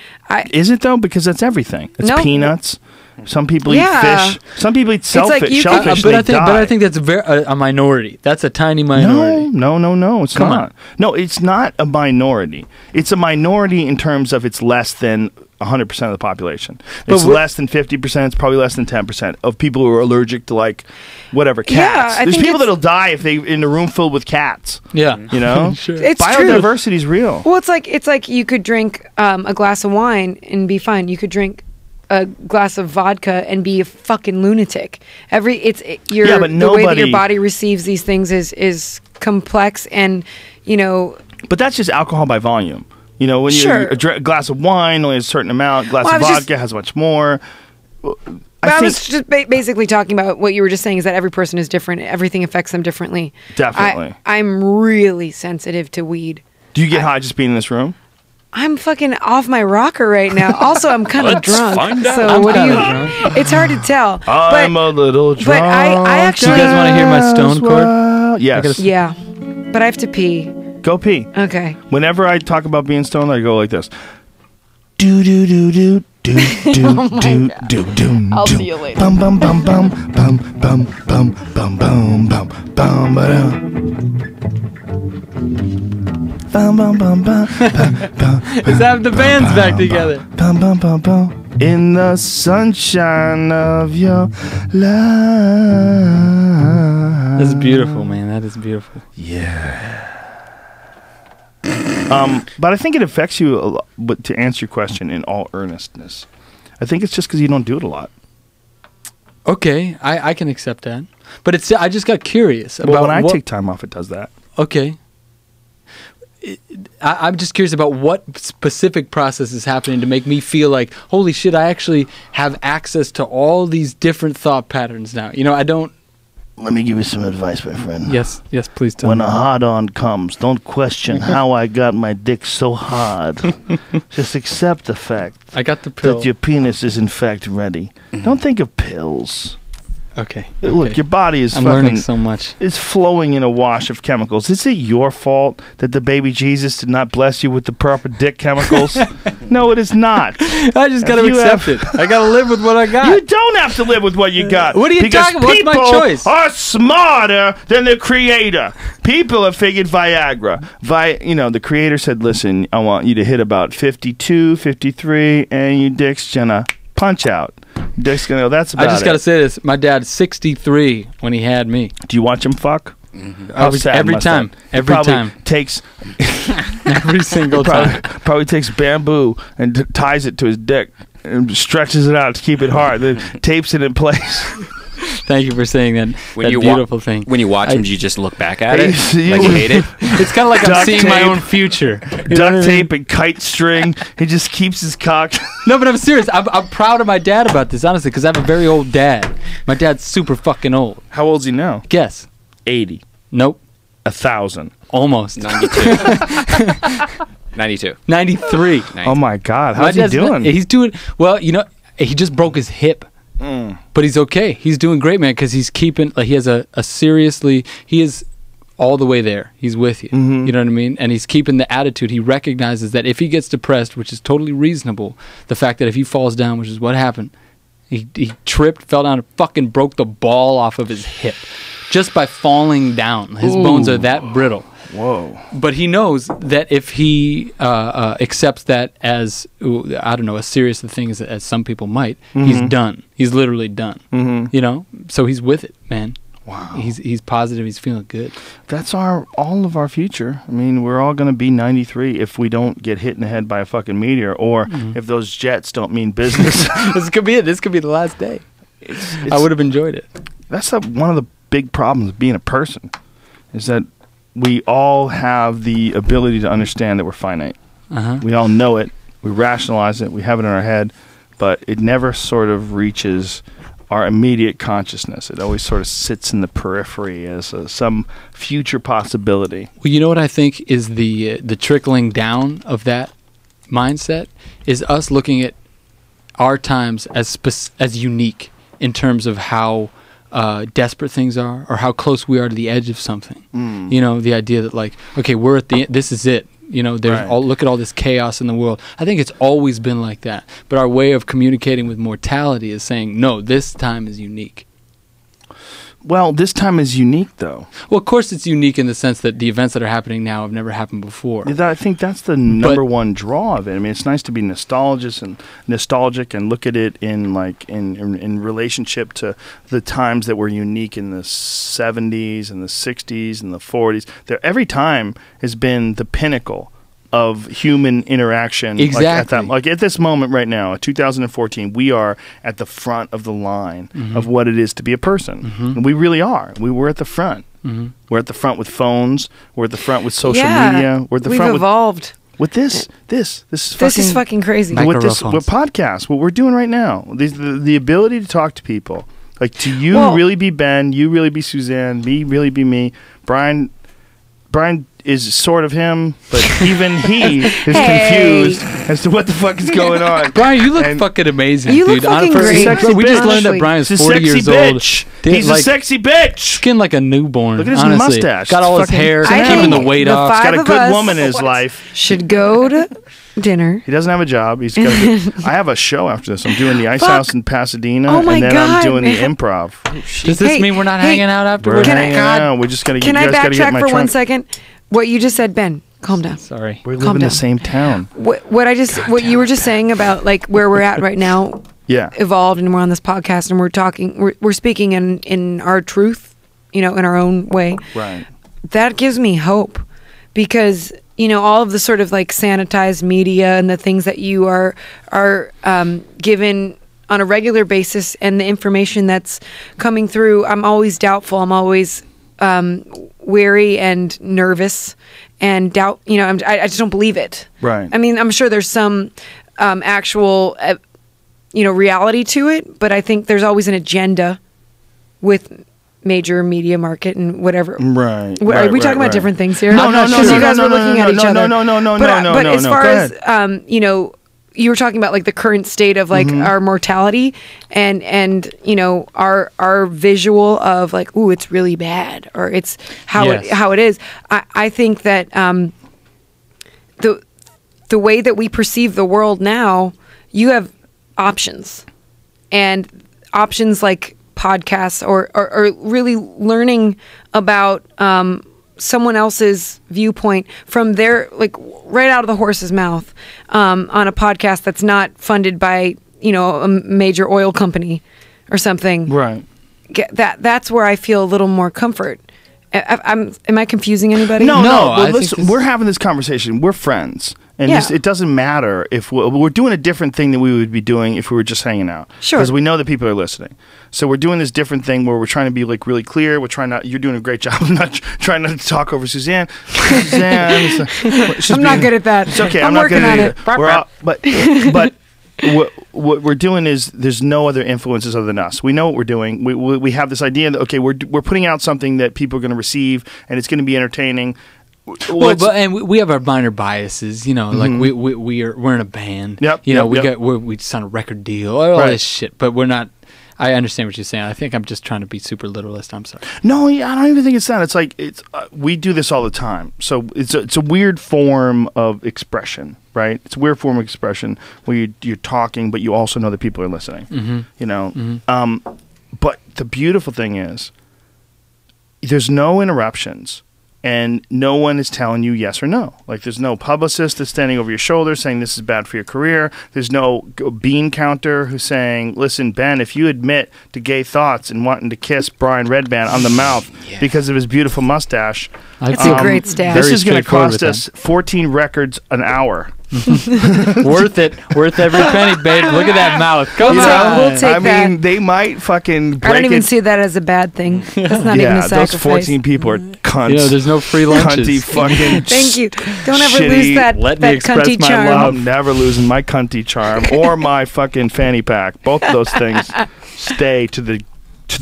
Is it though? Because that's everything. It's No. peanuts. Some people Yeah. eat fish. Some people eat like shellfish. you could- shellfish but and they I think that's a minority. That's a tiny minority. No, it's Come not. on. No, it's not a minority. It's a minority in terms of it's less than 100% of the population. It's But less than 50%. It's probably less than 10% of people who are allergic to like whatever Yeah, cats. I There's think people it's- that'll die if they in a room filled with cats. Yeah. You know, Sure. It's true. biodiversity is real. Well, it's like you could drink a glass of wine and be fine. You could drink a glass of vodka and be a fucking lunatic. Yeah, but the way that your nobody- body receives these things is complex, and you know. But that's just alcohol by volume. You know, when Sure. a glass of wine only has a certain amount, a glass Well, I of was just- vodka has much more. But I was just basically talking about what you were just saying is that every person is different. Everything affects them differently. Definitely. I'm really sensitive to weed. Do you get high just being in this room? I'm fucking off my rocker right now. Also, I'm kind of Let's drunk. find out. So I'm what do you? kinda drunk. It's hard to tell. I'm a little drunk. but I actually- You guys wanna hear my stone as chord? well. Yes. gotta- Yeah, but I have to pee. Go pee. Okay. Whenever I talk about being stoned, I go like this. Do do do do do do do do do. I'll see you later. Bum bum bum bum bum bum bum bum bum bum bum ba-dum. Bum bum bum bum bum. Let's have the bands back together. Bum bum bum bum. In the sunshine of your love. That's beautiful, man. That is beautiful. Yeah. But I think it affects you a lot. But to answer your question in all earnestness, I think it's just because you don't do it a lot. Okay, I can accept that. But I just got curious about Well, when I take time off, it does that. Okay. I'm just curious about what specific process is happening to make me feel like, holy shit, I actually have access to all these different thought patterns now. You know, I don't... Let me give you some advice, my friend. Yes, please tell When me. a hard-on comes, don't question how I got my dick so hard. Just accept the fact I got the pill. that your penis is in fact ready. Don't think of pills. Okay. Look, your body is I'm fucking... learning so much. It's flowing in a wash of chemicals. Is it your fault that the baby Jesus did not bless you with the proper dick chemicals? No, it is not. I just got to accept it. I got to live with what I got. You don't have to live with what you got. What are you talking about? What's my choice? People are smarter than the creator. People have figured Viagra. The creator said, listen, I want you to hit about 52, 53, and your dick's gonna punch out. Dick's gonna go, that's about it. I just got to say this. My dad's 63 when he had me. Do you watch him fuck? Every time. Every time. Takes Every single time. Probably takes bamboo and ties it to his dick and stretches it out to keep it hard. Then tapes it in place. Thank you for saying that. When you beautiful thing. When you watch him, do you just look back at it? You- Like you hate it? It's kind of like I'm Duct seeing my tape. own future. You know what I Duct mean? tape and kite string. He just keeps his cock. No, but I'm serious. I'm proud of my dad about this, honestly, because I have a very old dad. My dad's super fucking old. How old's he now? Guess. 80. Nope. 1,000. Almost. 92. 92. 93. Oh my God. My How's he dad's doing? He's doing well. You know, he just broke his hip, but he's okay. He's doing great, man, because he's keeping. Like, he has a seriously. He is all the way there. He's with you. You know what I mean? And he's keeping the attitude. He recognizes that if he gets depressed, which is totally reasonable, the fact that if he falls down, which is what happened, he tripped, fell down, and fucking broke the ball off of his hip just by falling down. His bones are that brittle. Whoa. But he knows that if he accepts that as, I don't know, as serious a thing as some people might, he's done. He's literally done. You know? So he's with it, man. Wow. He's positive. He's feeling good. That's all of our future. I mean, we're all going to be 93 if we don't get hit in the head by a fucking meteor, or if those jets don't mean business. This could be it. This could be the last day. I would have enjoyed it. That's one of the big problems of being a person, is that we all have the ability to understand that we're finite. We all know it. We rationalize it. We have it in our head, but it never sort of reaches our immediate consciousness. It always sort of sits in the periphery as some future possibility. Well, you know what I think is the trickling down of that mindset is us looking at our times as unique in terms of how desperate things are, or how close we are to the edge of something. You know, the idea that, like, okay, we're at the end, this is it. You know, there's Right. look at all this chaos in the world. I think it's always been like that. But our way of communicating with mortality is saying, no, this time is unique. Well, this time is unique, though. Well, of course it's unique in the sense that the events that are happening now have never happened before. I think that's the number one draw of it. I mean, it's nice to be nostalgic and look at it in relationship to the times that were unique in the 70s and the 60s and the 40s. Every time has been the pinnacle of human interaction. Exactly. Like at this moment right now, 2014, we are at the front of the line of what it is to be a person. And we really are. We're at the front. We're at the front with phones. We're at the front with social media. We're at the We've front evolved. with this is fucking crazy. with Microphones. podcasts, what we're doing right now, the ability to talk to people, like to you Well- really be Ben, you really be Suzanne, me really be me, Brian is sort of him, but even he is confused as to what the fuck is going on. Brian, you look And fucking amazing, You look dude. fucking Honestly, great. Sexy we just bitch. learned that Honestly. Brian's He's a 40 sexy years bitch. old. He's a sexy bitch. Skin like a newborn. Look at his honestly. mustache. Got all his Fucking hair, I keeping the think weight the off. five He's got a of good us woman in his life. should go to dinner. He doesn't have a job. He's got. I have a show after this. I'm doing the Ice Fuck. House in Pasadena, Oh my and then I'm God, doing the man. improv. Does this Hey, mean we're not hey, hanging out We're afterwards? Can I- hanging God, out. We just gotta get. Can You I guys gotta get backtrack my for 1 trunk. second? What you just said, Ben, calm down. Sorry. We live Calm in the down. same town. What you were just saying about like where we're at right now Yeah. evolved, and we're on this podcast and we're talking, we're speaking in our truth, in our own way. Right. That gives me hope, because all of the sort of like sanitized media and the things that you are given on a regular basis, and the information that's coming through, I'm always doubtful. I'm always wary and nervous and doubt. I just don't believe it. Right. I mean, I'm sure there's some actual reality to it, but I think there's always an agenda with major media market and whatever. Right. Are we talking about different things here? No. Because you guys were looking at each other. No. But as far as you were talking about like the current state of like our mortality and our visual of like, ooh, it's really bad, or it's how it is. I think that the way that we perceive the world now, you have options, and options like podcasts or really learning about someone else's viewpoint from their, like, right out of the horse's mouth, on a podcast that's not funded by a major oil company or something. Right. That's where I feel a little more comfort. Am I confusing anybody? No. I Listen, we're having this conversation. We're friends. And Yeah. it doesn't matter if we're doing a different thing than we would be doing if we were just hanging out. Sure. Because we know that people are listening. So we're doing this different thing where we're trying to be like really clear. We're trying not. You're doing a great job. I'm not trying not to talk over Suzanne. Suzanne, I'm not good at that. It's okay. I'm not working good on at it. We're all, but what we're doing is there's no other influences other than us. We know what we're doing. We have this idea that, okay, we're putting out something that people are going to receive, and it's going to be entertaining. And we have our minor biases, like we're in a band. Yep. We signed a record deal, all this shit. But we're not. I understand what you're saying. I think I'm just trying to be super literalist. I'm sorry. No, I don't even think it's that. It's like we do this all the time. So it's a weird form of expression, right? It's a weird form of expression where you're talking, but you also know that people are listening. But the beautiful thing is, there's no interruptions. And no one is telling you yes or no. Like, there's no publicist that's standing over your shoulder saying this is bad for your career. There's no bean counter who's saying, listen, Ben, if you admit to gay thoughts and wanting to kiss Brian Redband on the mouth because of his beautiful mustache, It's a great stat. this is going to cost us 14 records an hour. Worth it. Worth every penny, babe. Look at that mouth. Come on. We'll take that. I mean, they might fucking break I don't even it. see that as a bad thing. That's not even a sacrifice. Those 14 people are cunts. There's no free lunches. Cunty fucking Thank you. Don't ever shitty- lose that Let me express cunty my charm. love. I'm never losing my cunty charm or my fucking fanny pack. Both of those things stay to the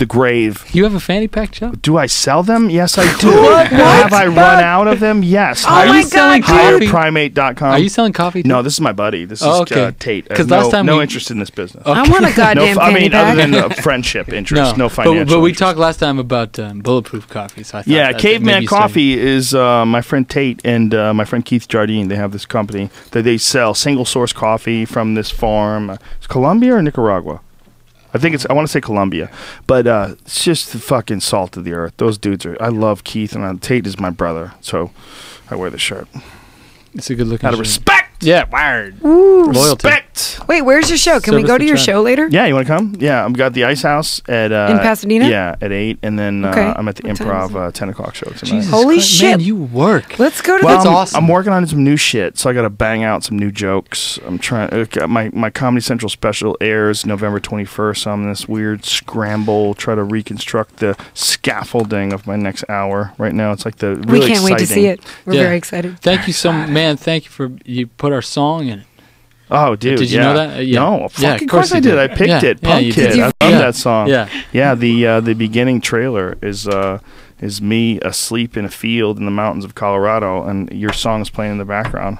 grave. You have a fanny pack, Joe? Do I sell them? Yes, I do. What? Have I run out of them? Yes. Oh my God, dude. HirePrimate.com. Are you selling coffee? Too? No, this is my buddy. This is okay. Tate. Because no, last time no we- interest in this business. I want a goddamn I fanny mean, pack. other than friendship interest, no financial. But we interest. talked last time about bulletproof coffee. So I thought Yeah, that Caveman maybe you started- Coffee is my friend Tate and my friend Keith Jardine. They have this company that they sell single source coffee from this farm. It's Colombia or Nicaragua? I want to say Colombia, but it's just the fucking salt of the earth. Those dudes I love Keith, and Tate is my brother, so I wear the shirt. It's a good looking Out of shirt. respect! Yeah, wired. Loyalty. Respect! Wait, where's your show? Can we Service go to the your tribe. show later? Yeah, you want to come? Yeah, I've got the Ice House at... In Pasadena? Yeah, at 8, and then Okay. I'm at the What time is Improv 10 o'clock show tonight. Jesus Holy Christ, shit. Man, you work. Let's go to Well, That's I'm, awesome. I'm working on some new shit, so I got to bang out some new jokes. I'm trying. My Comedy Central special airs November 21st. So I'm in this weird scramble, try to reconstruct the scaffolding of my next hour. Right now, it's like the really We can't wait to see it. We're Yeah. very excited. Thank you man. Thank you for you put our song in it. Oh, dude! Did you know that? Yeah. No, Yeah, fucking of course I you did. did. I picked Yeah. it. Yeah, Punk you Kid. did. I love Yeah. that song. Yeah. Yeah. The beginning trailer is me asleep in a field in the mountains of Colorado, and your song is playing in the background,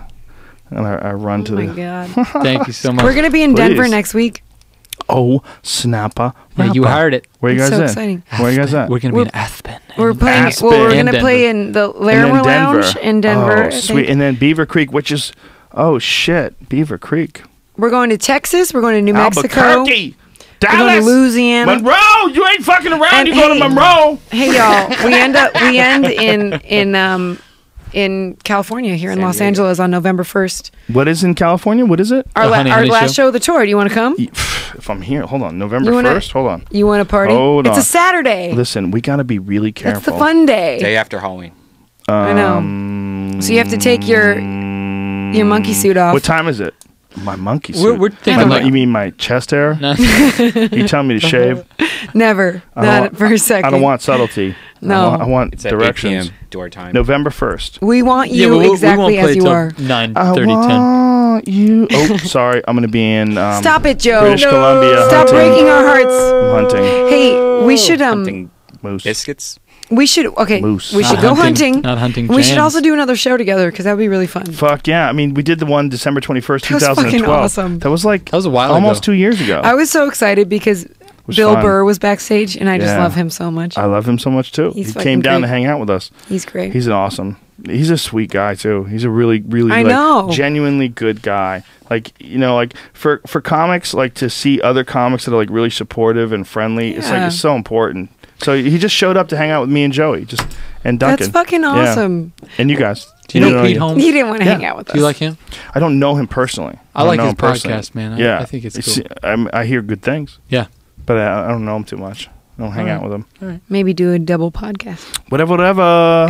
and I run Oh to my the. God. Thank you so much. We're going to be in Denver Please. next week. Oh, snappa! Yeah, you rappa. hired it. Where you It's guys so at? exciting. Where you guys at? We're gonna be We're- in Aspen. We're and- playing. Aspen. Well, we're And going to play Denver. in the And then Larimer Denver. Lounge in Denver. Oh, I sweet. think. And then Beaver Creek, which is shit, Beaver Creek. We're going to Texas. We're going to New Mexico. Albuquerque, We're going Dallas, to Louisiana. Monroe. You ain't fucking around. And You go to hey- Monroe. Hey y'all, we end in California, here in San Los Diego. Angeles on November 1st. What is in California? What is it? Our, Honey our Honey last show of the tour. Do you want to come? If I'm here, hold on. November You wanna- 1st? Hold on. You want to party? Hold it's on. a Saturday. Listen, we got to be really careful. That's the fun day. Day after Halloween. I know. So you have to take your monkey suit off. What time is it? My monkey suit. We're thinking You mean my chest hair? No. You telling me to shave? Never. I don't Not want- for a second. I don't want subtlety. No. I want It's at directions. 8 p.m. door time. November 1st. We want Yeah, you but we exactly won't play as you till are. 9:30, 10. want you. Oh, sorry. I'm going to be in Stop it, Joe. British Columbia. Stop hunting. breaking our hearts. I'm hunting Hey, we should Something moose. biscuits. we should okay. Moose. We should Not go hunting- hunting. not hunting We should jams. also do another show together because that would be really fun. Fuck yeah. I mean, we did the one December 21st, That was fucking 2012. awesome. That was like That was a while almost ago. 2 years ago. I was so excited because was Bill fun. Burr was backstage, and I just Yeah. love him so much. I love him so much too. He's He fucking came down great. to hang out with us. He's great. He's an awesome. He's a sweet guy too. He's a really, really, I like, know. genuinely good guy. Like like for comics, like to see other comics that are like really supportive and friendly. It's like Yeah. it's so important. So he just showed up to hang out with me and Joey, and Duncan. That's fucking Yeah. awesome. And you guys. Do you know Pete you. Holmes? He didn't want to Yeah. hang out with us. Do you like him? I don't know him personally. I don't like know his him personally. podcast, man. Yeah, I think it's cool. I hear good things, Yeah. but I don't know him too much. I don't hang All out with him. Maybe do a double podcast. Whatever.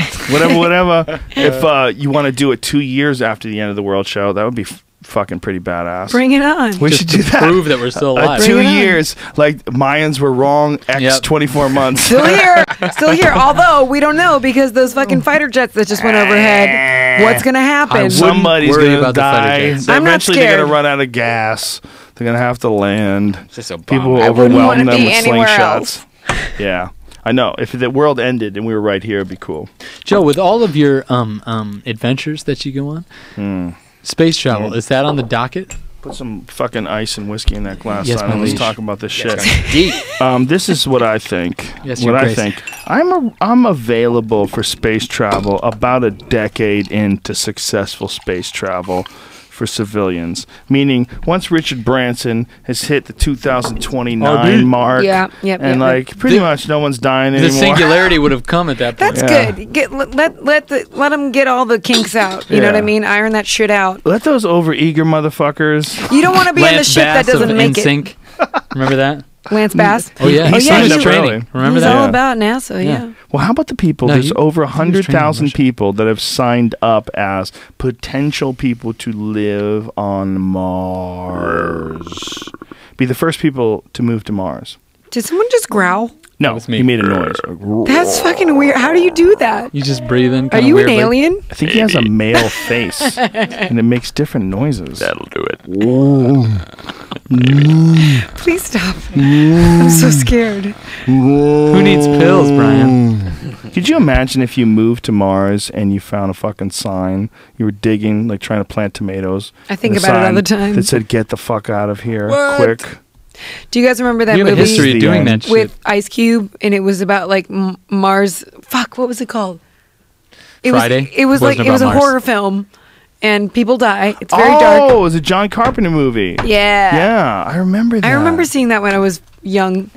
If you want to do it 2 years after the end of the world show, that would be fucking pretty badass. Bring it on. we Just should to do that. prove that we're still alive. Bring 2 it on. years, like Mayans were wrong. X Yep. 24 months. Still here. Although we don't know because those fucking fighter jets that just went overhead. What's gonna happen? Somebody's worry gonna about the fighter die. jets. I'm not Eventually, they're scared. gonna run out of gas. They're gonna have to land. It's just a bomb. People will I wouldn't overwhelm wanna them be with anywhere slingshots. else. Yeah, I know. If the world ended and we were right here, it'd be cool. Joe, with all of your adventures that you go on, space travel, is that on the docket? Put some fucking ice and whiskey in that glass. Yes, Simon. my Let's liege. talk about this shit. Deep. This is what I think. Yes, what Your I Grace. think. I'm available for space travel about a decade into successful space travel for civilians. Meaning, once Richard Branson has hit the 2029 mark, Yeah, yep, and yep, like pretty much no one's dying The anymore. singularity would have come at that point. That's Yeah. good. Let them get all the kinks out. You know what I Yeah. mean? Iron that shit out. Let those overeager motherfuckers. You don't want to be in the Lance ship that Bass of doesn't make it. NSYNC. Remember that? Lance Bass. Oh yeah, He he signed was up training. early. Remember He's that? all Yeah. about NASA. Yeah. Yeah. Well, how about the people? No, There's he- over he was training 100,000 Russia. people that have signed up as potential people to live on Mars. Be the first people to move to Mars. Did someone just growl? No, was me. he made a noise. That's fucking weird. How do you do that? You just breathe in. Are kinda you an weirdly. alien? I think he has a male face, and it makes different noises. That'll do it. Please stop. I'm so scared. Who needs pills, Brian? Could you imagine if you moved to Mars and you found a fucking sign? You were digging, like trying to plant tomatoes. I think and a about it all sign the time. That said, "Get the fuck out of here, What? quick!" Do you guys remember that We have a movie history The of doing end. that shit. with Ice Cube? And it was about like Mars. Fuck, what was it called? It Friday? Was, it was Wasn't like it was a about Mars. horror film, and people die. It's very dark. Oh, it was a John Carpenter movie. Yeah. Yeah, I remember that. I remember seeing that when I was young,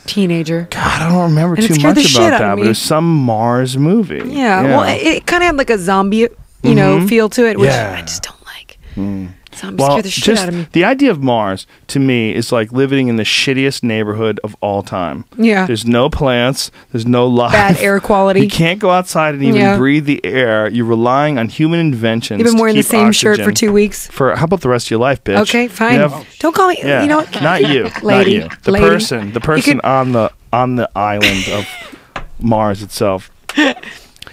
teenager. God, I don't remember And it too scared the much shit about out that, of but me. it was some Mars movie. Yeah. Well, it kind of had like a zombie, feel to it, which Yeah. I just don't like. Mm. Zombies Well, scare the shit just out of me. the idea of Mars to me is like living in the shittiest neighborhood of all time. Yeah. There's no plants. There's no life. Bad air quality. You can't go outside and even Yeah. breathe the air. You're relying on human inventions. You've been to wearing the keep same shirt for oxygen 2 weeks. For how about the rest of your life, bitch? Okay, fine. You have- Don't call me. yeah, You know what? not you, not Lady. you. The Lady. person could- on the island of Mars itself.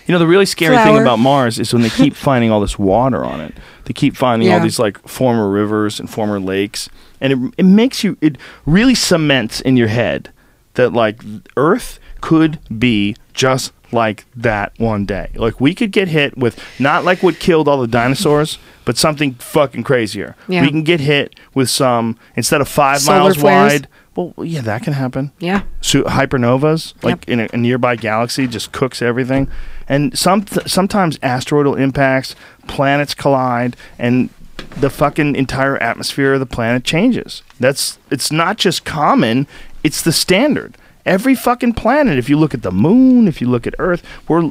You know, the really scary thing Flower. about Mars is when they keep finding all this water on it. They keep finding all Yeah. these like former rivers and former lakes, and it makes you, it really cements in your head that like Earth could be just like that one day. Like we could get hit with not like what killed all the dinosaurs, but something fucking crazier. Yeah. We can get hit with some, instead of 5 Solar miles flares. wide. Well, yeah, that can happen. Yeah. So hypernovas, like Yep. in a nearby galaxy, just cooks everything. And sometimes asteroidal impacts, planets collide, and the fucking entire atmosphere of the planet changes. It's not just common; it's the standard. Every fucking planet. If you look at the moon, if you look at Earth,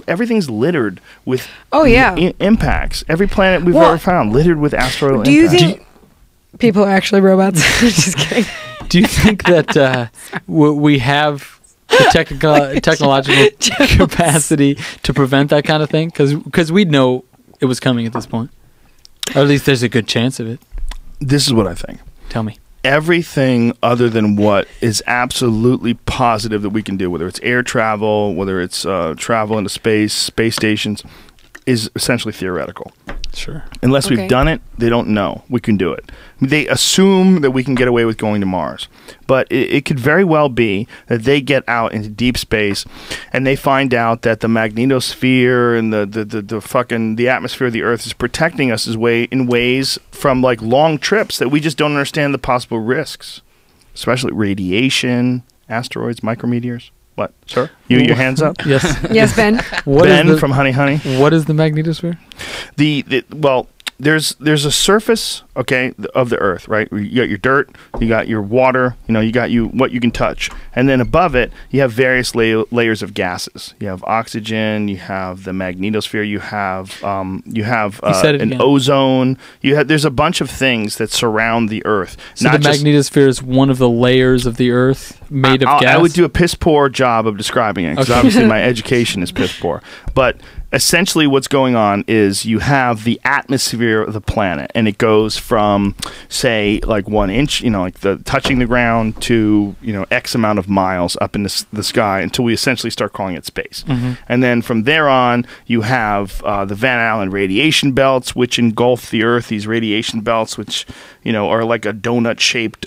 everything's littered with impacts. Every planet we've ever found littered with asteroidal impacts. Do you think people are actually robots? Just kidding. Do you think that we have the technological capacity to prevent that kind of thing? Because we'd know it was coming at this point. Or at least there's a good chance of it. This is what I think. Tell me. Everything other than what is absolutely positive that we can do, whether it's air travel, whether it's travel into space stations, is essentially theoretical. Sure. Unless we've done it, they don't know we can do it. I mean, they assume that we can get away with going to Mars. But it could very well be that they get out into deep space and they find out that the magnetosphere and the atmosphere of the Earth is protecting us in ways from like long trips that we just don't understand the possible risks, especially radiation, asteroids, micrometeors. What, sir? Your hands up? Yes. Yes, Ben. Ben from Honey Honey. What is the magnetosphere? Well, there's a surface, okay, of the Earth, right? You got your dirt, you got your water, you got what you can touch, and then above it you have various layers of gases. You have oxygen, you have the magnetosphere, you have an ozone. There's a bunch of things that surround the Earth. So the magnetosphere is one of the layers of the Earth made of gas. I would do a piss poor job of describing it because obviously my education is piss poor, but essentially what's going on is you have the atmosphere of the planet, and it goes from, say, like 1 inch, like touching the ground, to X amount of miles up in the sky until we essentially start calling it space. And then from there on, you have the Van Allen radiation belts, which engulf the Earth. These radiation belts, which are like a donut-shaped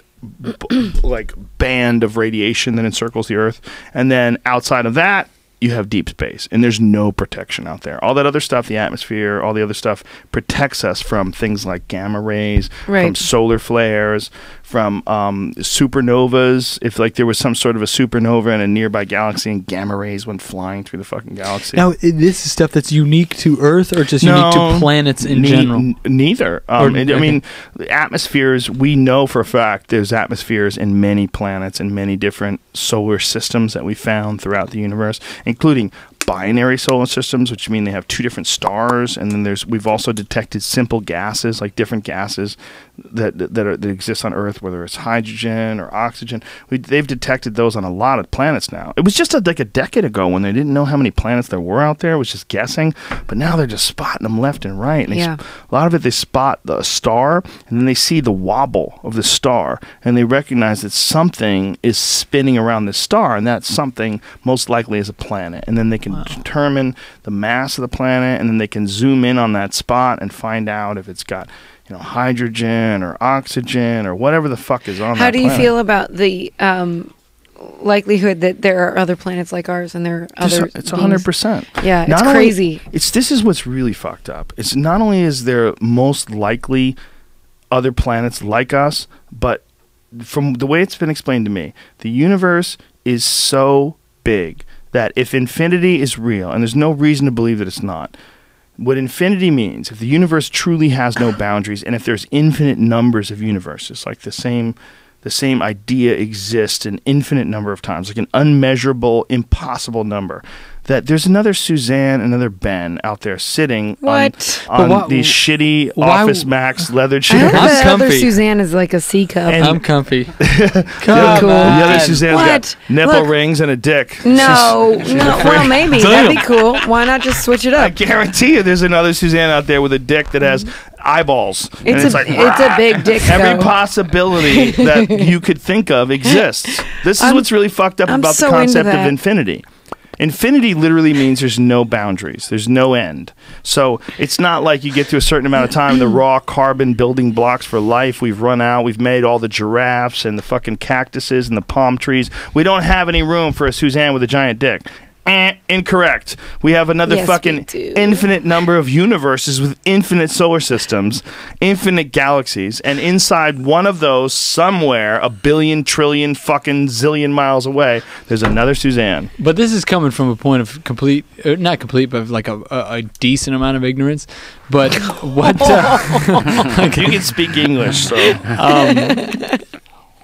like band of radiation that encircles the Earth. And then outside of that, you have deep space, and there's no protection out there. All that other stuff, the atmosphere, all the other stuff, protects us from things like gamma rays, from solar flares, from supernovas. If like there was some sort of a supernova in a nearby galaxy and gamma rays went flying through the fucking galaxy. Now, this is stuff that's unique to Earth, or just unique to planets in general? Neither. I mean, the atmospheres, we know for a fact there's atmospheres in many planets and many different solar systems that we found throughout the universe, including binary solar systems, which mean they have two different stars. And then we've also detected simple gases, like different gases that exist on Earth, whether it's hydrogen or oxygen. They've detected those on a lot of planets now. It was just like a decade ago when they didn't know how many planets there were out there. It was just guessing, but now they're just spotting them left and right. And a lot of it, they spot the star, and then they see the wobble of the star, and they recognize that something is spinning around the star, and that something most likely is a planet. And then they can determine the mass of the planet, and then they can zoom in on that spot and find out if it's got hydrogen or oxygen or whatever the fuck is on that planet. How do you feel about the likelihood that there are other planets like ours and there are other It's 100%. Yeah, it's crazy. This is what's really fucked up. It's not only is there most likely other planets like us, but from the way it's been explained to me, the universe is so big that if infinity is real, and there's no reason to believe that it's not, what infinity means, if the universe truly has no boundaries, and if there's infinite numbers of universes, like the same idea exists an infinite number of times, like an unmeasurable, impossible number, that there's another Suzanne, another Ben out there sitting on these shitty Office Max leather chairs. The other Suzanne is like a C cup. I'm comfy. The other Suzanne's got nipple rings and a dick. No. Well, maybe. That'd be cool. Why not just switch it up? I guarantee you there's another Suzanne out there with a dick that has eyeballs. It's a big dick. Every possibility that you could think of exists. This is what's really fucked up about the concept of infinity. Infinity literally means there's no boundaries. There's no end. So it's not like you get to a certain amount of time, the raw carbon building blocks for life, we've run out. We've made all the giraffes and the fucking cactuses and the palm trees. We don't have any room for a Suzanne with a giant dick. Incorrect. We have another fucking infinite number of universes with infinite solar systems, infinite galaxies, and inside one of those, somewhere a billion, trillion, fucking zillion miles away, there's another Suzanne. But this is coming from a point of not complete, but like a decent amount of ignorance. But what? You can speak English, so.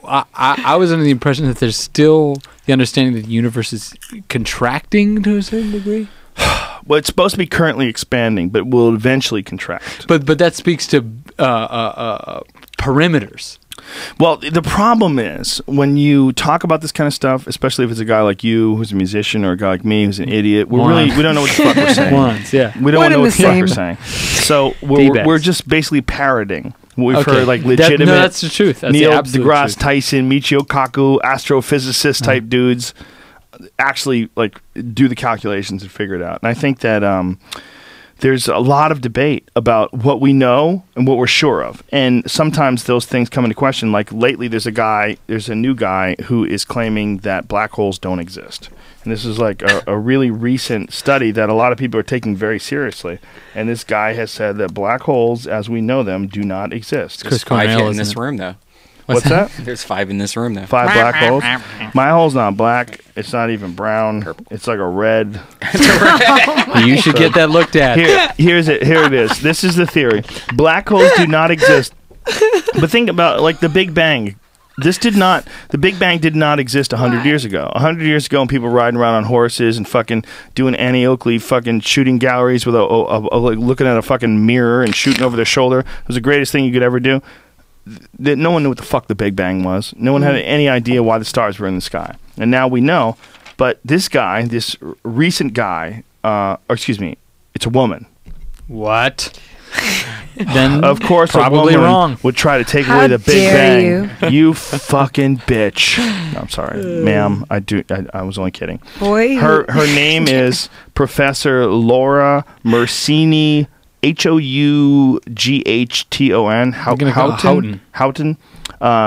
I was under the impression that there's still the understanding that the universe is contracting to a certain degree? Well, it's supposed to be currently expanding, but will eventually contract. But that speaks to perimeters. Well, the problem is when you talk about this kind of stuff, especially if it's a guy like you who's a musician or a guy like me who's an idiot, we don't know what the fuck we're saying. Morons, yeah. We don't know what the fuck we're saying. So we're just basically parroting what we've heard, like legitimate. That's the truth. That's Neil the absolute deGrasse truth. Tyson, Michio Kaku, astrophysicist type dudes actually like do the calculations and figure it out. And I think that there's a lot of debate about what we know and what we're sure of. And sometimes those things come into question. Like lately there's a new guy who is claiming that black holes don't exist. And this is like a really recent study that a lot of people are taking very seriously. And this guy has said that black holes, as we know them, do not exist. There's 5 here in this room, though. What's that? There's 5 in this room, though. 5 black holes? My hole's not black. It's not even brown. Purple. It's like a red. You should get that looked at. Here it is. This is the theory. Black holes do not exist. But think about like the Big Bang. The Big Bang did not exist 100 years ago. 100 years ago, and people riding around on horses and fucking doing Annie Oakley fucking shooting galleries with like looking at a fucking mirror and shooting over their shoulder. It was the greatest thing you could ever do. No one knew what the fuck the Big Bang was. No one had any idea why the stars were in the sky. And now we know. But this guy, this recent guy, it's a woman. What? Then of course, probably a woman wrong. would try to take away the Big Bang. You fucking bitch. No, I'm sorry, ma'am. I was only kidding. Boy, her name is Professor Laura Mersini. Houghton. Houghton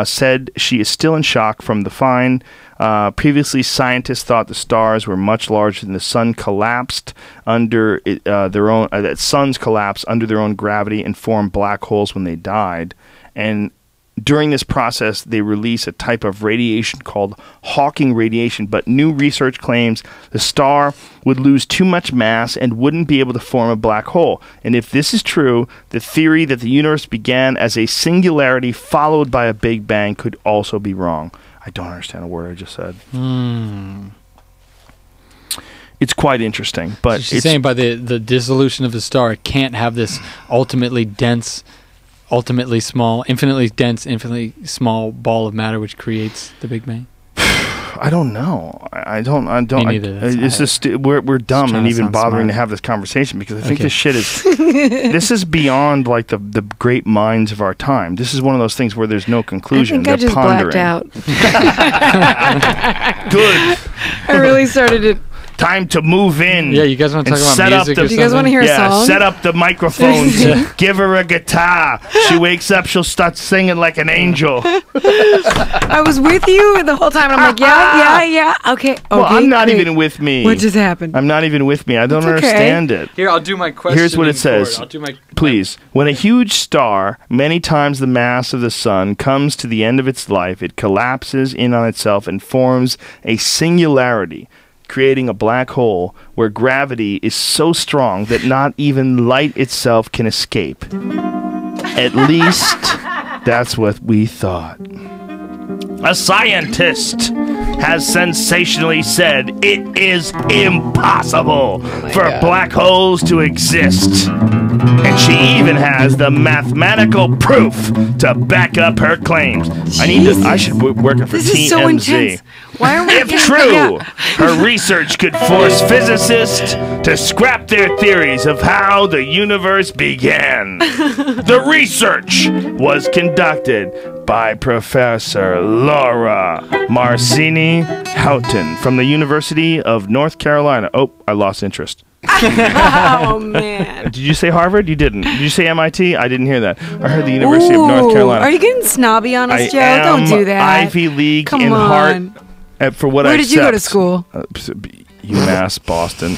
said she is still in shock from the find. Previously, scientists thought the stars were much larger than the sun collapsed under their own. That suns collapsed under their own gravity and formed black holes when they died. And during this process, they release a type of radiation called Hawking radiation, but new research claims the star would lose too much mass and wouldn't be able to form a black hole. And if this is true, the theory that the universe began as a singularity followed by a Big Bang could also be wrong. I don't understand a word I just said. It's quite interesting. But she's saying by the dissolution of the star, it can't have this ultimately dense, ultimately small, infinitely dense, infinitely small ball of matter which creates the Big Bang. I don't know. I don't. Me neither. It's just we're dumb and even bothering to have this conversation because I think this shit is this is beyond like the great minds of our time. This is one of those things where there's no conclusion. I think They're I just pondering. blacked out. Good. I really started to. Time to move in. Yeah, you guys want to talk about music? Do you guys want to hear a song? Set up the microphones. Give her a guitar. She wakes up, she'll start singing like an angel. I was with you the whole time. I'm like, yeah. Okay. Well, I'm not even with me. What just happened? I'm not even with me. I don't understand it. Here, I'll do my question. Here's what it says. I'll do my Please. When a huge star, many times the mass of the sun, comes to the end of its life, it collapses in on itself and forms a singularity, creating a black hole where gravity is so strong that not even light itself can escape. At least, that's what we thought. A scientist has sensationally said it is impossible for black holes to exist. And she even has the mathematical proof to back up her claims. I should be working for TMZ. This is so intense. Why are we If true, her research could force physicists to scrap their theories of how the universe began. The research was conducted by Professor Laura Mersini Houghton from the University of North Carolina. Oh, I lost interest. Oh, man. Did you say Harvard? You didn't. Did you say MIT? I didn't hear that. I heard the University of North Carolina. Are you getting snobby on us, I Joe? am Don't do that. Ivy League Come in on. heart. For what Where I did you go to school? UMass Boston.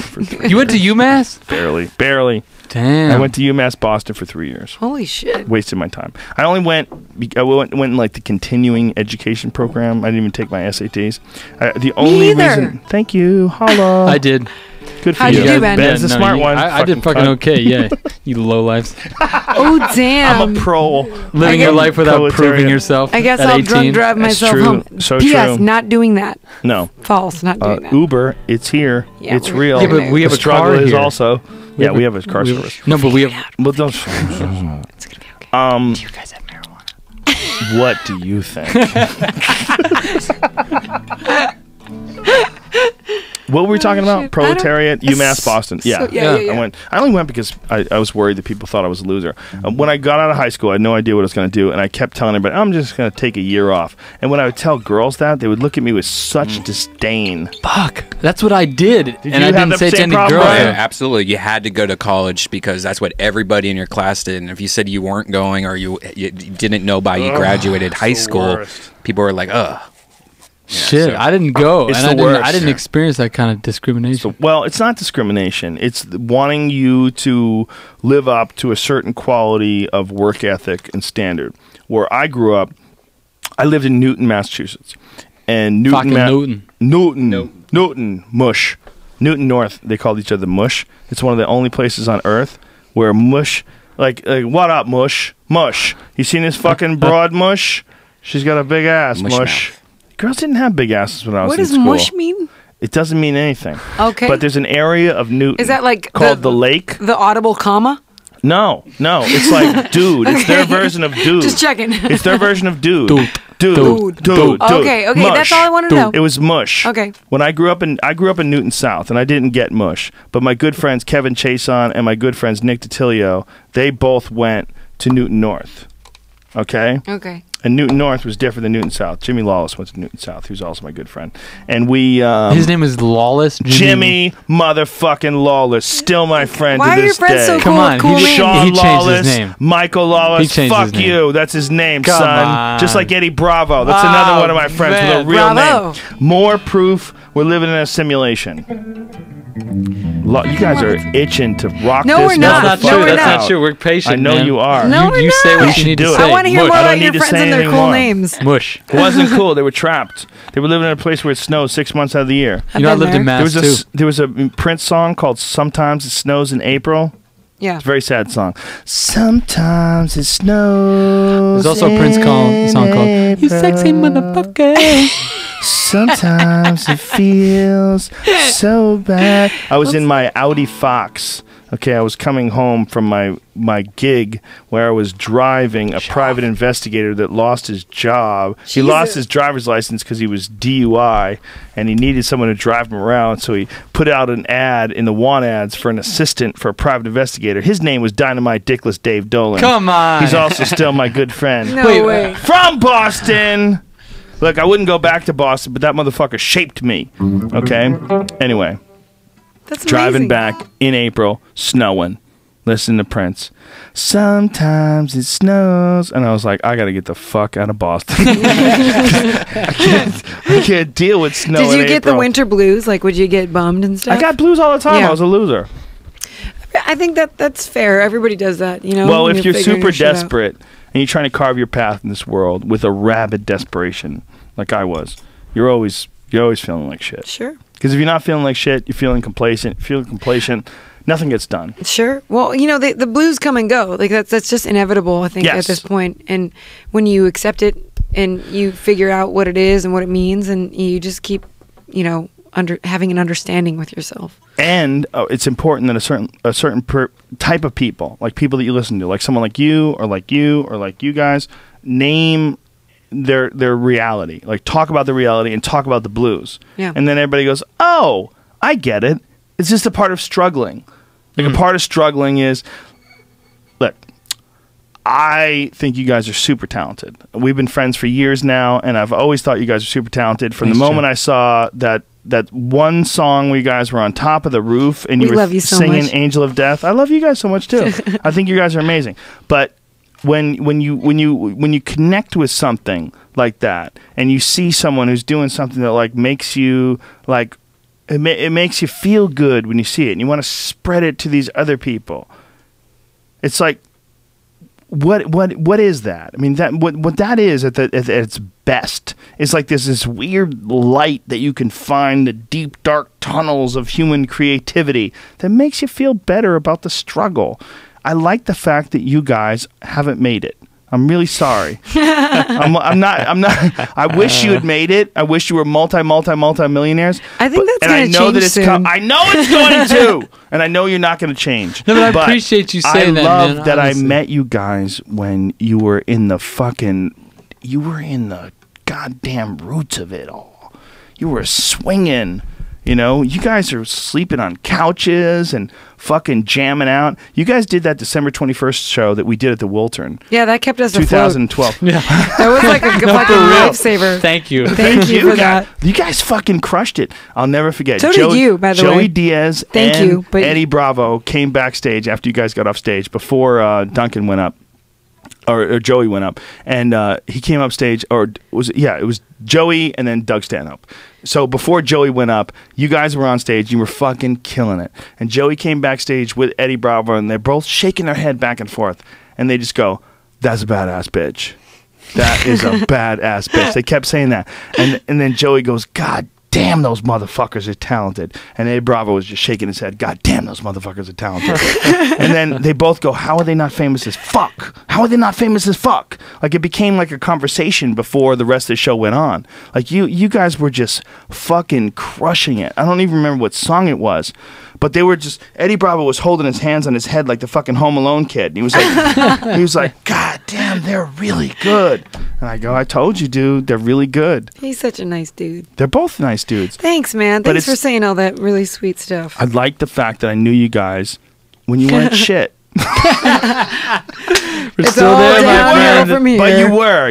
You went to UMass? Barely. Damn. I went to UMass Boston for 3 years. Holy shit. Wasted my time. I only went in like the continuing education program. I didn't even take my SATs. The only reason. Thank you. Holla. I did. Good for How'd you you. do, Ben? Ben's the smart one. I did fucking cunt. okay. Yeah, you lowlifes. Oh, damn. I'm a pro. Living your life without proving proletarian. yourself. I guess at I'll 18. drunk drive myself true. home. So P.S. true. Not doing that. No. False. Not doing that. Uber, it's here. Yeah, it's we're- real. Yeah, but we have the a struggle car is here. also. Yeah, we have a car service. No, but we have. Well, don't. It's gonna be okay. Do you guys have marijuana? What do you think? What were we talking about? shit. Proletariat, UMass Boston. Yeah. Yeah. I only went because I was worried that people thought I was a loser. When I got out of high school, I had no idea what I was going to do, and I kept telling everybody, I'm just going to take a year off. And when I would tell girls that, they would look at me with such disdain. Fuck. That's what I did. And you I have didn't the say it to same any problem, girl. Brian? Yeah, absolutely. You had to go to college because that's what everybody in your class did. And if you said you weren't going or you didn't know by you graduated high it's the school, worst. people were like, ugh. Shit, so- I didn't go, It's and the I worst. didn't experience that kind of discrimination. Well, it's not discrimination. It's wanting you to live up to a certain quality of work ethic and standard. Where I grew up, I lived in Newton, Massachusetts. And Newton, Fucking Newton. Newton, mush. Newton North, they called each other mush. It's one of the only places on earth where mush, like what up, mush? Mush. You seen this fucking broad mush? She's got a big ass, Mush mush. Girls didn't have big asses when I was What in does school. mush mean? It doesn't mean anything. Okay. But there's an area of Newton. Is that like called the lake? The audible comma? No. It's like dude. It's their version of dude. Just checking. It's their version of dude. Dude. Dude. Okay, Mush. that's all I wanted to know. It was mush. Okay. When I grew up in Newton South, and I didn't get mush, but my good friends Kevin Chason and my good friends Nick DiTilio, they both went to Newton North. Okay. Okay. And Newton North was different than Newton South. Jimmy Lawless went to Newton South. He was also my good friend. And we... His name is Lawless. Jimmy motherfucking Lawless. Still my friend Why to are your this friends day. so cool Come on, with cool he- names? Sean He changed his Lawless, name. Michael Lawless. He changed Fuck his name. you. That's his name, Come son. on. Just like Eddie Bravo. That's another one of my friends man. with a real Bravo. name. More proof we're living in a simulation. You guys are itching to rock No, this we're not. That's motherfucker not true. we're That's out. not true. We're patient. I know man. you are. No, we're You not. say We what should you need do to it. say. I want to hear Mush. more I don't about your need to friends say and their anything cool more. names. Mush. It wasn't cool. They were trapped. They were living in a place where it snows 6 months out of the year. You know, I been lived in there. Mass too. There was a Prince song called "Sometimes It Snows in April." Yeah. It's a very sad song. Sometimes it snows. There's also a Prince song called "You Sexy Motherfucker." Sometimes it feels so bad. I was in my Audi Fox. Okay, I was coming home from my gig where I was driving a private investigator that lost his job. He lost his driver's license because he was DUI, and he needed someone to drive him around, so he put out an ad in the want ads for an assistant for a private investigator. His name was Dynamite Dickless Dave Dolan. Come on. He's also still my good friend. No Wait, way. From Boston! Look, I wouldn't go back to Boston, but that motherfucker shaped me. Okay? Anyway. That's Driving amazing. back in April, snowing. Listen to Prince. Sometimes it snows. And I was like, I got to get the fuck out of Boston. I can't deal with snow Did in you get the April. winter blues? Like, would you get bummed and stuff? I got blues all the time. Yeah. I was a loser. I think that's fair. Everybody does that, you know? Well, when if you're figuring super your shit out. desperate and you're trying to carve your path in this world with a rabid desperation, like I was, you're always feeling like shit. Sure. Because if you're not feeling like shit, you're feeling complacent. Nothing gets done. Sure. Well, you know, the blues come and go. Like that's just inevitable, I think, Yes. at this point. And when you accept it and you figure out what it is and what it means, and you just keep, you know, having an understanding with yourself. And it's important that a certain type of people, like people that you listen to, like someone like you or like you guys, name their reality. Like talk about the reality and talk about the blues. Yeah. And then everybody goes, "Oh, I get it. It's just a part of struggling." Like a part of struggling is, look, I think you guys are super talented. We've been friends for years now, and I've always thought you guys are super talented. From Thanks, the moment Jim. I saw that one song where you guys were on top of the roof and you We were love you so singing much. "Angel of Death." I love you guys so much too. I think you guys are amazing. But when you connect with something like that, and you see someone who's doing something that like makes you like it makes you feel good when you see it, and you want to spread it to these other people. It's like what is that? I mean, that what that is at its best is like this weird light that you can find the deep dark tunnels of human creativity that makes you feel better about the struggle. I like the fact that you guys haven't made it. I'm really sorry. I'm not. I wish you had made it. I wish you were multi-millionaires. I think that's going to change soon. I know it's going to, and I know you're not going to change. No, but I appreciate you saying that. I love man, that honestly. I met you guys when you were in the goddamn roots of it all. You were swinging. You know, you guys are sleeping on couches and fucking jamming out. You guys did that December 21st show that we did at the Wiltern. Yeah, that kept us afloat. 2012. Yeah. That was like a fucking lifesaver. Thank you. Thank you for that. You guys fucking crushed it. I'll never forget. So did you, by the way. Joey Diaz Thank and you, but Eddie Bravo came backstage after you guys got off stage before Duncan went up. Or Joey went up, and he came up stage, or was it? Yeah, it was Joey and then Doug Stanhope. So before Joey went up, you guys were on stage, you were fucking killing it. And Joey came backstage with Eddie Bravo, and they're both shaking their head back and forth, and they just go, "That's a badass bitch. That is a badass bitch." They kept saying that, and then Joey goes, "God damn, those motherfuckers are talented." And Eddie Bravo was just shaking his head. "God damn, those motherfuckers are talented." And then they both go, "How are they not famous as fuck? How are they not famous as fuck?" Like it became like a conversation before the rest of the show went on. Like you guys were just fucking crushing it. I don't even remember what song it was. But they were just, Eddie Bravo was holding his hands on his head like the fucking Home Alone kid. And he was like, "God damn, they're really good." And I go, "I told you, dude, they're really good." He's such a nice dude. They're both nice dudes. Thanks, man. But Thanks for saying all that really sweet stuff. I like the fact that I knew you guys when you weren't shit. We're It's still all there, my downhill friend. from here. But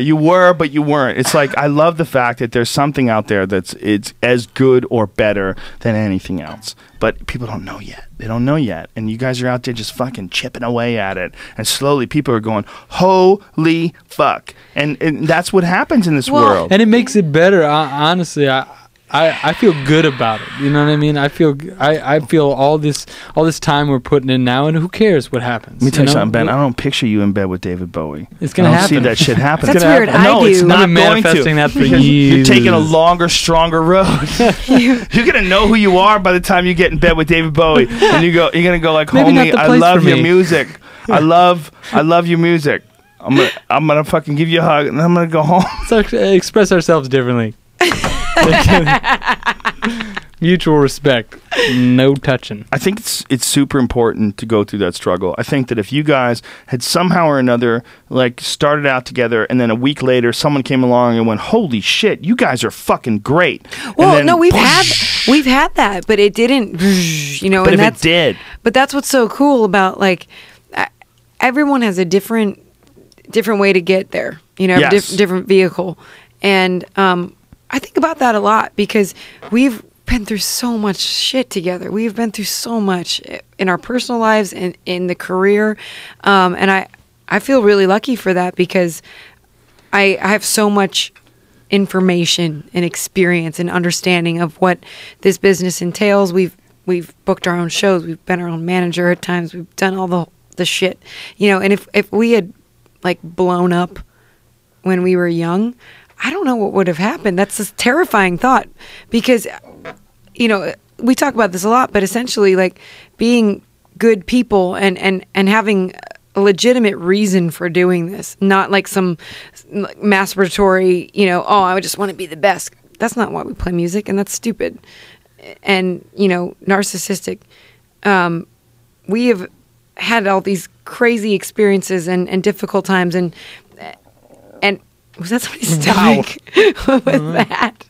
you were, but you weren't. It's like, I love the fact that there's something out there it's as good or better than anything else. But people don't know yet. They don't know yet. And you guys are out there just fucking chipping away at it. And slowly people are going, "Holy fuck." And that's what happens in this world. And it makes it better. Honestly, I feel good about it. You know what I mean? I feel all this time we're putting in now, and who cares what happens? Let me tell you something, Ben. I don't picture you in bed with David Bowie. It's gonna happen. I don't see that shit happen. That's weird. No, it's do. not I've been going manifesting to. that for Because years. You're taking a longer, stronger road. You're gonna know who you are by the time you get in bed with David Bowie, and you're gonna go like, Maybe not "Homie, the I place love for your me." music. I love your music. I'm gonna fucking give you a hug, and I'm gonna go home." So express ourselves differently. Mutual respect, no touching. I think it's super important to go through that struggle. I think that if you guys had somehow or another like started out together, and then a week later someone came along and went, "Holy shit, you guys are fucking great." Well, and then, no, we've had that, but it didn't, you know. But and if it did, but that's what's so cool about like everyone has a different way to get there. You know, Yes. different vehicle, and I think about that a lot because we've been through so much shit together. We've been through so much in our personal lives and in the career, and I feel really lucky for that because I have so much information and experience and understanding of what this business entails. We've booked our own shows. We've been our own manager at times. We've done all the shit, you know. And if we had like blown up when we were young, I don't know what would have happened. That's a terrifying thought because, you know, we talk about this a lot, but essentially like being good people and having a legitimate reason for doing this, not like some masturbatory, you know, "Oh, I would just want to be the best." That's not why we play music, and that's stupid. And, you know, narcissistic. We have had all these crazy experiences and difficult times and was that somebody's stomach? What was that?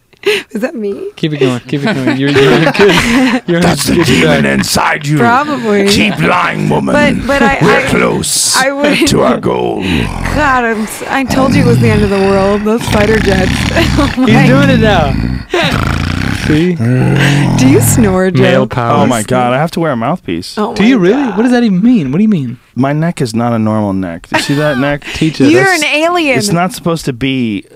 Was that me? Keep it going. Keep it going. You're good. You're that's the good demon track. inside you. Probably. Keep lying, woman. But We're close I would, to our goal. God, I told you it was the end of the world. Those fighter jets. Oh my. He's doing it now. See? Do you snore, Joe? Male power. Oh my God, I have to wear a mouthpiece. Oh Do my you really? God. What does that even mean? What do you mean? My neck is not a normal neck. Do you see that neck? Teach us. You're That's- an alien. It's not supposed to be.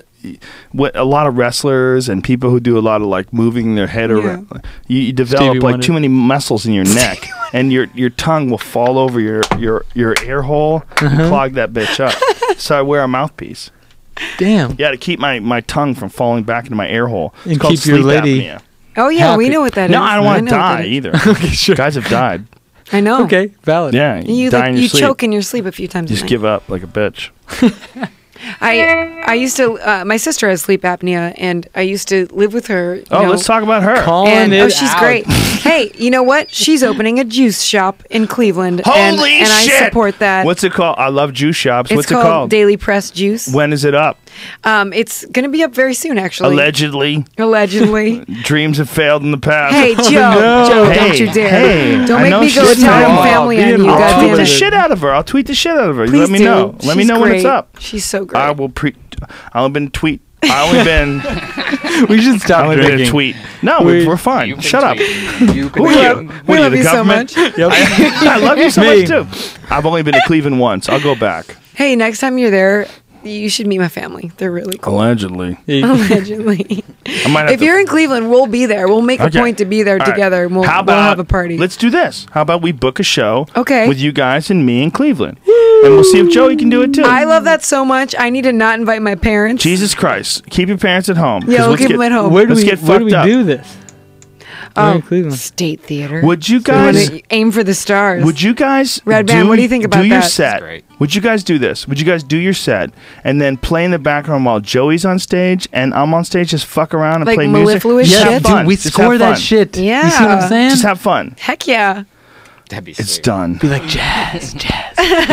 What a lot of wrestlers and people who do a lot of like moving their head around, you develop Stevie like Wonder. too many muscles in your neck. and your tongue will fall over your air hole and clog that bitch up. So I wear a mouthpiece. Damn. Yeah, to keep my tongue from falling back into my air hole. It's And called keep your sleep lady- apnea. Oh yeah, we Happy. know what that is. No, I don't want to know what that die is. either. Okay, sure. Guys have died. I know. Okay, valid. Yeah, You die in your you sleep. choke in your sleep a few times. You a just night. give up like a bitch. I used to. My sister has sleep apnea, and I used to live with her. You Oh, know, let's talk about her. Calling And it she's out. great. Hey, you know what? She's opening a juice shop in Cleveland. and Holy I shit! support that. What's it called? I love juice shops. it's What's it called? called? Daily Press Juice. When is it up? It's going to be up very soon, actually. Allegedly. Allegedly. Dreams have failed in the past. Hey, Joe. no. Joe, Hey, don't you dare. hey, don't I make know me go she's Italian small. family Be on you, involved. I'll tweet goddammit. the shit out of her. I'll tweet the shit out of her. You Please let me do. know. Let me She's know when it's great. up. She's so great. I will I only been tweet. I only been. We should I stop only been a drinking. tweet. No, We- we're fine. You can Shut up. tweet. You can Who are tweet. you? we What are you, love the you so government? much. Yep. I love you so Me. much too. I've only been to Cleveland once. I'll go back. Hey, next time you're there, you should meet my family. They're really cool. Allegedly. Allegedly. I might have If to- you're in Cleveland, we'll be there. We'll make a Okay. point to be there All right. together. And we'll have a party. Let's do this. How about we book a show Okay. with you guys and me in Cleveland? And we'll see if Joey can do it too. I love that so much. I need to not invite my parents. Jesus Christ. Keep your parents at home. 'cause Yeah, we'll let's keep get- them at home. Where do Let's we, get where do we fucked up. do this? We're in Cleveland. State Theater. Would you We wanna guys aim for the stars. Would you guys Red Band, what do you think about do your that? set? Great. Would you guys do this? Would you guys do your set and then play in the background while Joey's on stage and I'm on stage? Just fuck around and Like play music. mellifluous Just shit? have fun. Dude, we Just score have that fun. shit. Yeah. You see what I'm saying? Just have fun. Heck yeah. That'd be It's sick. done. Be like jazz. Be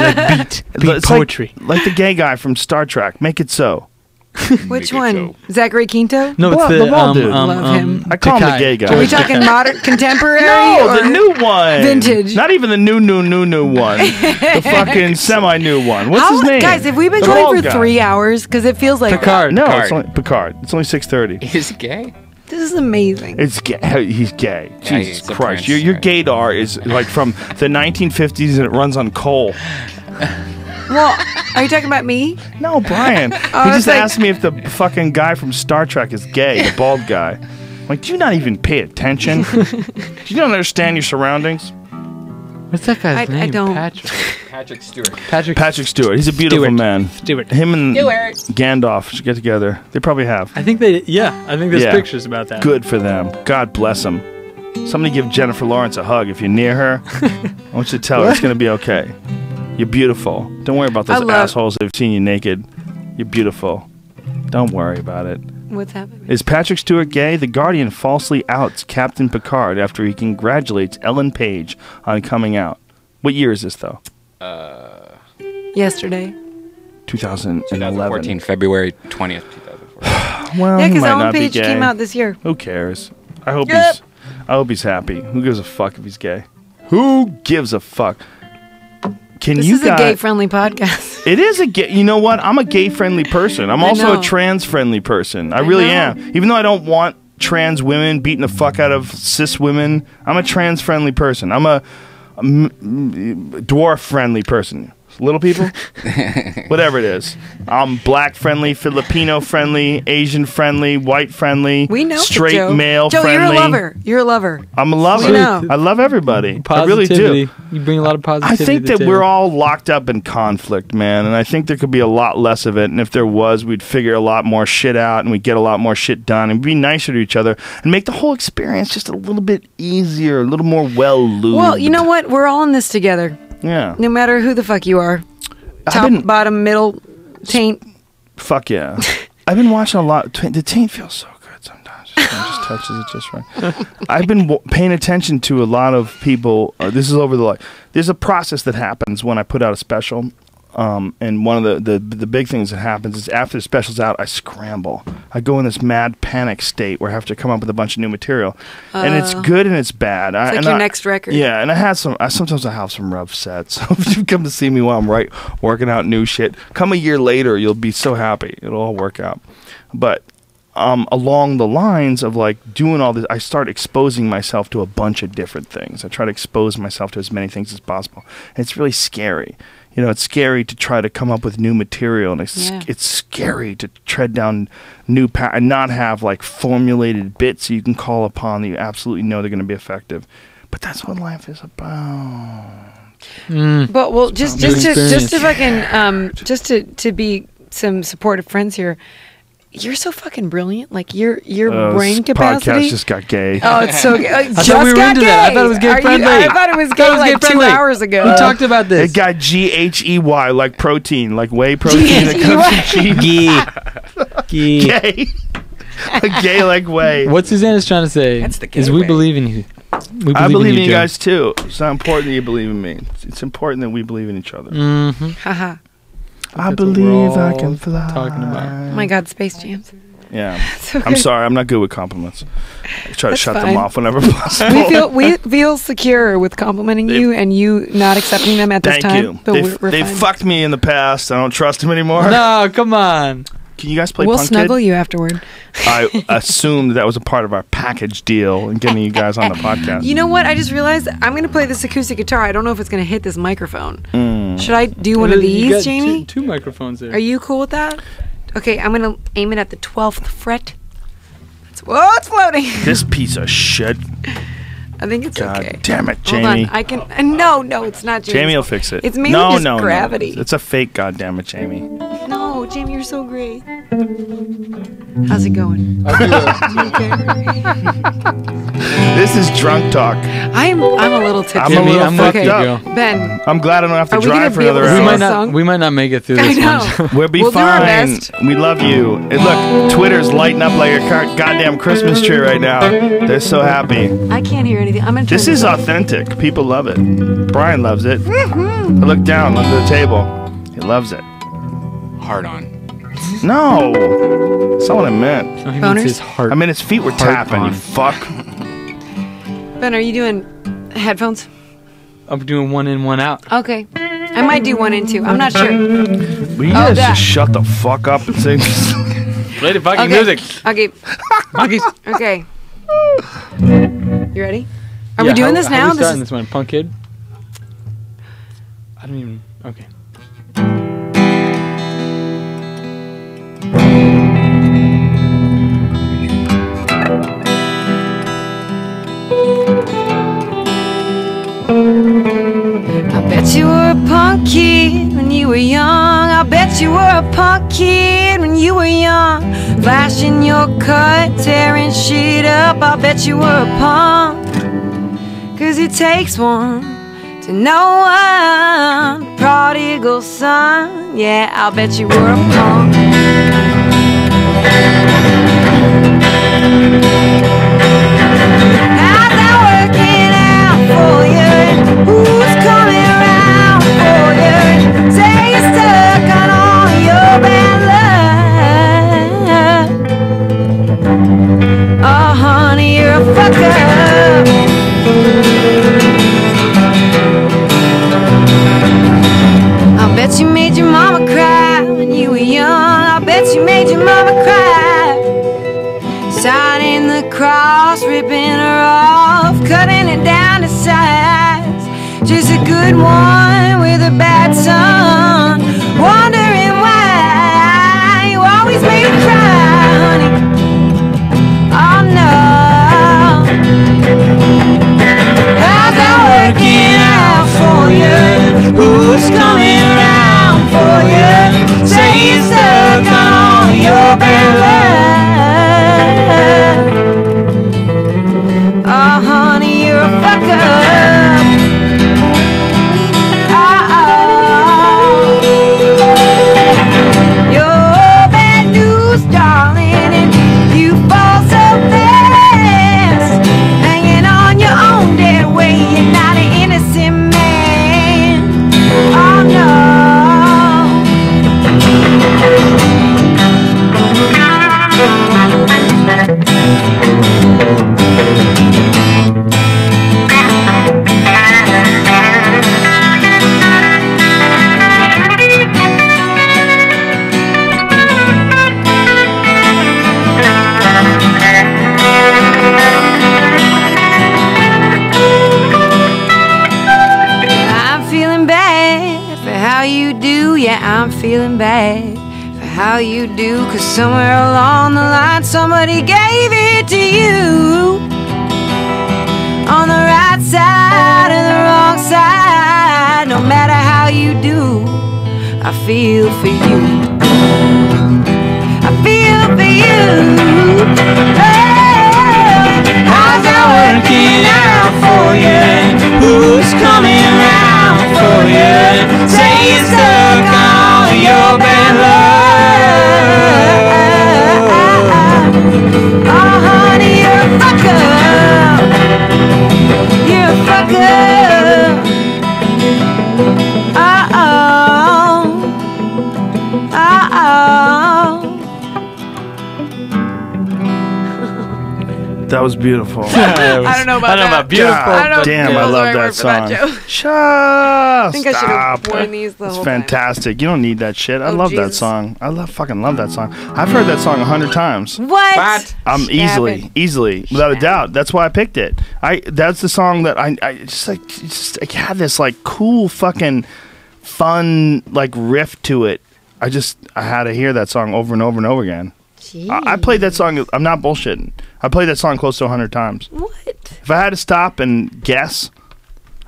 like beat It's poetry. like the gay guy from Star Trek. Make it so. Which it one? so. Zachary Quinto? No, it's Well, the the bald dude. Love him. I call him the Takai. gay guy. Are we talking modern, contemporary? No, or the new one. Vintage. Not even the new one. The fucking semi-new one. What's his name? Guys, have we been The going bald for guy. 3 hours? Because it feels like Picard. No, Picard. it's only Picard. It's only 6:30. He's gay. This is amazing. It's gay. He's gay. Yeah, Jesus he's a Christ. prince, Your right. gaydar is like from the 1950s and it runs on coal. Well, are you talking about me? No, Brian. He I was just like- asked me if the fucking guy from Star Trek is gay, the bald guy. I'm like, do you not even pay attention? Do you not understand your surroundings? What's that guy's I name? don't. Patrick. Patrick Stewart. Patrick Stewart. He's a beautiful Stewart. man. Stewart. Him and Gandalf should get together. They probably have. I think they. Yeah, I think there's Yeah. pictures about that. Good for them. God bless them. Somebody give Jennifer Lawrence a hug if you're near her. I want you to tell her it's going to be okay. You're beautiful. Don't worry about those I love- assholes that have seen you naked. You're beautiful. Don't worry about it. What's happening? Is Patrick Stewart gay? The Guardian falsely outs Captain Picard after he congratulates Ellen Page on coming out. What year is this, though? Yesterday. 2011. 2014, February 20th, 2014. Well, Yeah, he because might Ellen not be Page gay. came out this year. Who cares? I hope Yep. I hope he's happy. Who gives a fuck if he's gay? Who gives a fuck? Can This you is a guys? gay-friendly podcast. It is a gay. You know what? I'm a gay-friendly person. I'm I also know. a trans-friendly person. I really know. am. Even though I don't want trans women beating the fuck out of cis women, I'm a trans-friendly person. I'm a dwarf-friendly person. Little people, whatever it is. I'm black-friendly, Filipino-friendly, Asian-friendly, white-friendly, We know. straight Joe. male Joe, friendly. you're a lover. You're a lover. I'm a lover. We know. I love everybody. I really Positivity. do. You bring a lot of I positivity. think to the that we're table. all locked up in conflict, man, and I think there could be a lot less of it. And if there was, we'd figure a lot more shit out, and we'd get a lot more shit done, and be nicer to each other, and make the whole experience just a little bit easier, a little more well-lubed. Well, you know what? We're all in this together. Yeah. No matter who the fuck you are. I've Top, been- bottom, middle, taint. Fuck yeah. I've been watching a lot. The taint feels so good sometimes. It just touches it just right. I've been paying attention to a lot of people. This is over the like. There's a process that happens when I put out a special. And one of the big things that happens is after the special's out, I scramble. I go in this mad panic state where I have to come up with a bunch of new material, and it's good and it's bad. It's like your next record. Yeah, and I had some. Sometimes I have some rough sets. So if you come to see me while I'm working out new shit, come a year later, you'll be so happy. It'll all work out. But along the lines of like doing all this, I start exposing myself to a bunch of different things. I try to expose myself to as many things as possible. And it's really scary. You know, it's scary to try to come up with new material, and it's scary to tread down new path and not have like formulated bits you can call upon that you absolutely know they're going to be effective. But that's what life is about. But well, just New to experience. fucking just to be some supportive friends here. You're so fucking brilliant. Like your brain This capacity. podcast just got gay. Oh, it's so gay. I thought we were into that. I thought it was gay friendly. I thought it was gay like 2 hours ago. We talked about this. It got GHEY, like protein, like whey protein. That comes from Gee. gay. Gay like whey. What Suzanne is trying to say That's the gay is we way. believe in you. We I believe in you Joe. guys too. It's not important that you believe in me. It's important that we believe in each other. Mm-hmm. Haha. I That's what we're believe I all can fly. talking about. Oh my God, Space Jams. Yeah. So I'm good. sorry. I'm not good with compliments. I try to That's shut fine. them off whenever possible. We feel secure with complimenting you and you not accepting them at this Thank time. you. But we're They fine. fucked me in the past. I don't trust them anymore. No, come on. Can you guys play We'll Punk snuggle Kid? you afterward. I assumed that was a part of our package deal and getting you guys on the podcast. You know what? I just realized I'm going to play this acoustic guitar. I don't know if it's going to hit this microphone. Mm. Should I do one of You these, got Jamie? Two microphones there. Are you cool with that? Okay, I'm going to aim it at the 12th fret. Whoa, it's floating. This piece of shit. I think it's God okay. damn it, Hold Jamie. on. I can. No, it's not Jamie. Jamie will fix it. It's mainly just gravity. No. It's a fake, goddamn it, Jamie. No, Jamie, you're so great. How's it going? This is drunk talk. I'm a little tipsy. I'm a little I'm fucked with you, up. girl. Ben, I'm glad I don't have to Are we gonna drive for be able another to We hour. sing might a not. song? We might not make it through I this know. one. We'll be We'll do our fine. best. We love you. And look, Twitter's lighting up like your goddamn Christmas tree right now. They're so happy. I can't hear anything. I'm gonna. This turn is up. authentic. People love it. Brian loves it. I look down under the table. He loves it. Hard on. No. That's not what I meant. Oh, he Boners? means his heart. I mean, his feet were Heart tapping, you on. fuck. Ben, are you doing headphones? I'm doing one in, one out. Okay. I might do one and two. I'm not sure. Will you Oh, guys that. just shut the fuck up and sing? Play the fucking Okay. music. Okay. Monkeys. Okay. You ready? Are we doing this How now? are we starting This this one, Punk Kid? I don't even. Okay. I bet you were a punk kid when you were young. I bet you were a punk kid when you were young. Flashing your cut, tearing shit up. I bet you were a punk. 'Cause it takes one to know one. Prodigal son. Yeah, I bet you were a punk. How's that working out for you? Who's coming around for you? Say you're stuck on all your bad luck. Oh, honey, you're a fucker. I bet you made your mama cry when you were young. I bet you made your mama cry. Signing the cross, ripping her off, cutting it down to size. Just a good one with a bad son, wondering why you always made her cry, honey. Oh no. How's that working out for you? Who's coming around for you? Say you're stuck on all your bad luck. Oh, honey, you're a fucker. You're bad news, darling, and you fall so fast. Hanging on your own dead weight, you're not an innocent man. Oh no. I'm feeling bad for how you do. Yeah, I'm feeling bad for how you do. 'Cause somewhere along the line somebody gave it to you on the right side or the wrong side, no matter how you do, I feel for you. I feel for you. Oh, how's that working out for you? Who's coming around for you? Say you're stuck on your bad love. Oh, honey, you're a fucker. You're a fucker. Uh-oh. Uh-oh. That was beautiful. I don't know about that. beautiful. I don't Damn, know I the love right that word for that, song. Joe. Shut I think I should have Stop. worn these the It's whole time. fantastic. You don't need that shit. I Oh, love that Jesus. song. Fucking love that song. I've heard that song 100 times. What? Easily, without a doubt. That's why I picked it. That's the song that I had this like cool fucking fun like riff to it. I had to hear that song over and over and over again. I played that song. I'm not bullshitting. I played that song close to 100 times. What? If I had to stop and guess,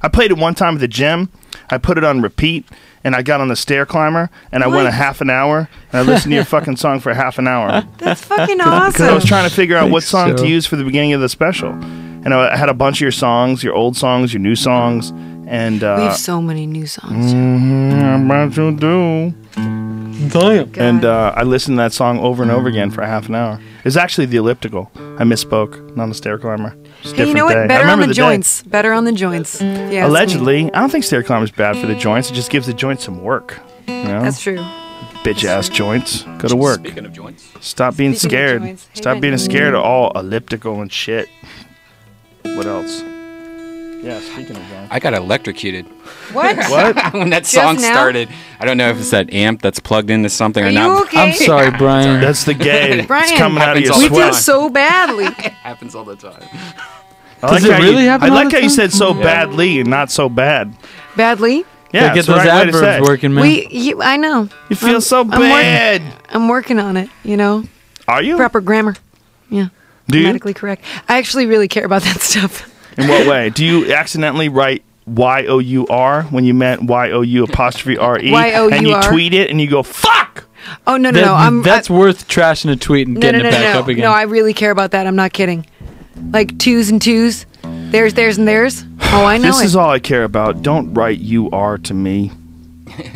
I played it one time at the gym. I put it on repeat, and I got on the stair climber, and I went a half an hour, and I listened to your fucking song for half an hour. That's fucking Because I was awesome. trying to figure out what song Joe. to use for the beginning of the special. And I had a bunch of your songs, your old songs, your new songs, and We have so many new songs. I'm about to do. And I listened to that song over and over again for a half an hour. It's actually the elliptical. I misspoke, not the stair climber. It's a Hey, you know different what? day. I Better on remember the day. joints. Better on the joints. Yeah, it's me. Allegedly, I don't think stair climber's bad for the joints. It just gives the joints some work. You know? That's true. Bitch ass joints. Go to work. Speaking of joints. Stop being Speaking of scared. joints, hey, Stop man. being scared of all elliptical and shit. What else? Yeah, speaking of joints. I got electrocuted What? What? when that song now? started. I don't know if it's that amp that's plugged into something Are or you not. okay? I'm sorry, Brian. That's the gay. Brian. It's coming out of your Happens all We the sweat. did so badly. It happens all the time. I like Does it how really you, happen I all like the how you time? said so badly and not so bad. Badly? Yeah, Gotta get it's the those right way to say adverbs it. working, man. I know. You feel so I'm working- bad. I'm working on it, you know? Are you? Proper grammar. Yeah. Do you? Grammatically correct. I actually really care about that stuff. In what way? Do you accidentally write Y-O-U-R when you meant Y-O-U apostrophe R-E? Y-O-U-R. And you tweet it and you go, fuck! Oh, no, no, no. That's worth trashing a tweet and no, getting no, it no, back no. up again. No, I really care about that. I'm not kidding. Like twos and twos. There's, and there's. Oh, I know This it. is all I care about. Don't write you-are to me.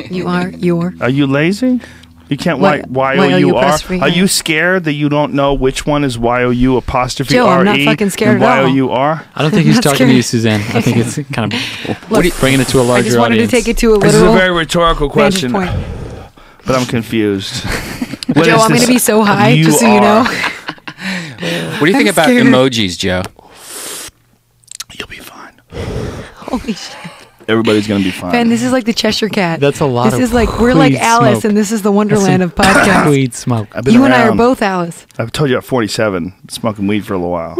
You are, you're. Are you lazy? You can't Why- write Y-O-U-R? apostrophe, Are yeah. you scared that you don't know which one is Y-O-U apostrophe Joe, R-E I'm not fucking scared and at all. Y-O-U-R? I don't think he's not talking scared. to you, Suzanne. I think it's kind of bringing it to a I larger just wanted audience. to take it to a This is a literal very rhetorical vantage question, point. but I'm confused. Joe, I'm going to be so high, just so you know. What do you think I'm about scared. emojis, Joe? You'll be fine. Holy shit. Everybody's going to be fine. Ben, this is like the Cheshire Cat. That's a lot This of is like, we're like weed Alice, smoke. and this is the Wonderland of podcasts. Weed smoke. I've been You and I are around. both Alice. I've told you at 47, smoking weed for a little while.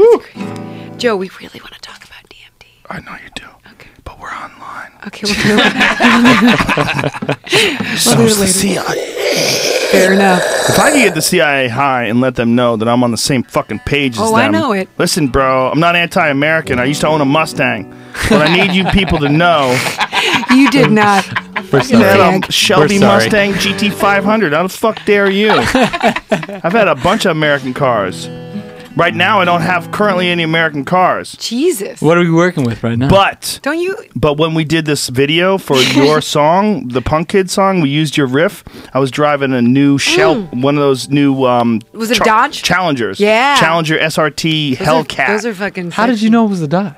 Joe, we really want to talk about DMT. I know you do. Okay. But we're online. Okay, we'll do it. So do it is the later. CIA. Fair enough. If I could get the CIA high and let them know that I'm on the same fucking page as Oh, them. I know it. Listen, bro, I'm not anti-American. I used to own a Mustang. What I need you people to know You did not. We're is that sorry. a Shelby We're sorry. Mustang GT500. How the fuck dare you? I've had a bunch of American cars. Right now, I don't have currently any American cars. Jesus. What are we working with right now? But Don't you? when we did this video for your song, the Punk Kid song, we used your riff. I was driving a new one of those new Was it a Dodge? Challengers. Yeah. Challenger SRT Hellcat. Those are fucking. How did you know it was a Dodge?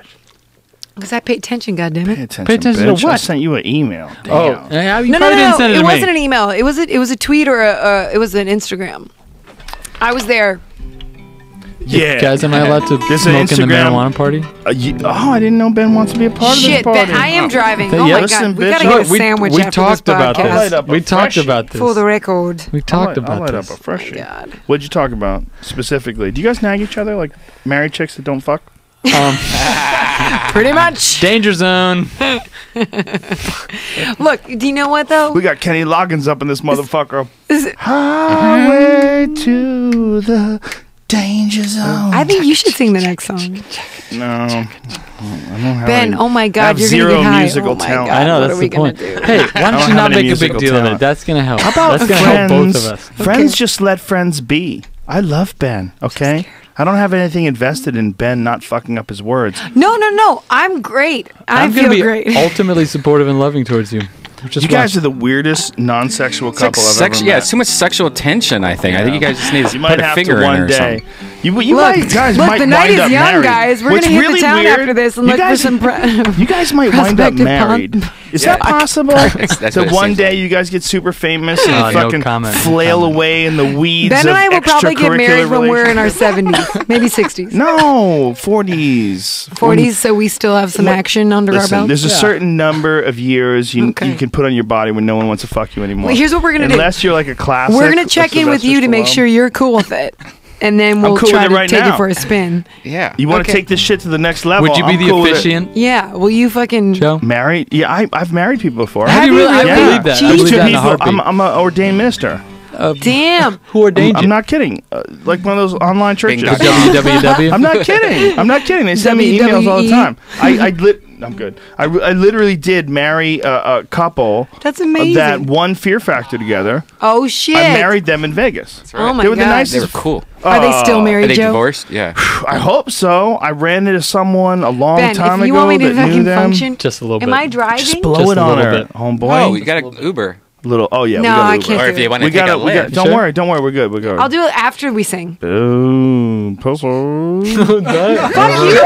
Because I pay attention, goddammit. Pay attention, Pay attention to bitch. I what? sent you an email. Damn. Oh, yeah, you No, probably didn't send it It to me. wasn't an email. It was a tweet or it was an Instagram. I was there. Yeah. Guys, am I allowed to There's an smoke in the Instagram- marijuana party? I didn't know Ben wants to be a part of this Shit, party. Ben, I am driving. Yeah, Oh my listen, god, we bitch, gotta get a we sandwich we after talked this about podcast. I'll light this. up a We talked freshie. about this. For the record. We talked I'll about light this. up a freshie. God. What'd you talk about specifically? Do you guys nag each other like married chicks that don't fuck? Pretty much. Danger zone. Look, do you know what though? We got Kenny Loggins up in this motherfucker. Is it- Highway to the Danger zone. I think you should sing the next song. No. I don't have Ben, any- oh my I God, have you're zero gonna get high. musical Oh my talent. God, I know, what that's are we the point. gonna do? Hey, why don't don't you have not any make a big musical deal of it? talent. That's gonna help. How about That's gonna help both of us. Friends just let friends be. I love Ben, okay? I don't have anything invested in Ben not fucking up his words. No. I'm great. I'm feel gonna be great. ultimately supportive and loving towards you. Just You guys are the weirdest non-sexual It's like couple I've ever met. it's too much sexual tension. I think. I think you guys just need to You put might a have finger to in one or day. something. You guys Look, might the night wind is up young, married. guys. We're What's gonna hit really the town weird, after this and you look guys, for some. you guys might wind up prospective married. Is that possible? That's what That it one seems day like. you guys get super famous and No fucking comment, no flail comment. away in the weeds Ben of and I will probably get married when we're in our relationships. 70s, maybe 60s. No, 40s. 40s, so we still have some action under our Listen, belt. there's a certain number of years you Okay. can put on your body when no one wants to fuck you anymore. Well, here's what we're gonna do. Unless you're like a classic. We're gonna like check in with Sylvester you to make Stallone. sure you're cool with it, and then we'll cool try with it to right take now. it for a spin. Yeah. You want to Okay. take this shit to the next level? Would you be I'm the cool with it. officiant, Yeah, will you fucking? Joe? Married? Yeah, I've married people before. Have you really? I Yeah. believe that. I Jeez. believe that in a People- heartbeat. I'm an ordained minister. Damn. Who ordained I'm you? not kidding. Like one of those online churches. Bing.com. www. I'm not kidding. I'm not kidding. They send me emails all the WWE. time. I'm good. I literally did marry a couple That's amazing. that won Fear Factor together. Oh shit. I married them in Vegas. Oh my They were the God. nicest. They were cool. Are they still Are married, they Joe? divorced? Yeah. I hope so. I ran into someone a long Ben, time if you ago want me to that knew fucking them. function, Just a little am bit. I driving? Just blow Just it a on little her, bit. homeboy. Oh, you got an Uber. Little. Oh yeah. No, we got I Uber. can't Or do if you it. want to We take got a it. lift. Don't Sure. worry. Don't worry. We're good. We're good. I'll do it after we sing. Boom. Puzzle. Fuck you.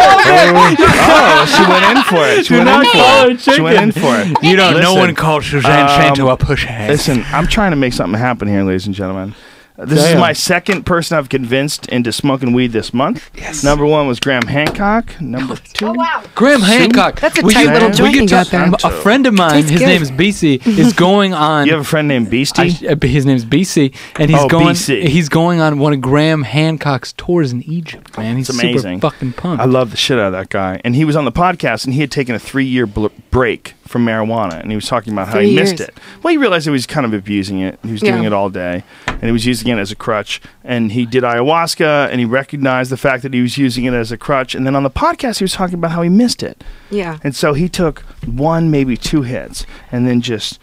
Oh, she went in for it. She went in for it. She went in for it. You know, no Listen, one called Suzanne Santo a push Listen, I'm trying to make something happen here, ladies and gentlemen. This is Damn. my second person I've convinced into smoking weed this month. Yes. Number one was Graham Hancock. Number two. Oh wow. Graham Hancock. That's a We tight get- little we joint get you to- got there. I'm- A friend of mine, Tastes his good. name is BC, is going on. You have a friend named Beastie? His name's BC, and he's Oh, going. BC. He's going on one of Graham Hancock's tours in Egypt. Man, he's It's amazing. super fucking pumped. I love the shit out of that guy. And he was on the podcast, and he had taken a 3-year break from marijuana, and he was talking about how 3 he missed years. it. Well, he realized he was kind of abusing it. He was doing Yeah. it all day, and he was using it as a crutch. And he did ayahuasca, and he recognized the fact that he was using it as a crutch. And then on the podcast, he was talking about how he missed it. Yeah. And so he took 1, maybe 2 hits, and then just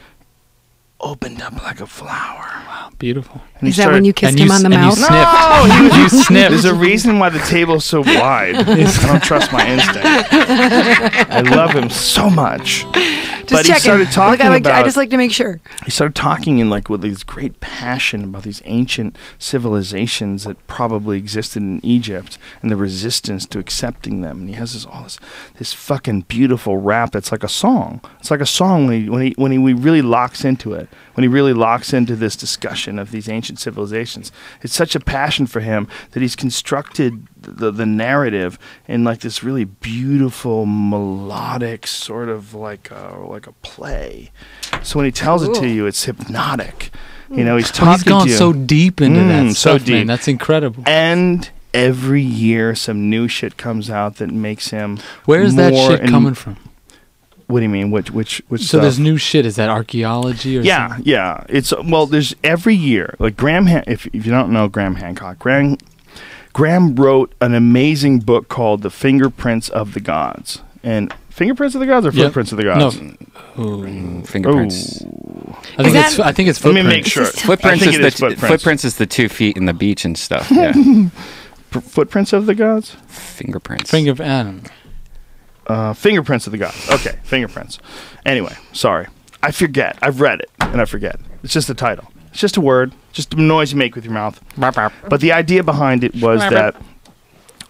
opened up like a flower. Beautiful. And he Is that started- when you kissed and him you on the s- and you mouth? sniffed. No, You sniffed. There's a reason why the table's so wide. I don't trust my instinct. I love him so much. Just But he checking. started talking I about. just like to make sure. He started talking in like with this great passion about these ancient civilizations that probably existed in Egypt and the resistance to accepting them. And he has this fucking beautiful rap that's like a song. It's like a song when he really locks into it. When he really locks into this discussion of these ancient civilizations, it's such a passion for him that he's constructed the narrative in like this really beautiful melodic sort of like a play. So when he tells it to Cool. you, it's hypnotic. You know, he's Oh, talking he's gone to you. so deep into that so stuff, man. deep. That's incredible. And every year some new shit comes out that makes him. Where is that more shit and- coming from? What do you mean? Which So stuff? there's new shit. Is that archaeology or Yeah, something? yeah. It's there's every year like if you don't know Graham Hancock, Graham wrote an amazing book called The Fingerprints of the Gods. And Fingerprints of the Gods or Yep. Footprints of the Gods? No. Fingerprints. I think Is it's. I think it's Let me footprints. make sure. Footprints I think is it the is footprints. footprints is the 2 feet in the beach and stuff. Yeah. Footprints of the Gods? Fingerprints. I don't know. Fingerprints of the Gods. Okay, Fingerprints. Anyway, sorry. I forget. I've read it and I forget. It's just a title. It's just a word. Just a noise you make with your mouth. But the idea behind it was that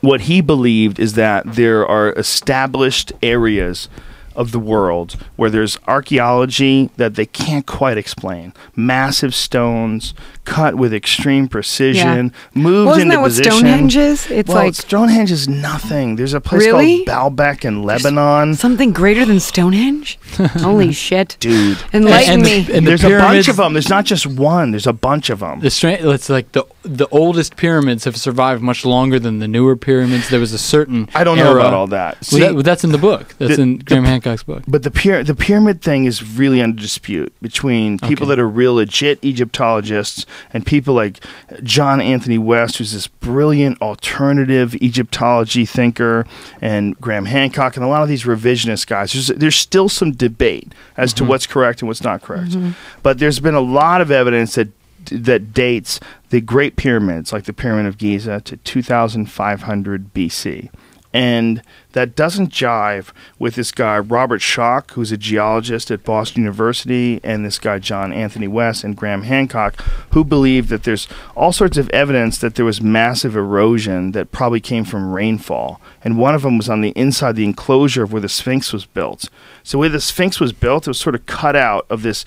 what he believed is that there are established areas of the world where there's archaeology that they can't quite explain. Massive stones cut with extreme precision, moved Wasn't into that what position. Stonehenge is? It's Well, like Stonehenge is nothing. There's a place Really? called Baalbek in Lebanon. something greater than Stonehenge. Holy shit! Dude. Enlighten And me. the There's a bunch pyramids- of them. There's not just one. There's a bunch of them. It's like the oldest pyramids have survived much longer than the newer pyramids. There was a certain I don't know era. about all that. See, Well, that's in the book. That's the- in the Graham p- Hancock's book. but the pyramid thing is really under dispute between people Okay. that are real legit Egyptologists and people like John Anthony West, who's this brilliant alternative Egyptology thinker, and Graham Hancock, and a lot of these revisionist guys. There's still some debate as to what's correct and what's not correct. But there's been a lot of evidence that dates the Great Pyramids, like the Pyramid of Giza, to 2500 BC. And that doesn't jive with this guy, Robert Schoch, who's a geologist at Boston University, and this guy, John Anthony West, and Graham Hancock, who believe that there's all sorts of evidence that there was massive erosion that probably came from rainfall. And one of them was on the inside the enclosure of where the Sphinx was built. So where the Sphinx was built, it was sort of cut out of this,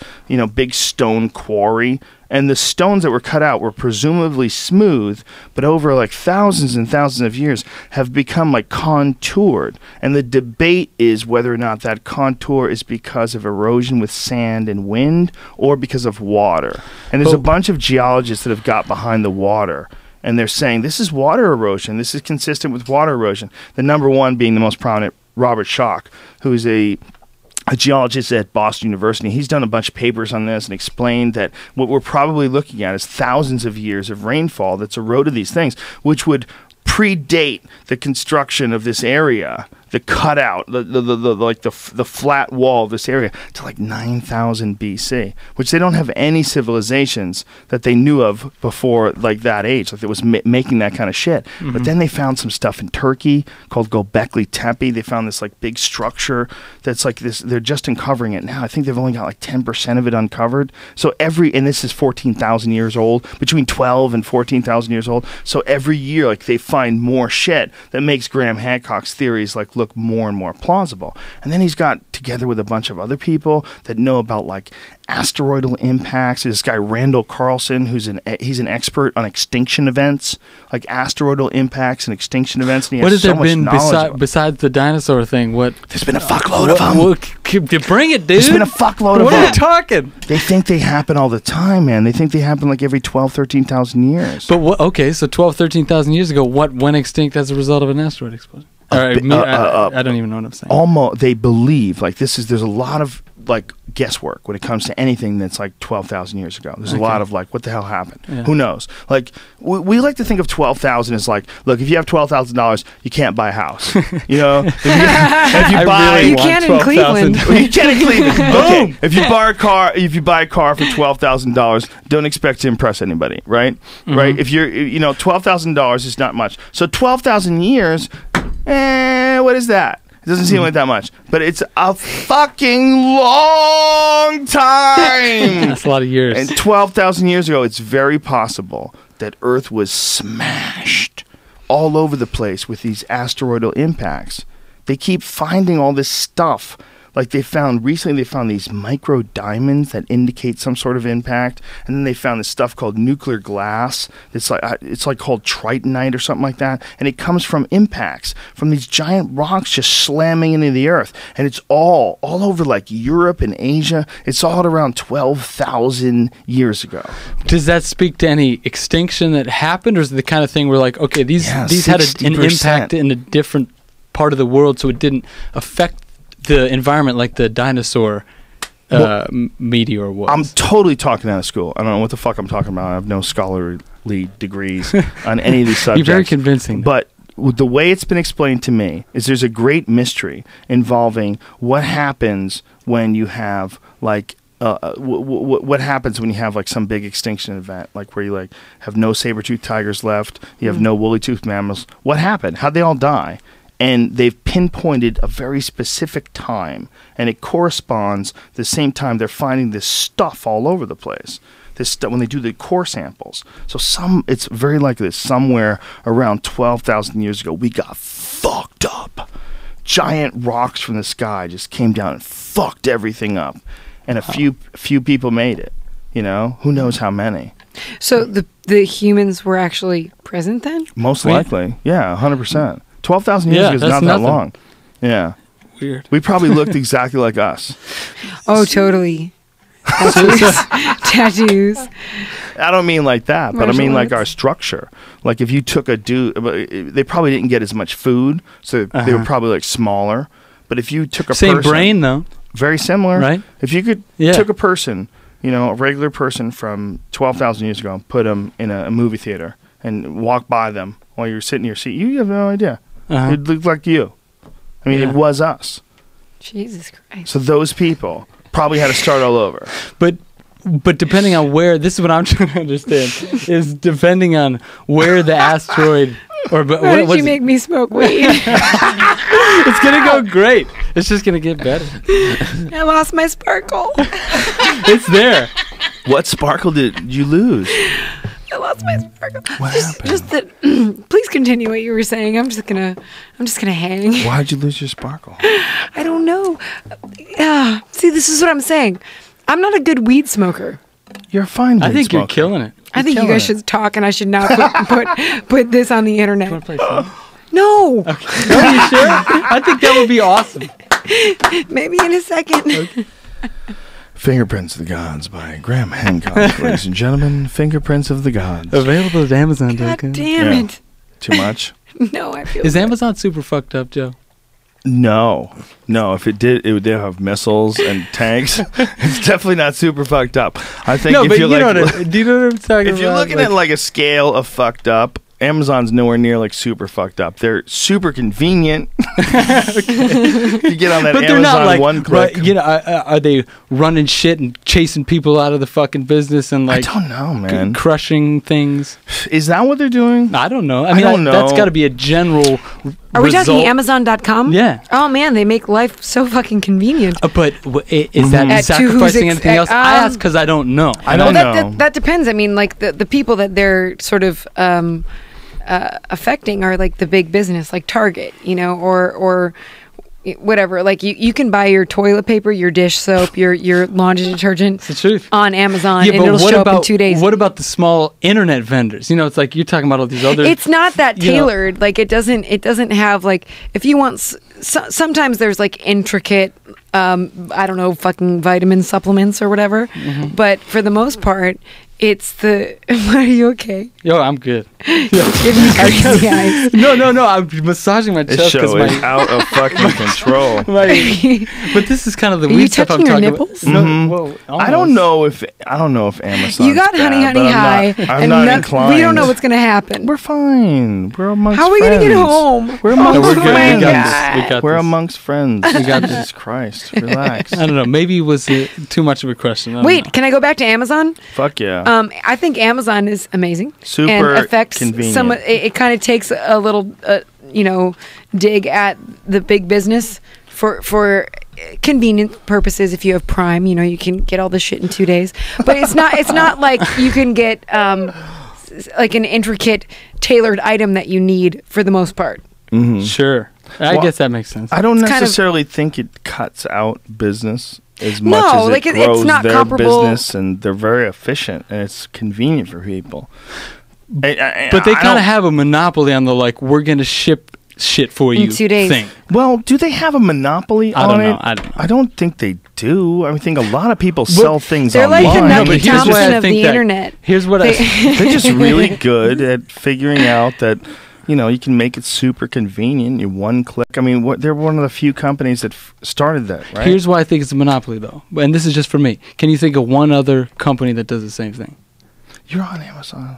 big stone quarry. And the stones that were cut out were presumably smooth, but over like thousands and thousands of years have become like contoured. And the debate is whether or not that contour is because of erosion with sand and wind or because of water. And there's a bunch of geologists that have got behind the water. And they're saying this is water erosion. This is consistent with water erosion. The number one being the most prominent, Robert Schoch, who is a geologist at Boston University. He's done a bunch of papers on this and explained that what we're probably looking at is thousands of years of rainfall that's eroded these things, which would predate the construction of this area, the cutout, the flat wall of this area, to like 9,000 BC, which they don't have any civilizations that they knew of before like that age, like it was making that kind of shit. But then they found some stuff in Turkey called Göbekli Tepe. They found this like big structure that's like this. They're just uncovering it now. I think they've only got like 10% of it uncovered. So and this is 14,000 years old, between 12 and 14,000 years old. So every year, like they find more shit that makes Graham Hancock's theories like look more and more plausible. And then he's got together with a bunch of other people that know about like asteroidal impacts. This guy Randall Carlson, he's an expert on extinction events, like asteroidal impacts and extinction events. And he what has has so there been much besides the dinosaur thing? There's been a fuckload of them. Bring it, dude. There's been a fuckload of them. What are you talking? They think they happen all the time, man. They think they happen like every 12, 13,000 years. But okay, so 12, 13,000 years ago, what went extinct as a result of an asteroid explosion? I don't even know what I'm saying. Almost, they believe like there's a lot of like guesswork when it comes to anything that's like 12,000 years ago. There's a lot of like, what the hell happened? Yeah. Who knows? Like we like to think of 12,000 as like, look, if you have $12,000, you can't buy a house. If you buy, you can in Cleveland. You can in Cleveland. Boom. If you buy a car for $12,000, don't expect to impress anybody, right? Right? If you're, $12,000 is not much. So 12,000 years. What is that? It doesn't seem like that much, but it's a fucking long time. That's a lot of years. And 12,000 years ago, it's very possible that Earth was smashed all over the place with these asteroidal impacts. They keep finding all this stuff. Like recently they found these micro diamonds that indicate some sort of impact, and then they found this stuff called nuclear glass. It's like called tritonite or something like that, and it comes from impacts from these giant rocks just slamming into the Earth, and it's all over like Europe and Asia. It's all at around 12,000 years ago. Does that speak to any extinction that happened, or is it the kind of thing where like, okay, these had an impact in a different part of the world, so it didn't affect the environment like the dinosaur meteor was? I'm totally talking out of school. I don't know what the fuck I'm talking about. I have no scholarly degrees on any of these subjects. You're very convincing. But the way it's been explained to me is there's a great mystery involving what happens when you have like what happens when you have like some big extinction event, like where you like have no saber-toothed tigers left, you have no woolly-toothed mammals. What happened? How'd they all die? And they've pinpointed a very specific time, and it corresponds the same time they're finding this stuff all over the place. This stuff when they do the core samples. So it's very likely that somewhere around 12,000 years ago, we got fucked up. Giant rocks from the sky just came down and fucked everything up, and a few people made it. Who knows how many? So the humans were actually present then? Most likely, yeah, 100%. 12,000 years ago is not that long. Yeah. Weird. We probably looked exactly like us. Oh, totally. Tattoos. I don't mean like that, but I mean like arts. our structure. Like if you took a dude, they probably didn't get as much food, so they were probably like smaller. But if you took a same person, brain though, very similar, right? If you took a person you know, a regular person from 12,000 years ago, and put them in a movie theater and walk by them while you're sitting in your seat, you have no idea. It looked like you. I mean, it was us. Jesus Christ. So those people probably had to start all over. But depending on where, this is what I'm trying to understand, is depending on where the asteroid or Why did you make me smoke weed? it's gonna go great. It's just gonna get better. I lost my sparkle. It's there. What sparkle did you lose? I lost my sparkle. What happened? Just that. Please continue what you were saying. I'm just gonna hang. Why'd you lose your sparkle? I don't know. See, this is what I'm saying. I'm not a good weed smoker. You're a fine. I think smoker. you're killing it. I think you guys should talk, and I should not put this on the internet. Want to play some? No. Okay. Are you sure? I think that would be awesome. Maybe in a second. Okay. Fingerprints of the Gods by Graham Hancock, ladies and gentlemen. Fingerprints of the Gods. Available at Amazon. God damn it. Too much? No, I feel Is good. Amazon super fucked up, Joe? No. If it did, it would have missiles and tanks. It's definitely not super fucked up. I think No, if but you're you like, know what do you know what I'm talking about? if you're looking at like a scale of fucked up, Amazon's nowhere near like super fucked up. They're super convenient. You get on that but they're Amazon not like one click. Right, you know, are they running shit and chasing people out of the fucking business and like I don't know, man. crushing things? Is that what they're doing? I don't know. I mean, don't know. that's got to be a general. Are we result. talking Amazon.com? Yeah. Oh man, they make life so fucking convenient. But is that At to who's sacrificing anything else? I ask because I don't know. I don't know. That depends. I mean, like the people that they're sort of affecting are like the big business, like Target, you know, or whatever. Like you can buy your toilet paper, your dish soap, your laundry detergent It's the truth. on Amazon, Yeah, and but it'll what show about up in 2 days. what about the small internet vendors? You know, it's like you're talking about all these other. It's not that you know- tailored. Like it doesn't have like, if you want sometimes there's like intricate I don't know, fucking vitamin supplements or whatever, but for the most part it's the are you okay? Yo, I'm good. Give me crazy eyes. No. I'm massaging my This chest show because is out of fucking control. But this is kind of the Are you weird stuff I'm touching your talking nipples? about. Mhm. No, whoa, I don't know if Amazon. You got honey high, I'm and not we inclined. don't know what's gonna happen. We're fine. We're amongst How are we friends. gonna get home? We're No, amongst we're good. my We got friends. this. We got We're this. amongst friends. We got this. Jesus Christ. Relax. I don't know. Maybe it was too much of a question. I don't Wait, know. can I go back to Amazon? Fuck yeah. I think Amazon is amazing. Super and affects convenient. some. It kind of takes a little, dig at the big business for convenient purposes. If you have Prime, you can get all this shit in 2 days. But it's not like you can get like an intricate, tailored item that you need for the most part. Sure. I Well, guess that makes sense. I don't it's kind of- necessarily think it cuts out business as much No, as it like, it's grows not their comparable. business, and they're very efficient and it's convenient for people. But they kind of have a monopoly on the like we're gonna ship shit for In you 2 days. thing. Well, do they have a monopoly I on don't know. it? I don't know. I don't think they do. I think a lot of people sell things They're like online. the No, Nucky but here's Thompson why I of think the that- internet. Here's what They- They're just really good at figuring out that you can make it super convenient. You one click. I mean, they're one of the few companies that started that, right? Here's why I think it's a monopoly though, and this is just for me. Can you think of one other company that does the same thing? You're on Amazon.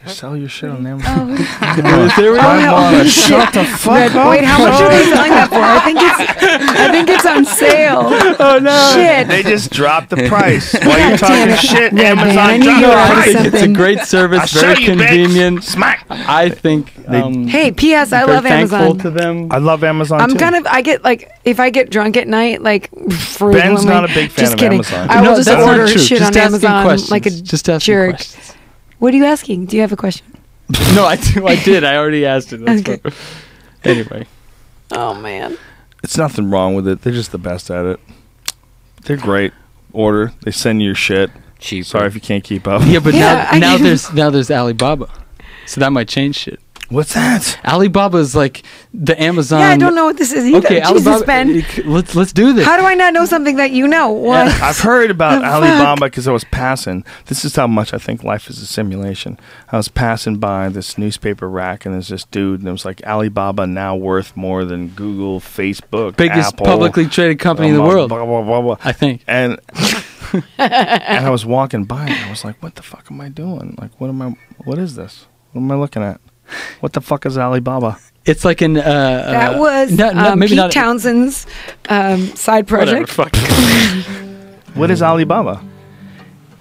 You sell your shit on Amazon. There we go. Shut the fuck up. Wait, how much are they selling that for? I think it's on sale. Oh no! Shit. They just dropped the price while you're Damn talking it. shit. Red Band, I Amazon knew dropped you the were I onto price. think it's a something. great service, I'll show very you, bitch. convenient. Smack. I think. Hey, P.S. I very love thankful Amazon. to them. I love Amazon I'm too. kind of. I get like if I get drunk at night, like Ben's not a big fan just of kidding. Amazon. I will No, just that's not order true. shit Just on asking Amazon questions. like a Just asking jerk. questions. What are you asking? Do you have a question? No, I do. I did. I already asked it. That's Okay. fine. Anyway, Oh man. It's nothing wrong with it. They're just the best at it. They're great. Order. They send you your shit. Cheap. Sorry if you can't keep up. yeah, but Yeah, I- now there's Alibaba, so that might change shit. What's that? Alibaba is like the Amazon. Yeah, I don't know what this is either. Okay, Jesus, Alibaba. Ben. Let's do this. How do I not know something that you know? What? I've heard about The Alibaba because I was passing. This is how much I think life is a simulation. I was passing by this newspaper rack, and there's this dude, and it was like Alibaba now worth more than Google, Facebook, Biggest Apple, publicly traded company in the world. Blah, blah, blah, blah. I think. And And I was walking by and I was like, what the fuck am I doing? Like, what is this? What am I looking at? What the fuck is Alibaba? It's like an That was maybe Pete not Townsend's side project. What is Alibaba?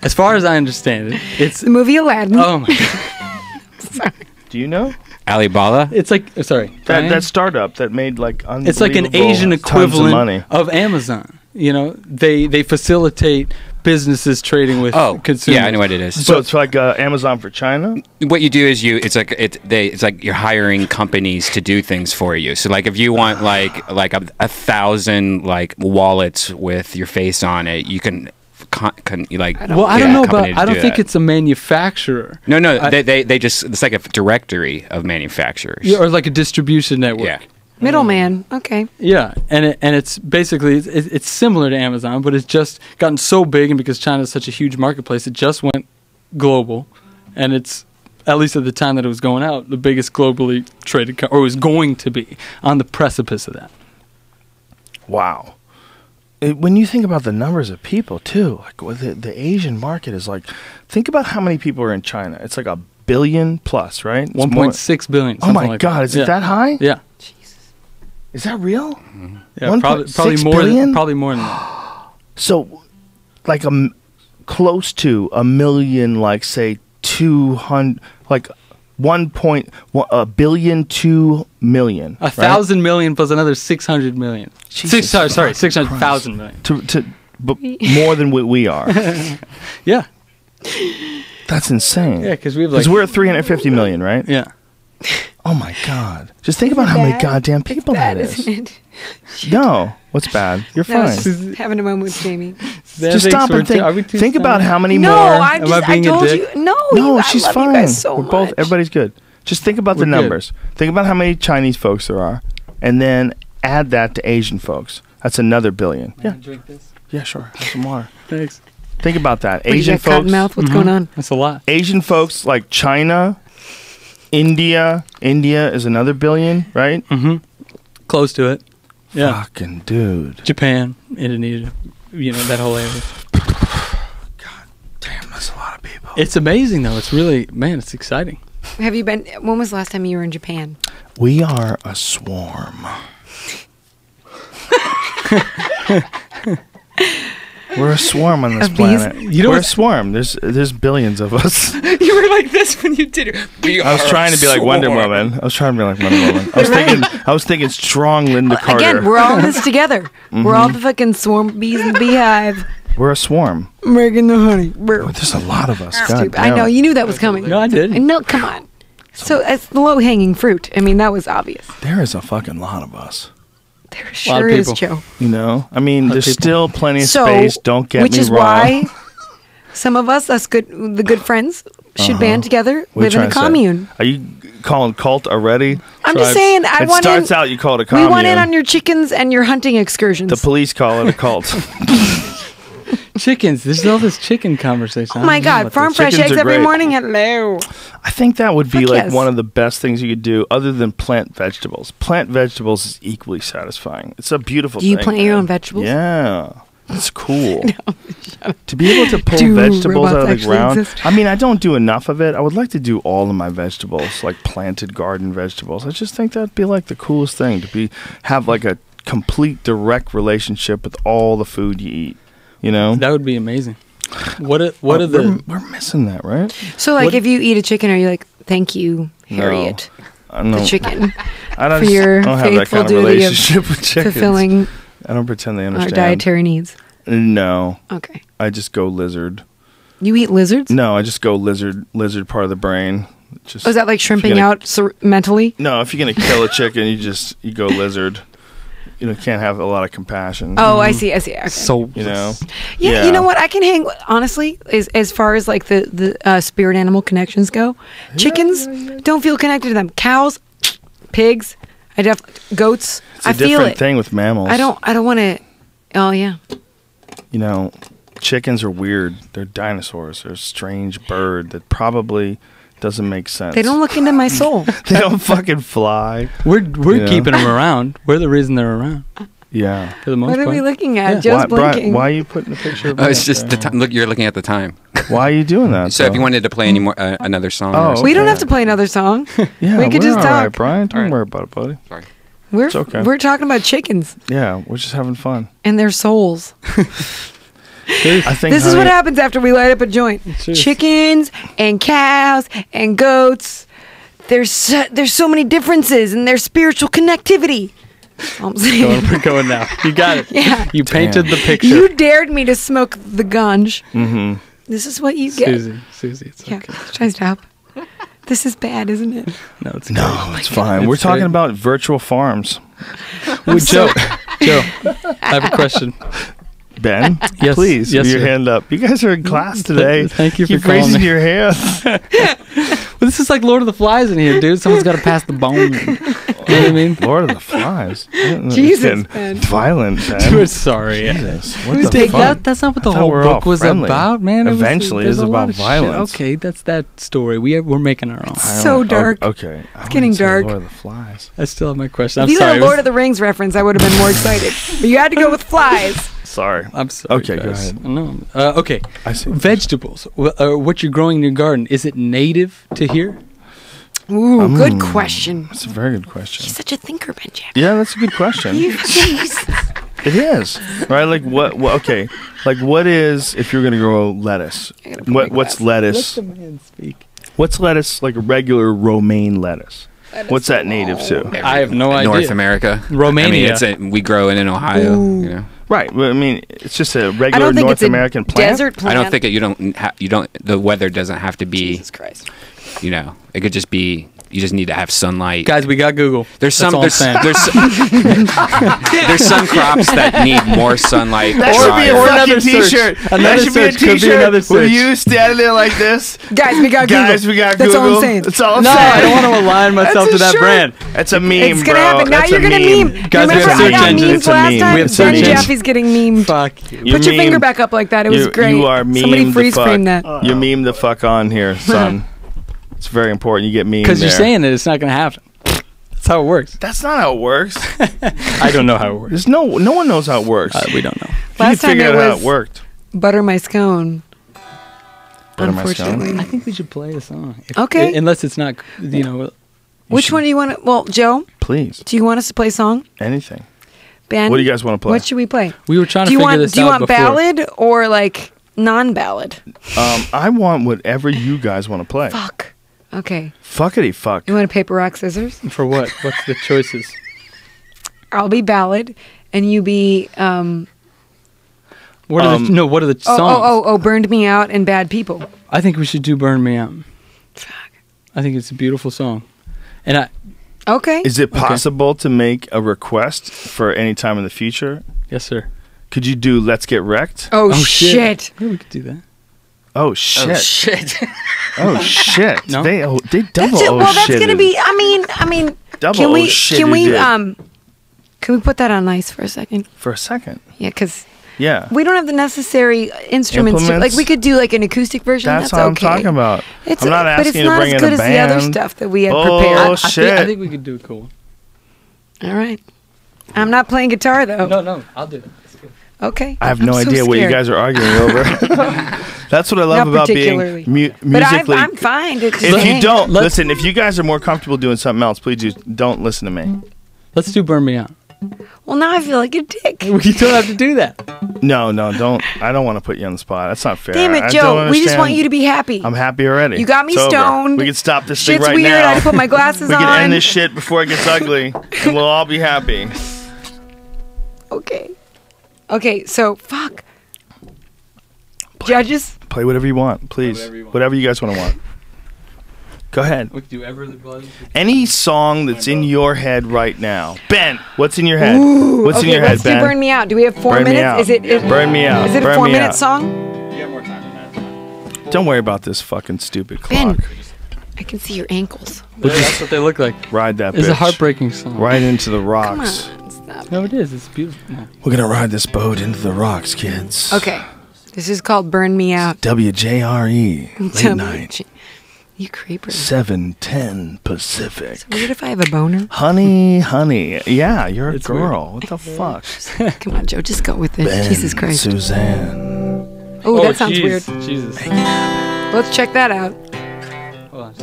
As far as I understand it, it's The movie Aladdin. oh my god. Sorry. Do you know? Alibaba. It's like sorry. Brian? That startup that made like It's like an unbelievable Asian tons of equivalent money. of Amazon. You know, they facilitate businesses trading with consumers. Yeah, I know what it is. So it's like Amazon for China. What you do is it's like you're hiring companies to do things for you. So like if you want like 1,000 like wallets with your face on it, you can like. Well, I don't know about. I don't think it's a manufacturer. No, they just it's like a directory of manufacturers. Yeah, or like a distribution network. Yeah. Middleman. Okay. Yeah, and it's basically it's similar to Amazon, but it's just gotten so big, and because China is such a huge marketplace, it just went global, and it's at least at the time that it was going out, the biggest globally traded or was going to be on the precipice of that. Wow. When you think about the numbers of people too, like the Asian market is like, think about how many people are in China. It's like 1 billion plus, right? 1.6 billion. Oh my like God, that. is it that high? Yeah. Is that real? Mm-hmm. Yeah, 1.6 probably more billion? than probably more than that. So, like close to 1 million, like say 200, like 1 billion, 2 million. 1,000 million plus another 600 million. Jesus Sorry, fucking 600,000 million. But more than what we are. Yeah. That's insane. Yeah, because we have like we're at 350 million, right? yeah. Oh my God! Just think about how many goddamn people that is. Isn't it? No, what's bad? You're No, fine. it's just having a moment with Jamie. Just stop and think about how many No, more. I told you. No, No, I she's love fine. You guys so We're both. much. Everybody's good. Just think about the We're good. numbers. Think about how many Chinese folks there are, and then add that to Asian folks. That's another billion. Yeah. Drink this. Yeah, sure. Have some water. Thanks. Think about that. What, you Asian got cotton folks. mouth? What's going on? That's a lot. Asian folks like China, India. India is another billion, right? Mm-hmm. Close to it. Yeah. Fucking dude. Japan, Indonesia, that whole area. God damn, that's a lot of people. It's amazing though. It's really, man, it's exciting. Have you been? When was the last time you were in Japan? We are a swarm. We're a swarm on this Of bees? planet. You know We're a what's- swarm. There's billions of us. You were like this when you did it. I was trying to be like Wonder Woman. I was thinking strong Linda Carter. Again, we're all in this together. We're all the fucking swarm bees in the beehive We're a swarm. making the honey. Oh, there's a lot of us. God Stupid. I damn know it. you knew that was coming. No, I didn't. No, come on. So it's the low hanging fruit. I mean, that was obvious. There is a fucking lot of us. There lot of sure is, people. Joe. You know, I mean, there's people. still plenty of So, space. Don't get which me is wrong. why some of us, the good friends, should band together, What are you live in trying a to say? commune. Are you calling cult already? I'm just saying, I It want in. starts out you call it a We commune. want in on your chickens and your hunting excursions. The police call it a cult. Chickens. There's all this chicken conversation. Oh my God! Farm fresh Chickens eggs are every great. morning. Hello. I think that would be Fuck like yes. one of the best things you could do, other than plant vegetables. Plant vegetables is equally satisfying. It's a beautiful Do you thing. plant your man. own vegetables? Yeah. It's cool. To be able to pull Do vegetables out robots of the actually ground. exist? I mean, I don't do enough of it. I would like to do all of my vegetables, like planted garden vegetables. I just think that'd be like the coolest thing to have like a complete direct relationship with all the food you eat. You know? That would be amazing. What are the? We're missing that, right? So, like, What- if you eat a chicken, are you like, "Thank you, Harriet, I don't the know. chicken, I don't, for your I don't have that faithful kind of duty of relationship with chickens. fulfilling I don't pretend they our understand. dietary needs"? No, Okay. I just go lizard. You eat lizards? No, I just go lizard part of the brain. Just Oh, is that like shrimping gonna- out mentally? No, if you're gonna kill a chicken, you go lizard. You can't have a lot of compassion. Oh, I see. Okay. So You know. Yeah, you know what? I can hang honestly as far as like the spirit animal connections go. Chickens don't feel connected to them. Cows, pigs, goats. It's I a feel different it. thing with mammals. I don't want to. Oh yeah. You know, chickens are weird. They're dinosaurs. They're a strange bird that probably doesn't make sense. They don't look into my soul. They don't fucking fly. we're Yeah. keeping them around. We're the reason they're around. Yeah. For the most What are part. we looking at? Yeah. Joe's Why, Brian, blinking. why are you putting a picture of It's that just the there? time. Look, you're looking at the time. Why are you doing that? So if you though? wanted to play any more another song, Oh, or We something. don't have to play another song. Yeah, we could we're just all talk. right, Brian. Don't All right. worry about it, buddy. Sorry. We're It's okay. we're talking about chickens Yeah, we're just having fun. and their souls. I think This is what honey- happens after we light up a joint. Cheers. Chickens and cows and goats. There's so many differences in their spiritual connectivity. That's all I'm saying. We're going now. You got it. Yeah. You painted the picture. You dared me to smoke the ganj. Mm-hmm. This is what you get. Susie, it's Yeah, okay. try to stop. This is bad, isn't it? No, it's No, it's fine. We're It's talking great. about virtual farms. Well, Joe, I have a question. Ben, Yes, please, yes, with your sir. hand up. You guys are in class today. Thank you for Keep calling raising me. your hands. Well, this is like Lord of the Flies in here, dude. Someone's got to pass the bone. You know what I mean? Lord of the Flies. Jesus, It's Ben. violent, Ben. We're sorry. Jesus, what Who's the taking fuck? That's not what the I thought whole we were all book was friendly. about, man. It was- Eventually, there's it's a lot about of shit. violence. Okay, that's that story. We're making our own. So dark. Okay. It's getting dark. Lord of the Flies. I still have my question. If I'm you sorry. had a Lord of the Rings reference, I would have been more excited. But you had to go with flies. Sorry. I'm sorry. Okay, go guys. ahead. No. Okay. I see. Vegetables. What you're growing in your garden, is it native to here? Ooh, good question. That's a very good question. You're such a thinker, Ben Jaffe. Yeah, that's a good question. It is. Right? Like what okay. Like what is if you're gonna grow lettuce? I gotta put my What's glasses. lettuce? man speak. What's lettuce like a regular romaine lettuce? What's that native to? I have no idea. North America, Romania. I mean, we grow it in Ohio. You know, Right. Well, I mean, it's just a I regular don't think North it's a American plant. desert plant. I don't think it, you don't. The weather doesn't have to be. Jesus Christ. You know, it could just be. You just need to have sunlight. Guys, we got Google. There's That's some all I'm saying. there's some crops that need more sunlight. That should be a Or fucking another search. t-shirt. Another That should be a search could be t-shirt another with search. you standing there like this. Guys, we got Google. Guys, we got That's Google. all I'm saying. That's all I'm No, saying. I don't want to align myself That's to a that shirt. brand. That's a meme, It's bro. gonna happen. Now That's you're a gonna meme. meme. Guys, we Remember have I search got engines. memes It's a last meme. time? We have Ben search engines. Jaffe's getting memed. Fuck you. You Put your meme- finger back up like that. It was great. You are meme Somebody the freeze fuck. frame that. You're meme the fuck on here, son. It's very important. You get meme Because there. you're saying that it's not going to happen. That's how it works. That's not how it works. I don't know how it works. There's no one knows how it works. We don't know. You Last time figured it out how was it worked. butter my scone. Butter my scone? Unfortunately. I think we should play a song. Okay. Unless it's not, you know. Which one do you want to? Well, Joe, Please, do you want us to play a song? anything. Ben, What do you guys want to play? What should we play? We were trying Do to you figure want? this Do you out want before. ballad or like non-ballad? I want whatever you guys want to play. Fuck. Okay. Fuckity fuck. You want a paper rock scissors? For what? What's the choices? I'll be ballad, and you be What are the what are the songs? oh, burned me out and bad people. I think we should do "Burn Me Out." Fuck. I think it's a beautiful song, and I Okay. Is it possible to make a request for any time in the future? yes sir. Could you do "Let's Get Wrecked"? oh shit. Yeah, we could do that. Oh shit! shit. Oh shit! No? They double That's it. oh Well, that's shit. gonna be. I mean. double Can we? oh shit. Can it we? did. Can we put that on ice for a second? For a second? Yeah, because Yeah. we don't have the necessary instruments. Implements? Like we could do like an acoustic version. That's That's what okay. I'm talking about. It's, I'm not but asking it's you to not bring as in good a as band. the other stuff that we had Oh, prepared. shit. I think we could do it cool. All right. I'm not playing guitar though. No, I'll do it. Okay. I have no I'm so idea what you scared. guys are arguing over. That's what I love Not about being particularly. musically. But I'm fine to just If you sing. don't listen, if you guys are more comfortable doing something else, please just don't listen to me. Let's do "Burn Me Out." Well, now I feel like a dick. We don't have to do that. No, don't. I don't want to put you on the spot. That's not fair. Damn I it, don't Joe. We just understand. want you to be happy. I'm happy already. You got me It's over. stoned. We can stop this Shit's thing right weird. now. I had to put my glasses we on. can end this shit before it gets ugly, and we'll all be happy. Okay. Okay, so fuck. Judges? Play whatever you want, please. Whatever you guys want to want. Go ahead. We could do "Ever the Blood." Any song that's in your head right now. Ben, what's in your head? What's in Okay, your head, let's do Ben? Burn Me Out. Do we have 4 Burn Me minutes? Out. Is it Burn Me Out. Is it a Burn Me 4-minute Out. song? You have more time than that. Don't worry about this fucking stupid Ben. clock. I can see your ankles. That's what they look like. Ride that bitch. It's a heartbreaking song. Right into the Come rocks. on, stop. No, it is. It's beautiful. No. We're gonna ride this boat into the rocks, kids. Okay. This is called Burn Me Out. WJRE. Late night. You creeper. 7:10 Pacific. Is it weird if I have a boner? Honey. Yeah, you're a It's girl. What the fuck? Come on, Joe. Just go with it. Ben, Jesus Christ. Suzanne. Oh, that sounds weird. Jesus. Let's check that out. Hold on.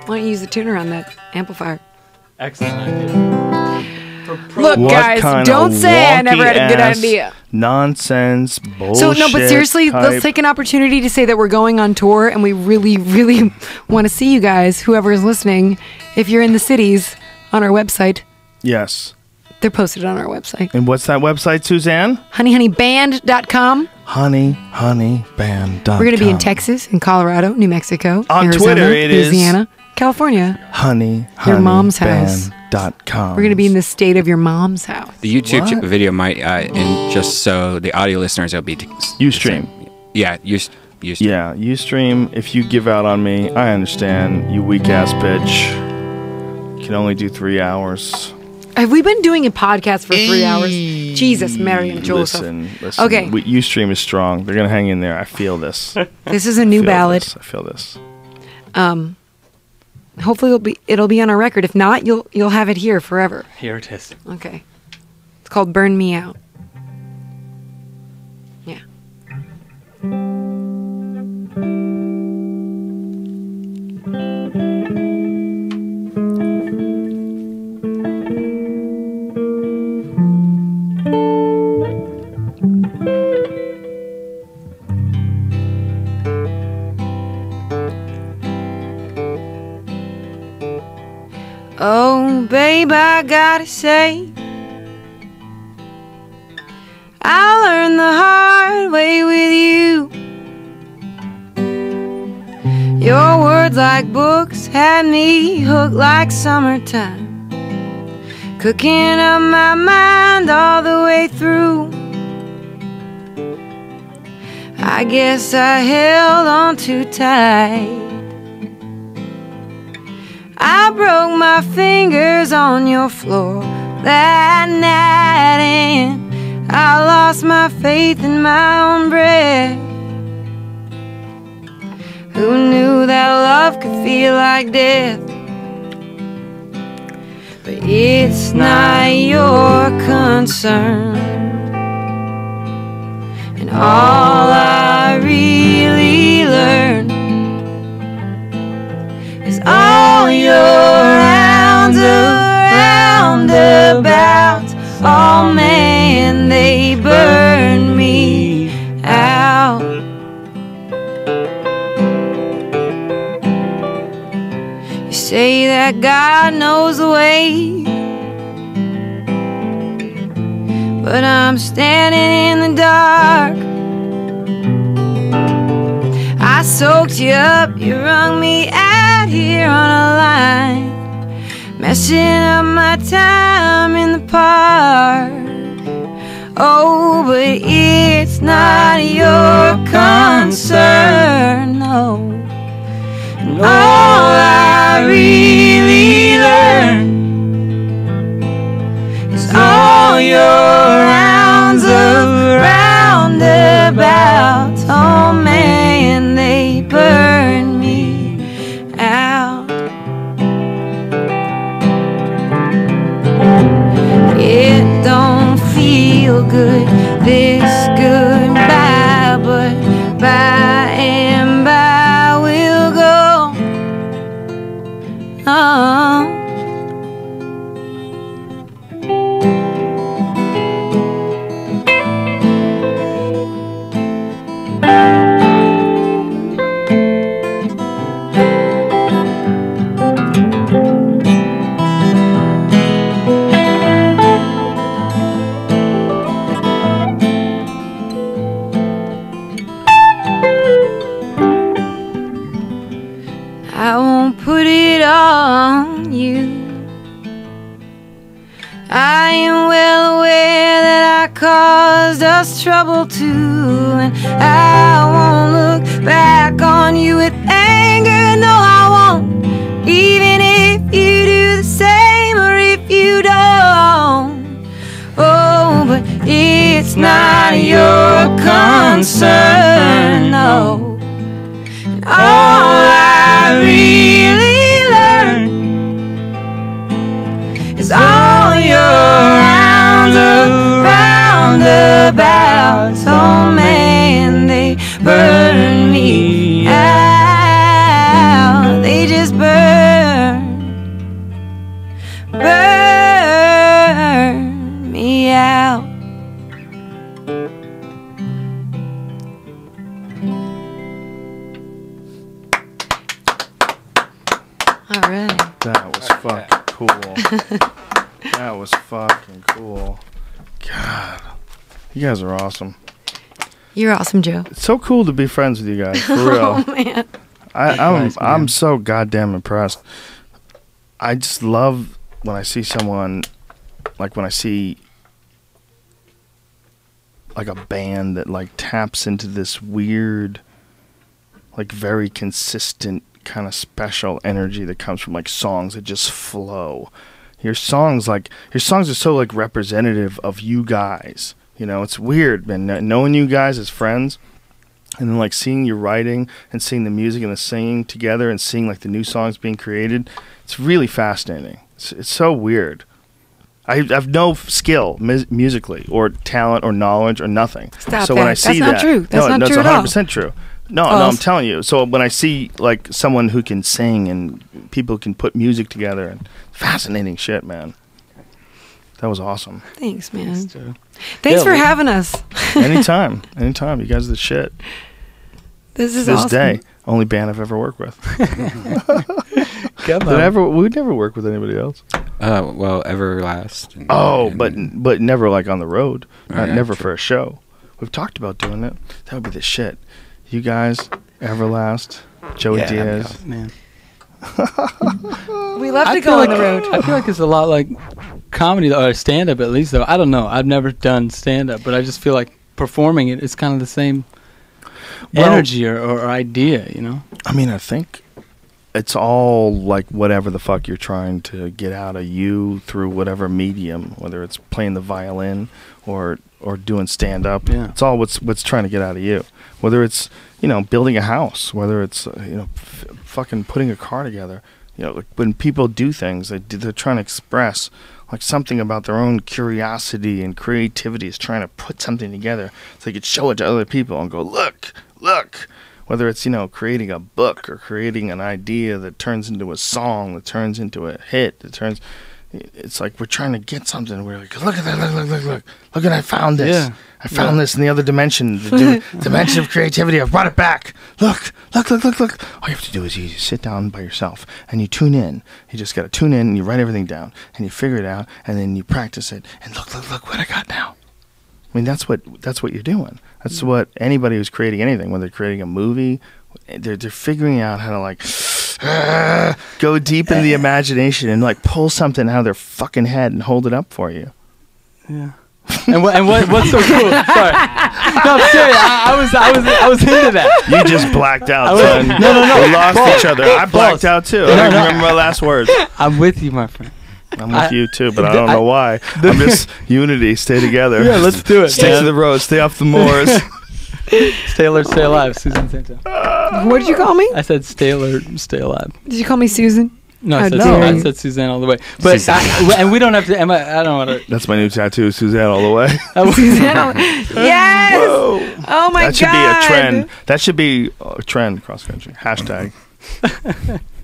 Why don't you use the tuner on that amplifier? Excellent idea. Look, What guys, kind don't of say I never had a good wonky-ass idea. Nonsense, bullshit. So, no, but seriously, type. let's take an opportunity to say that we're going on tour and we really, really want to see you guys, whoever is listening. If you're in the cities, on our website. Yes. They're posted on our website. And what's that website, Suzanne? honeyhoneyband.com. honeyhoneyband.com. We're going to be in Texas, in Colorado, New Mexico, On Arizona, Twitter, it is Louisiana, California. Your mom's house. .com. We're going to be in the state of your mom's house. The YouTube What? video might, and just so the audio listeners, it'll be Ustream. Yeah, Ustream. Yeah, Ustream. If you give out on me, I understand. You weak ass bitch. You can only do 3 hours. Have we been doing a podcast for 3 hours? Jesus, Mary, and Joseph. Listen. Okay. Ustream is strong. They're gonna hang in there. I feel this. This is a new ballad. I feel this. Hopefully it'll be on our record. If not, you'll have it here forever. Here it is. Okay. It's called Burn Me Out. Yeah. Oh, babe, I gotta say, I learned the hard way with you. Your words like books had me hooked like summertime, cooking up my mind all the way through. I guess I held on too tight. I broke my fingers on your floor that night, and I lost my faith in my own breath. Who knew that love could feel like death? But it's not your concern, and all I really learned is all your rounds around about. Oh man, they burn me out. You say that God knows the way, but I'm standing in the dark. I soaked you up, you wrung me out here on a line, messing up my time in the park. Oh, but it's not your concern, no. And all I really learned is all your rounds of roundabouts. Oh man, they burn me out. It don't feel good, this goodbye, but by and by we'll go. Oh. I won't put it on you. I am well aware that I caused us trouble too, and I won't look back on you with anger. No, I won't, even if you do the same or if you don't. Oh, but it's not your concern, no. And all I hearts, oh man, they burn me out. They just burn me out. All right. That was fucking cool. That was fucking cool. God, you guys are awesome. You're awesome, Joe. It's so cool to be friends with you guys, for real. Oh man. I'm so goddamn impressed. I just love when I see someone, like when I see like a band that like taps into this weird, like very consistent kind of special energy that comes from like songs that just flow. Your songs are so like representative of you guys. You know, it's weird, man. Knowing you guys as friends, and then like seeing your writing and seeing the music and the singing together and seeing like the new songs being created, it's really fascinating. It's so weird. I have no skill musically or talent or knowledge or nothing. Stop so that. when I see That's not true. That's not true at all. it's 100% true. No, I'm telling you. So when I see like someone who can sing and people can put music together, and fascinating shit, man. That was awesome. Thanks, man. Thanks for having us. Anytime. You guys are the shit. This is this awesome. day, only band I've ever worked with. We'd never work with anybody else. Well, Everlast. But never like on the road. Never true. for a show. We've talked about doing it. That would be the shit. You guys, Everlast, Joey Diaz. Man. We love to go on the road. I feel like it's a lot like comedy or stand-up, at least, though. I don't know. I've never done stand-up, but I just feel like performing it is kind of the same energy or idea, you know? I mean, I think it's all like whatever the fuck you're trying to get out of you through whatever medium, whether it's playing the violin or doing stand-up. Yeah. It's all what's trying to get out of you. Whether it's, you know, building a house, whether it's, fucking putting a car together. You know, like when people do things, they're trying to express like something about their own curiosity and creativity is trying to put something together so they could show it to other people and go, look. Whether it's, you know, creating a book or creating an idea that turns into a song, that turns into a hit, it's like we're trying to get something. We're like, look at that, look at, I found this. Yeah. I found this in the other dimension, the dimension of creativity. I've brought it back. Look. All you have to do is you sit down by yourself and you tune in. You just got to tune in and you write everything down and you figure it out and then you practice it and look what I got now. I mean, that's what you're doing. That's what anybody who's creating anything, whether they're creating a movie, they're figuring out how to like go deep in the imagination and like pull something out of their fucking head and hold it up for you. Yeah. and what's so cool? Sorry. No, I'm serious. I was into that. You just blacked out, son. No. We lost each other. I blacked out too. I don't remember my last words. I'm with you, my friend. I'm with you too, but I don't know why. I'm just unity. Stay together. Yeah, let's do it. Stay to the road. Stay off the moors. Stay alert, stay alive, Suzanne Santo. What did you call me? I said stay alert, stay alive. Did you call me Susan? No, I How said, dare I you. said Suzanne all the way. But and we don't have to. I don't want to. That's my new tattoo, Suzanne all the way. Suzanne. Yes. Whoa. Oh my god. That should be a trend. That should be a trend cross country. Hashtag.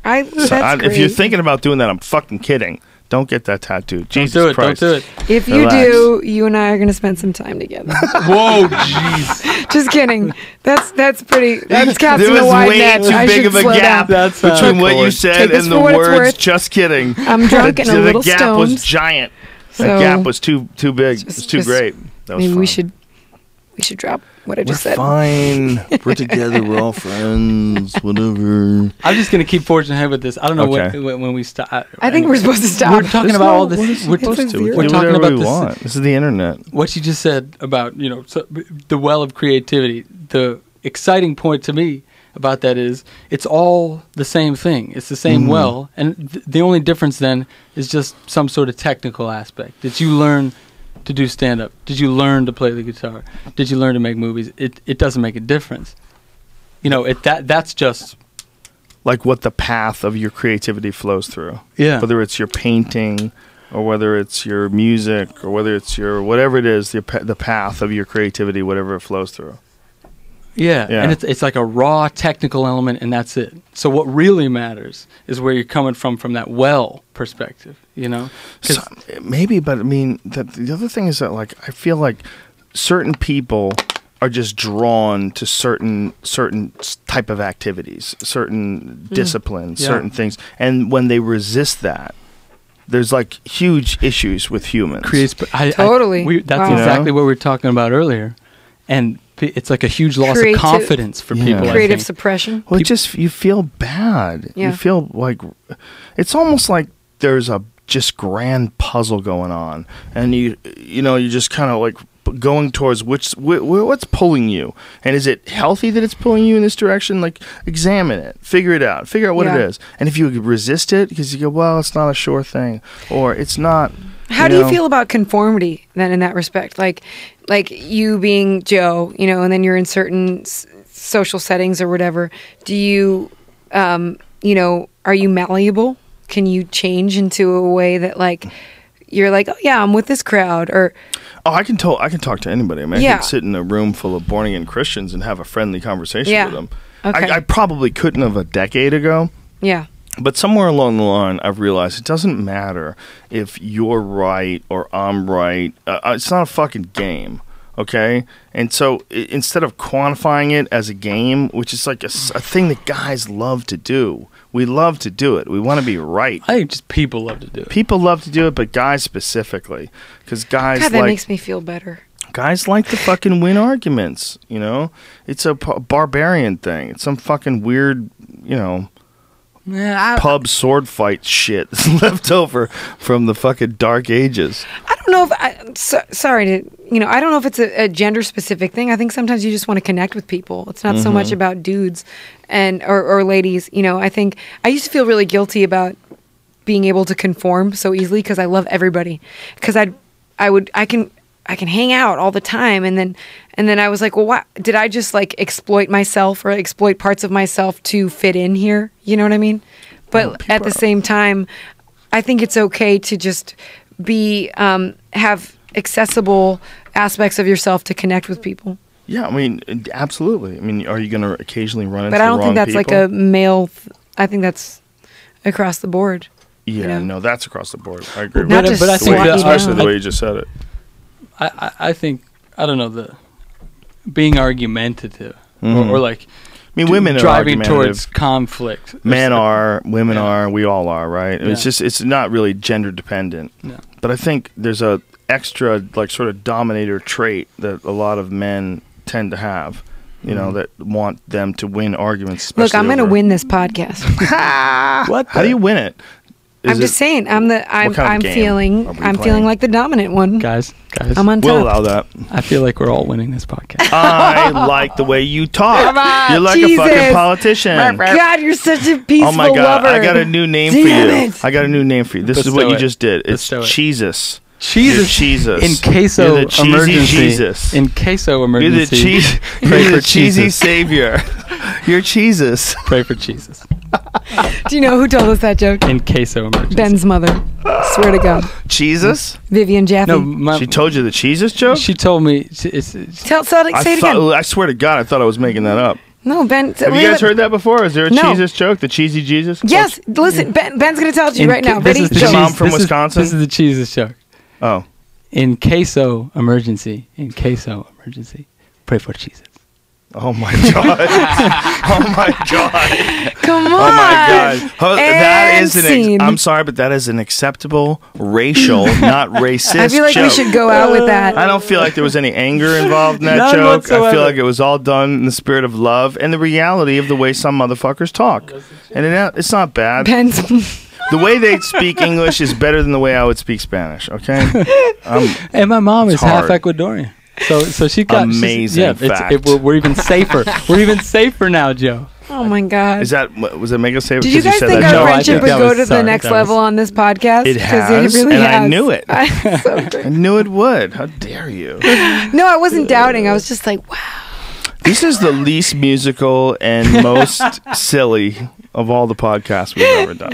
That's if you're great. thinking about doing that, I'm fucking kidding. Don't get that tattoo. Jesus Don't do it. Christ. Don't do it. If you Relax. do, you and I are going to spend some time together. Whoa, jeez. Just kidding. That's pretty. That's casting There a was wide way net. too I big should of a slow gap down. That's between what you cool. said Take this and for the what it's words. worth. Just kidding. I'm drunk and a little The gap stoned. was giant. So That gap was too big. It was too just- great. That was maybe fun. we should drop what I just said. Fine. We're together. We're all friends. Whatever. I'm just gonna keep forging ahead with this. I don't know Okay. when we stop. I think we're supposed to stop. We're talking about all this. We're supposed to. We we're do talking whatever about we this. want. This is the internet. What you just said about the well of creativity. The exciting point to me about that is it's all the same thing. It's the same well, and the only difference then is just some sort of technical aspect. Did you learn to do stand-up? Did you learn to play the guitar? Did you learn to make movies? It doesn't make a difference. That's just Like what the path of your creativity flows through. yeah. Whether it's your painting or whether it's your music, or whether it's your whatever it is, the path of your creativity, whatever it flows through. Yeah, Yeah. and it's like a raw technical element, and that's it. So what really matters is where you're coming from that well perspective, you know? 'Cause Maybe, but I mean, the other thing is that, like, I feel like certain people are just drawn to certain type of activities, certain disciplines, Yeah. certain things, and when they resist that, there's like huge issues with humans. Totally. That's Wow. exactly what we were talking about earlier, and it's like a just loss of confidence for people. Creative suppression. Well, you feel bad. Yeah. You feel like it's almost like there's a just grand puzzle going on, and you're just kind of like going towards what's pulling you, and is it healthy that it's pulling you in this direction? Like, examine it, figure it out, figure out what it is, and if you resist it because you go, well, it's not a sure thing, or it's not. How do you feel about conformity then in that respect? Like you being Joe, and then you're in certain social settings or whatever. Do you, are you malleable? Can you change into a way that like you're like, oh yeah, I'm with this crowd, or I can talk to anybody. I mean, Yeah. I can sit in a room full of born again Christians and have a friendly conversation Yeah. with them. Okay. I probably couldn't have a decade ago. yeah, But somewhere along the line, I've realized it doesn't matter if you're right or I'm right. It's not a fucking game, okay? And so instead of quantifying it as a game, which is like a thing that guys love to do, we love to do it. We want to be right. I think just people love to do it. People love to do it, but guys specifically, because guys God, that makes me feel better. Guys like to fucking win arguments, It's a barbarian thing. It's some fucking weird, pub sword fight shit that's left over from the fucking dark ages. I don't know if sorry to I don't know if it's a gender specific thing. I think sometimes you just want to connect with people. It's not so much about dudes and or ladies. I think I used to feel really guilty about being able to conform so easily because I love everybody. Because I can hang out all the time, and then I was like, well, what did I just like exploit myself or exploit parts of myself to fit in here? You know what I mean? But at the same time, I think it's okay to just be have accessible aspects of yourself to connect with people. Yeah, I mean, absolutely. I mean, are you going to occasionally run into But I don't the think wrong that's people? like a male. I think that's across the board. Yeah, no, that's across the board. I agree. Not with just that. but I think swat you Especially down. the way you just said it. I think I don't know the being argumentative or like I mean, women are driving argumentative. towards conflict. Men are, women are, we all are, right? Yeah. It's not really gender dependent. No. But I think there's a extra like sort of dominator trait that a lot of men tend to have, that want them to win arguments. Look, I'm going to over- win this podcast. What? How do you win it? I'm just saying. I'm kind of game feeling. are we I'm playing? feeling like the dominant one. guys? I'm on top. We'll allow that. I feel like we're all winning this podcast. I like the way you talk. Come on, You're like Jesus. a fucking politician. God, you're such a peaceful Oh my God! lover. I got a new name Damn for you. it. I got a new name for you. This is what Bestow you it. just did. It's Bestow it. Jesus. Jesus. You're Jesus. In queso You're the cheesy emergency. Jesus. In queso You're the emergency. cheese. Pray You're for the cheesy Jesus. savior. You're Jesus. Pray for Jesus. Do you know who told us that joke? In queso emergency. Ben's mother. Swear to God. Jesus. Vivian Jaffe. No, She told you the Jesus joke. She told me. It's say it again. I swear to God, I thought I was making that up. No, Ben. Have you guys heard that before? Is there a No. Jesus joke? The cheesy Jesus? Yes. Listen, Ben's going to tell it to you right now. This Ready? is the Is your Go. mom from Wisconsin? This is the Jesus joke. Oh. In queso emergency. In queso emergency. Pray for Jesus. Oh my God. Oh my God. Come on. Oh my God. That And is scene. I'm sorry, but that is an acceptable racial, not racist I feel like we joke. should go out with that. I don't feel like there was any anger involved in that None joke. I whatsoever. feel like it was all done in the spirit of love and the reality of the way some motherfuckers talk. And it's not bad. Ben's. The way they speak English is better than the way I would speak Spanish, okay? And my mom is half hard. Ecuadorian. So she got Amazing fact. we're even safer. We're even safer now, Joe. Oh my God. Was that Mega Saver? Did you because guys said think that our joke? I friendship think would that go was- to the sorry, next that level was- on this podcast? It 'Cause has, really and I has. knew it. So great. I knew it would. How dare you? No, I wasn't doubting. I was just like, wow. This is the least musical and most silly of all the podcasts we've ever done.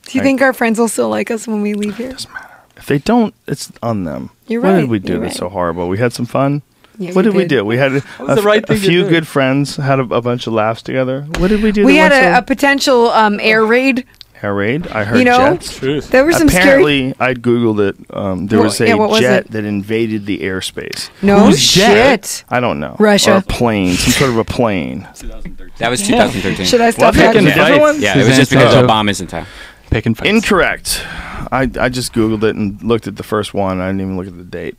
Do you think our friends will still like us when we leave here? Doesn't matter. If they don't, it's on them. You're What right, did we do you're that's right. so horrible? We had some fun. Yeah, What we did we did. do? We had was the right a thing to few do. good friends, had a bunch of laughs together. What did we do? We that had went a potential air raid. air raid. I heard You know? jets. Truth. There were some scary. Apparently, I googled it. There was a what was jet it? that invaded the airspace. No Whose jet? shit. I don't know. Russia. Or a plane, some sort of a plane. That was 2013. Should I stop What? talking? Picking Different one? fights. Yeah, it was Suzanne, just because Santo. Obama's in town. Picking fights. Incorrect. I just googled it and looked at the first one. I didn't even look at the date.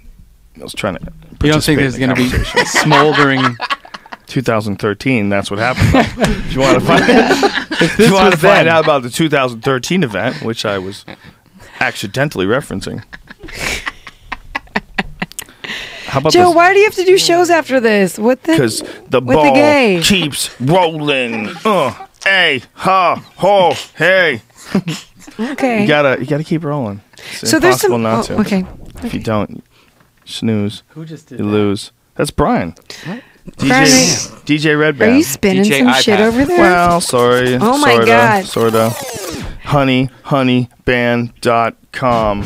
I was trying to. You don't think participate there's in the going to be conversation. smoldering? 2013. That's what happened. Though. If you want to find, if you want to find out about the 2013 event, which I was accidentally referencing. How about Joe, this? why do you have to do shows after this? What the? Because the With the ball gay. keeps rolling. Hey, ha, ho, hey. Okay. You gotta keep rolling. It's so there's impossible some. not to. Okay. If you don't, snooze. Who just did You lose. That's Brian. Brian, DJ Red Are Band. you spinning DJ some shit iPad. over there? Well, sorry. Oh my sorta, God. Sorta. Honeyband.com.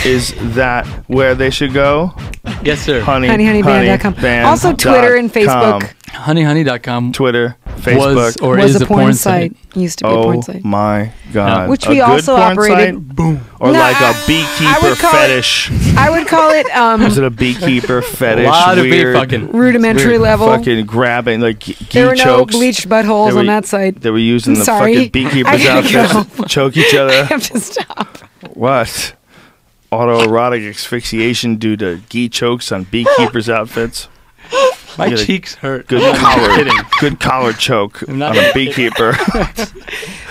Is that where they should go? Yes, sir. Honeyband.com. Also Twitter and Facebook. Honeyhoney.com Twitter, Facebook. was or Was is a porn site. Used to be a porn site. my God. Which A we good also porn operated. site? Boom. Or No, like a I beekeeper would call it- fetish. I would call it Is it a beekeeper fetish? A lot of big Weird, fucking. rudimentary level. fucking grabbing like geek There were no chokes. bleached buttholes They were- on that site. They were using I'm the sorry. fucking beekeeper's I gotta outfits go. to choke each I other. have to stop. What? Autoerotic asphyxiation due to gee chokes on beekeepers' outfits. My You get a cheeks hurt. Good I'm not collar, kidding. good collar choke I'm not on a beekeeper.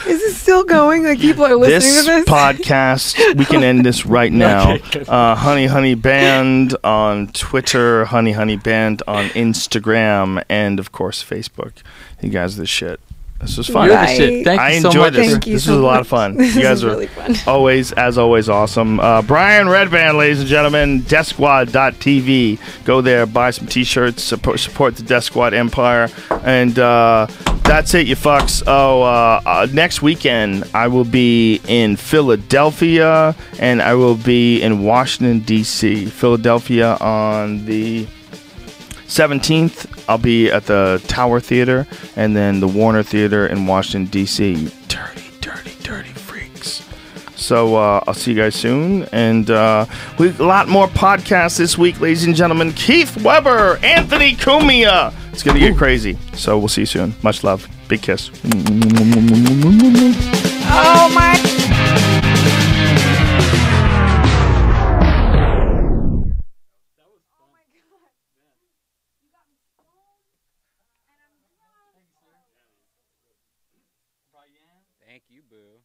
Is this still going? Like people are listening This to this? podcast, we can end this right now. Okay, good. Honey Honey Band on Twitter, Honey Honey Band on Instagram, and of course Facebook. You guys are the shit. This was fun. You're the shit. Thank I you so enjoyed much. this. Thank you This so was a lot much. of fun. This You guys is are really fun. always, as always, awesome. Brian Redband, ladies and gentlemen, DeathSquad.tv. Go there, buy some T-shirts, support the Death Squad Empire, and that's it, you fucks. Next weekend I will be in Philadelphia, and I will be in Washington D.C. Philadelphia on the 17th, I'll be at the Tower Theater and then the Warner Theater in Washington, D.C. You dirty, dirty, dirty freaks. So I'll see you guys soon. And we a lot more podcasts this week, ladies and gentlemen. Keith Weber, Anthony Cumia. It's going to get crazy. So we'll see you soon. Much love. Big kiss. Oh my. Thank you, boo.